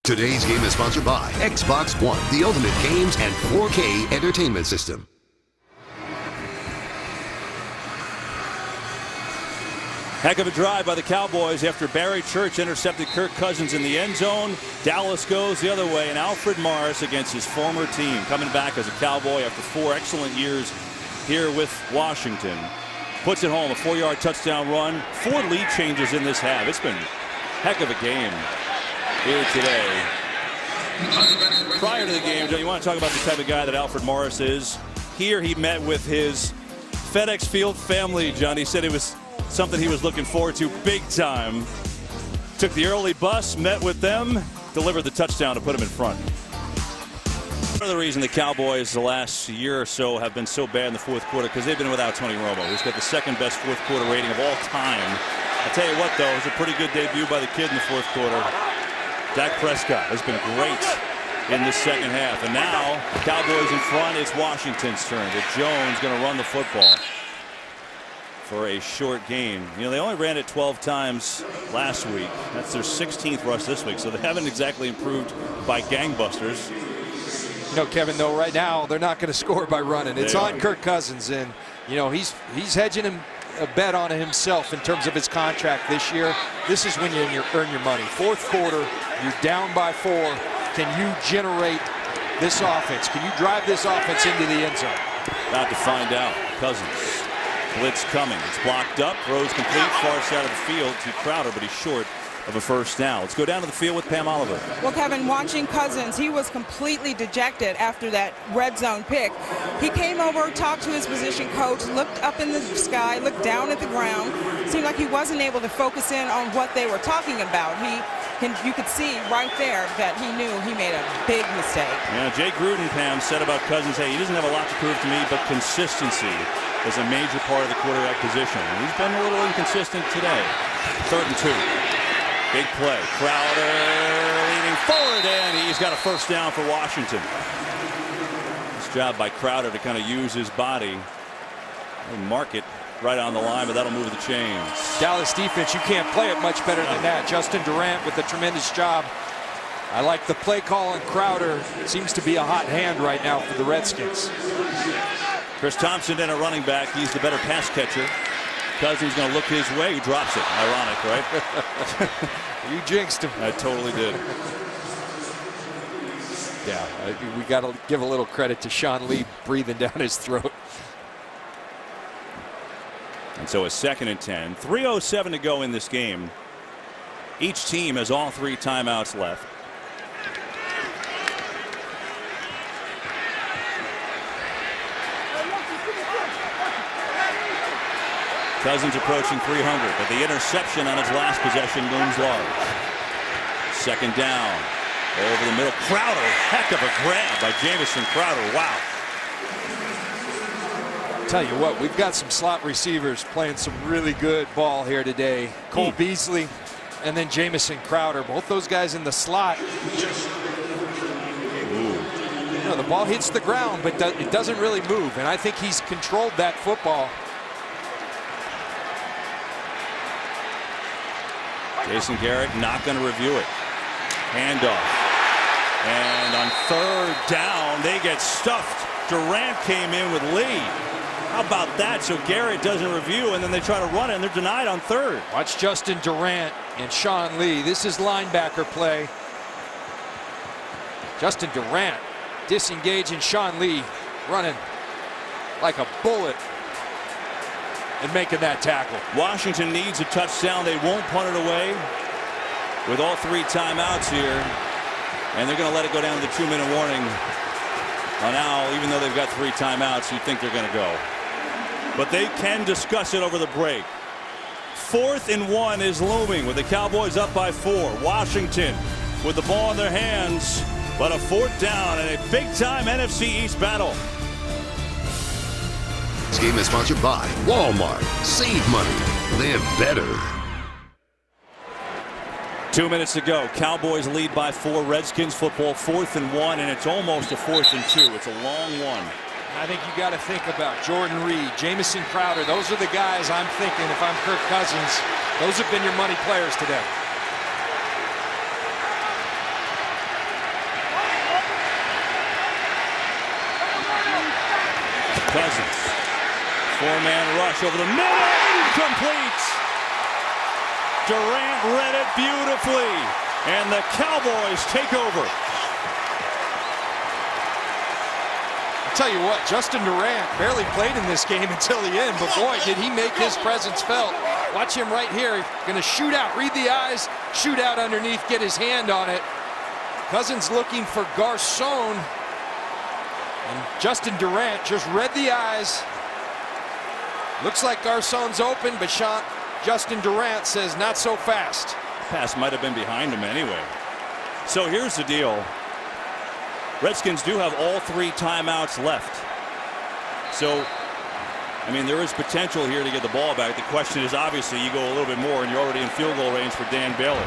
Today's game is sponsored by Xbox One, the ultimate games and 4K entertainment system. Heck of a drive by the Cowboys after Barry Church intercepted Kirk Cousins in the end zone. Dallas goes the other way, and Alfred Morris against his former team, coming back as a Cowboy after 4 excellent years here with Washington. Puts it home, a 4-yard touchdown run. 4 lead changes in this half. It's been a heck of a game here today. Prior to the game, Joe, you want to talk about the type of guy that Alfred Morris is. Here he met with his FedEx Field family, John. He said it was something he was looking forward to big time. Took the early bus, met with them, delivered the touchdown to put him in front. Part of the reason the Cowboys the last year or so have been so bad in the fourth quarter because they've been without Tony Romo, who's got the second best fourth quarter rating of all time. I'll tell you what, though, it was a pretty good debut by the kid in the fourth quarter. Dak Prescott has been great in the second half. And now, Cowboys in front, it's Washington's turn. But Jones going to run the football for a short game. You know, they only ran it 12 times last week. That's their 16th rush this week, so they haven't exactly improved by gangbusters. You know, Kevin, though, right now they're not going to score by running. It's on Kirk Cousins, and you know he's hedging a bet on himself in terms of his contract this year. This is when you earn your money. Fourth quarter, you're down by 4. Can you generate this offense? Can you drive this offense into the end zone? About to find out. Cousins. Blitz coming. It's blocked up. Throws complete. Far side of the field to Crowder, but he's short of a first down. Let's go down to the field with Pam Oliver. Well, Kevin, watching Cousins, he was completely dejected after that red zone pick. He came over, talked to his position coach, looked up in the sky, looked down at the ground. Seemed like he wasn't able to focus in on what they were talking about. You could see right there that he knew he made a big mistake. Yeah, Jay Gruden, Pam, said about Cousins, hey, he doesn't have a lot to prove to me, but consistency is a major part of the quarterback position. And he's been a little inconsistent today. 3rd and 2. Big play. Crowder leaning forward, and he's got a first down for Washington. Nice job by Crowder to kind of use his body and mark it right on the line, but that'll move the chains. Dallas defense, you can't play it much better than that. Justin Durant with a tremendous job. I like the play call, and Crowder seems to be a hot hand right now for the Redskins. Chris Thompson in a running back. He's the better pass catcher. Cousins going to look his way. He drops it. Ironic, right? You jinxed him. I totally did. Yeah, we got to give a little credit to Sean Lee breathing down his throat. And so a 2nd and 10. 3:07 to go in this game. Each team has all 3 timeouts left. Cousins approaching 300, but the interception on his last possession looms large. 2nd down. Over the middle. Crowder. Heck of a grab by Jamison Crowder. Wow. Tell you what, we've got some slot receivers playing some really good ball here today. Cole Beasley and then Jamison Crowder. Both those guys in the slot. You know, the ball hits the ground, but it doesn't really move. And I think he's controlled that football. Jason Garrett not going to review it. Handoff. And on 3rd down, they get stuffed. Durant came in with Lee. How about that? So Garrett doesn't review, and then they try to run it, and they're denied on 3rd. Watch Justin Durant and Sean Lee. This is linebacker play. Justin Durant disengaging Sean Lee, running like a bullet and making that tackle. Washington needs a touchdown. They won't punt it away. with all 3 timeouts here, and they're going to let it go down to the 2-minute warning. Now, even though they've got 3 timeouts, you think they're going to go. But they can discuss it over the break. 4th and 1 is looming with the Cowboys up by 4. Washington with the ball in their hands, but a 4th down and a big-time NFC East battle. This game is sponsored by Walmart. Save money. Live better. 2 minutes to go. Cowboys lead by 4. Redskins football 4th and 1, and it's almost a 4th and 2. It's a long one. I think you got to think about Jordan Reed, Jamison Crowder. Those are the guys I'm thinking if I'm Kirk Cousins. Those have been your money players today. Cousins. 4-man rush over the middle. Incomplete. Durant read it beautifully. And the Cowboys take over. Tell you what, Justin Durant barely played in this game until the end, but boy, did he make his presence felt. Watch him right here, gonna shoot out, read the eyes, shoot out underneath, get his hand on it. Cousins looking for Garcon, and Justin Durant just read the eyes. Looks like Garcon's open, but Justin Durant says not so fast. Pass might have been behind him anyway. So here's the deal. Redskins do have all 3 timeouts left. So, I mean, there is potential here to get the ball back. The question is, obviously, you go a little bit more and you're already in field goal range for Dan Bailey.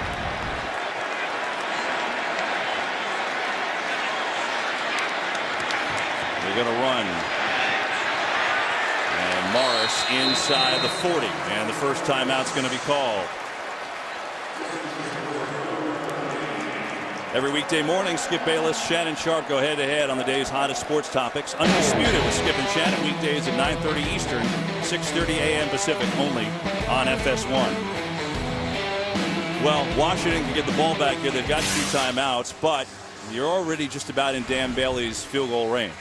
They're going to run. And Morris inside the 40. And the first timeout's going to be called. Every weekday morning, Skip Bayless, Shannon Sharp go head-to-head on the day's hottest sports topics. Undisputed with Skip and Shannon, weekdays at 9:30 Eastern, 6:30 a.m. Pacific, only on FS1. Well, Washington can get the ball back here. They've got 2 timeouts, but you're already just about in Dan Bailey's field goal range.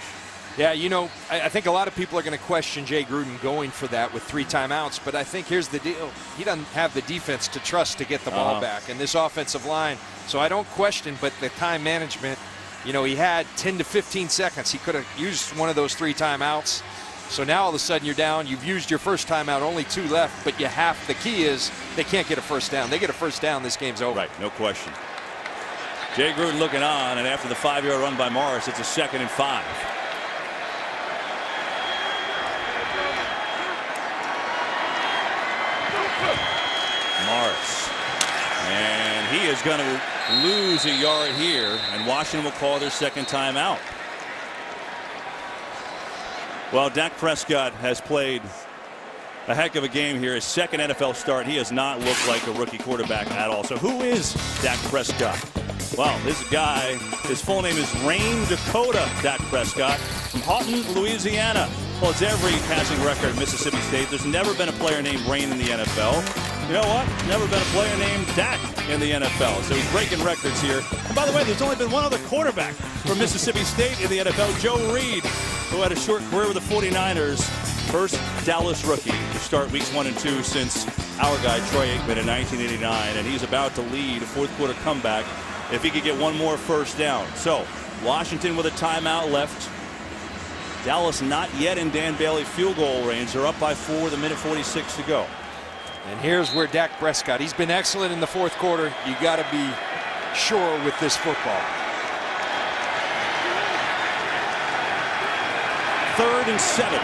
Yeah, you know, I think a lot of people are going to question Jay Gruden going for that with 3 timeouts, but I think here's the deal. He doesn't have the defense to trust to get the ball back, and this offensive line. So I don't question, but the time management, you know, he had 10 to 15 seconds. He could have used one of those 3 timeouts. So now all of a sudden you're down. You've used your first timeout, only 2 left, but you have. The key is they can't get a first down. They get a first down, this game's over. Right, no question. Jay Gruden looking on, and after the 5-yard run by Morris, it's a 2nd and 5. Morris. And he is going to lose a yard here, and Washington will call their 2nd timeout. Well, Dak Prescott has played a heck of a game here. His 2nd NFL start. He has not looked like a rookie quarterback at all. So who is Dak Prescott? Well, this guy, his full name is Rain Dakota Dak Prescott from Houghton, Louisiana. Well, it's every passing record in Mississippi State. There's never been a player named Rain in the NFL. You know what? Never been a player named Dak in the NFL. So he's breaking records here. And by the way, there's only been one other quarterback from Mississippi State in the NFL, Joe Reed, who had a short career with the 49ers. First Dallas rookie to start weeks 1 and 2 since our guy Troy Aikman in 1989. And he's about to lead a 4th quarter comeback if he could get one more first down. So Washington with a timeout left. Dallas not yet in Dan Bailey field goal range. They're up by 4 with 1:46 to go. And here's where Dak Prescott, he's been excellent in the 4th quarter. You got to be sure with this football. 3rd and 7.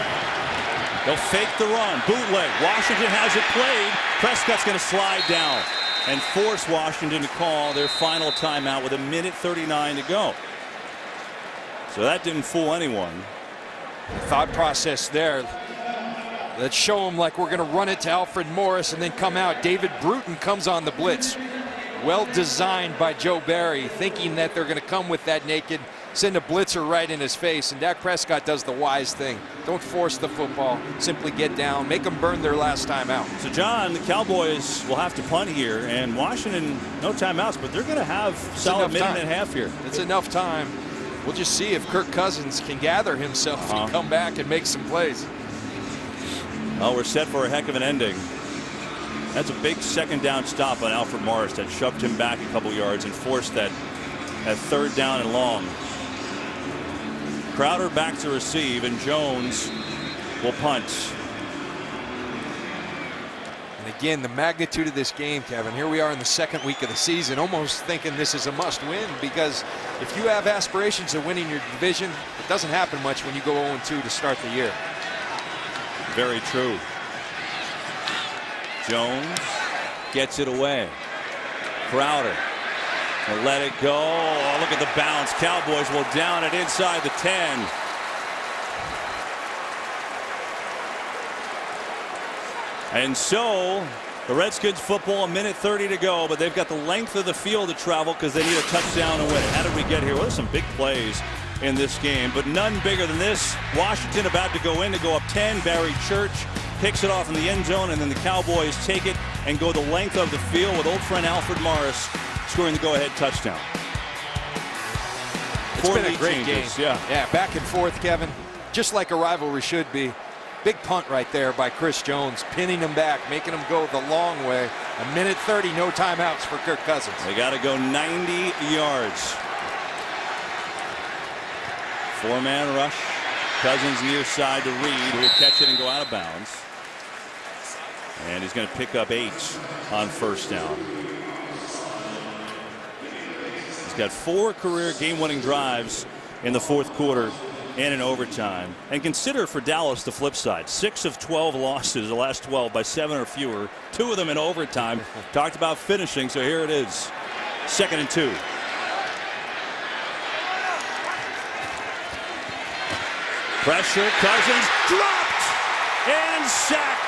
They'll fake the run. Bootleg. Washington has it played. Prescott's going to slide down and force Washington to call their final timeout with 1:39 to go. So that didn't fool anyone. The thought process there. Let's show them like we're going to run it to Alfred Morris and then come out. David Bruton comes on the blitz. Well designed by Joe Barry, thinking that they're going to come with that naked, send a blitzer right in his face. And Dak Prescott does the wise thing. Don't force the football. Simply get down. Make them burn their last time out. So, John, the Cowboys will have to punt here. And Washington, no timeouts, but they're going to have solid minute and a half here. It's enough time. We'll just see if Kirk Cousins can gather himself and come back and make some plays. Well, we're set for a heck of an ending. That's a big second down stop on Alfred Morris that shoved him back a couple yards and forced that third down and long. Crowder back to receive, and Jones will punt. And again, the magnitude of this game, Kevin. Here we are in the second week of the season, almost thinking this is a must-win, because if you have aspirations of winning your division, it doesn't happen much when you go 0-2 to start the year. Very true. Jones gets it away. Crowder will let it go. Oh, look at the bounce. Cowboys will down it inside the 10. And so the Redskins football, a minute 30 to go, but they've got the length of the field to travel because they need a touchdown to win it. How did we get here? Well, there's some big plays in this game, but none bigger than this. Washington about to go in to go up 10. Barry Church picks it off in the end zone, and then the Cowboys take it and go the length of the field with old friend Alfred Morris scoring the go-ahead touchdown. It's been a great game. Yeah, back and forth, Kevin, just like a rivalry should be. Big punt right there by Chris Jones, pinning him back, making him go the long way. A minute 30, no timeouts for Kirk Cousins. They got to go 90 yards. Four-man rush. Cousins near side to Reed, who will catch it and go out of bounds. And he's going to pick up 8 on first down. He's got 4 career game-winning drives in the fourth quarter and in overtime. And consider for Dallas the flip side. 6 of 12 losses, the last 12 by 7 or fewer. 2 of them in overtime. Talked about finishing, so here it is. 2nd and 2. Pressure, Cousins dropped and sacked.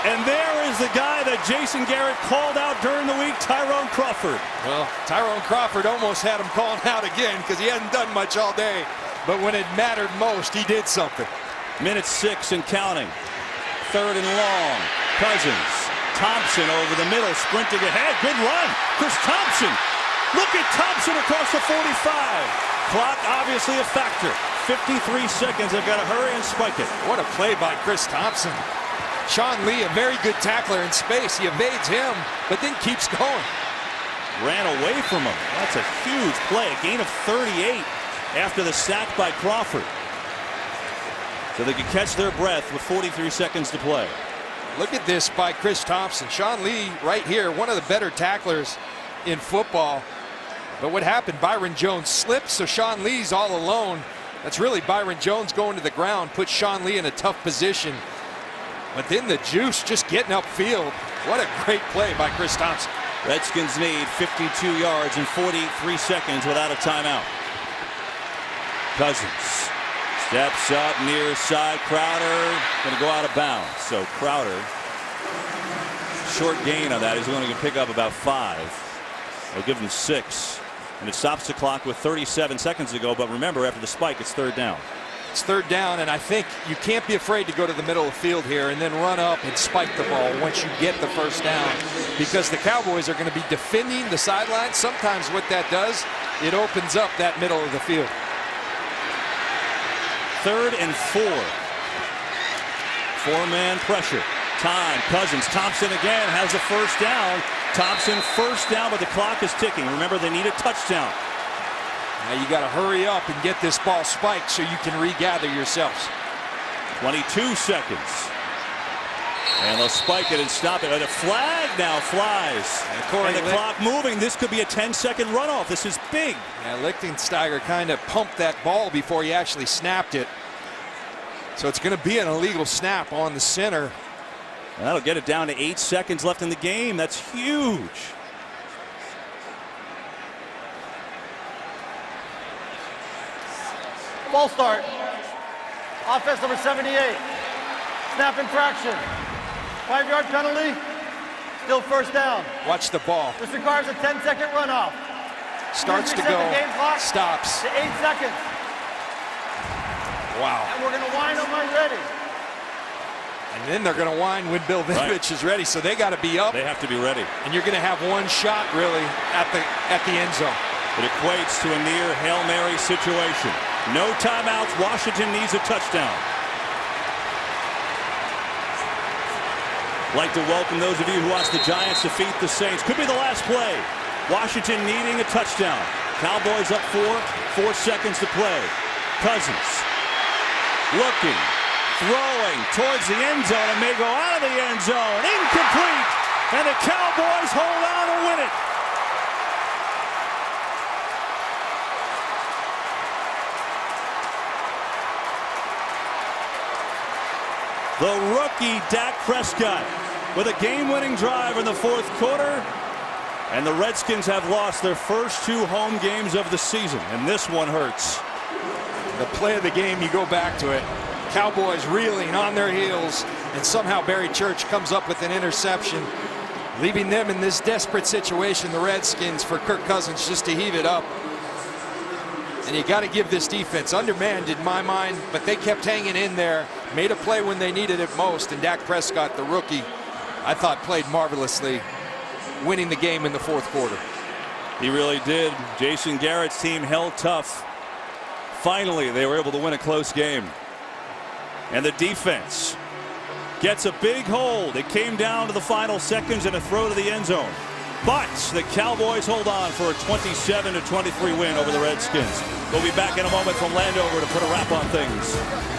And there is the guy that Jason Garrett called out during the week, Tyrone Crawford. Well, Tyrone Crawford almost had him calling out again because he hadn't done much all day. But when it mattered most, he did something. Minute 6 and counting. 3rd and long. Cousins. Thompson over the middle, sprinting ahead. Good run. Chris Thompson. Look at Thompson across the 45. Clock obviously a factor. 53 seconds. They've got to hurry and spike it. What a play by Chris Thompson. Sean Lee, a very good tackler in space. He evades him, but then keeps going. Ran away from him. That's a huge play. A gain of 38 after the sack by Crawford. So they could catch their breath with 43 seconds to play. Look at this by Chris Thompson. Sean Lee right here, one of the better tacklers in football. But what happened? Byron Jones slipped, so Sean Lee's all alone. That's really Byron Jones going to the ground, puts Sean Lee in a tough position. But then the juice just getting upfield. What a great play by Chris Thompson. Redskins need 52 yards in 43 seconds without a timeout. Cousins steps up near side. Crowder going to go out of bounds. So Crowder, short gain on that. He's only going to pick up about 5. They'll give him 6. And it stops the clock with 37 seconds to go. But remember, after the spike, it's 3rd down. It's 3rd down, and I think you can't be afraid to go to the middle of the field here and then run up and spike the ball once you get the first down, because the Cowboys are going to be defending the sidelines. Sometimes what that does, it opens up that middle of the field. 3rd and 4. 4-man pressure. Time. Cousins. Thompson again has the first down. Thompson first down, but the clock is ticking. Remember, they need a touchdown. Now you got to hurry up and get this ball spiked so you can regather yourselves. 22 seconds. And they'll spike it and stop it. And a flag now flies. And the clock moving. This could be a 10-second runoff. This is big. Yeah, Lichtensteiger kind of pumped that ball before he actually snapped it. So it's going to be an illegal snap on the center. And that'll get it down to 8 seconds left in the game. That's huge. Ball start. Offense number 78. Snap infraction. 5-yard penalty. Still first down. Watch the ball. This requires a 10-second runoff. Starts to go. Game clock stops. to 8 seconds. Wow. And we're going to wind them when ready. And then they're going to wind when Bill Vinovich is ready. So they got to be up. They have to be ready. And you're going to have one shot really at the end zone. It equates to a near Hail Mary situation. No timeouts. Washington needs a touchdown. Like to welcome those of you who watched the Giants defeat the Saints. Could be the last play. Washington needing a touchdown. Cowboys up 4 seconds to play. Cousins looking, throwing towards the end zone, and may go out of the end zone. Incomplete, and the Cowboys hold on to win it. The rookie Dak Prescott with a game-winning drive in the fourth quarter. And the Redskins have lost their first 2 home games of the season, and this one hurts. The play of the game, you go back to it. Cowboys reeling on their heels, and somehow Barry Church comes up with an interception, leaving them in this desperate situation, the Redskins, for Kirk Cousins just to heave it up. And you got to give this defense, undermanned in my mind, but they kept hanging in there, made a play when they needed it most, and Dak Prescott, the rookie, I thought played marvelously, winning the game in the fourth quarter. He really did. Jason Garrett's team held tough. Finally, they were able to win a close game. And the defense gets a big hold. It came down to the final seconds and a throw to the end zone. But the Cowboys hold on for a 27-23 win over the Redskins. We'll be back in a moment from Landover to put a wrap on things.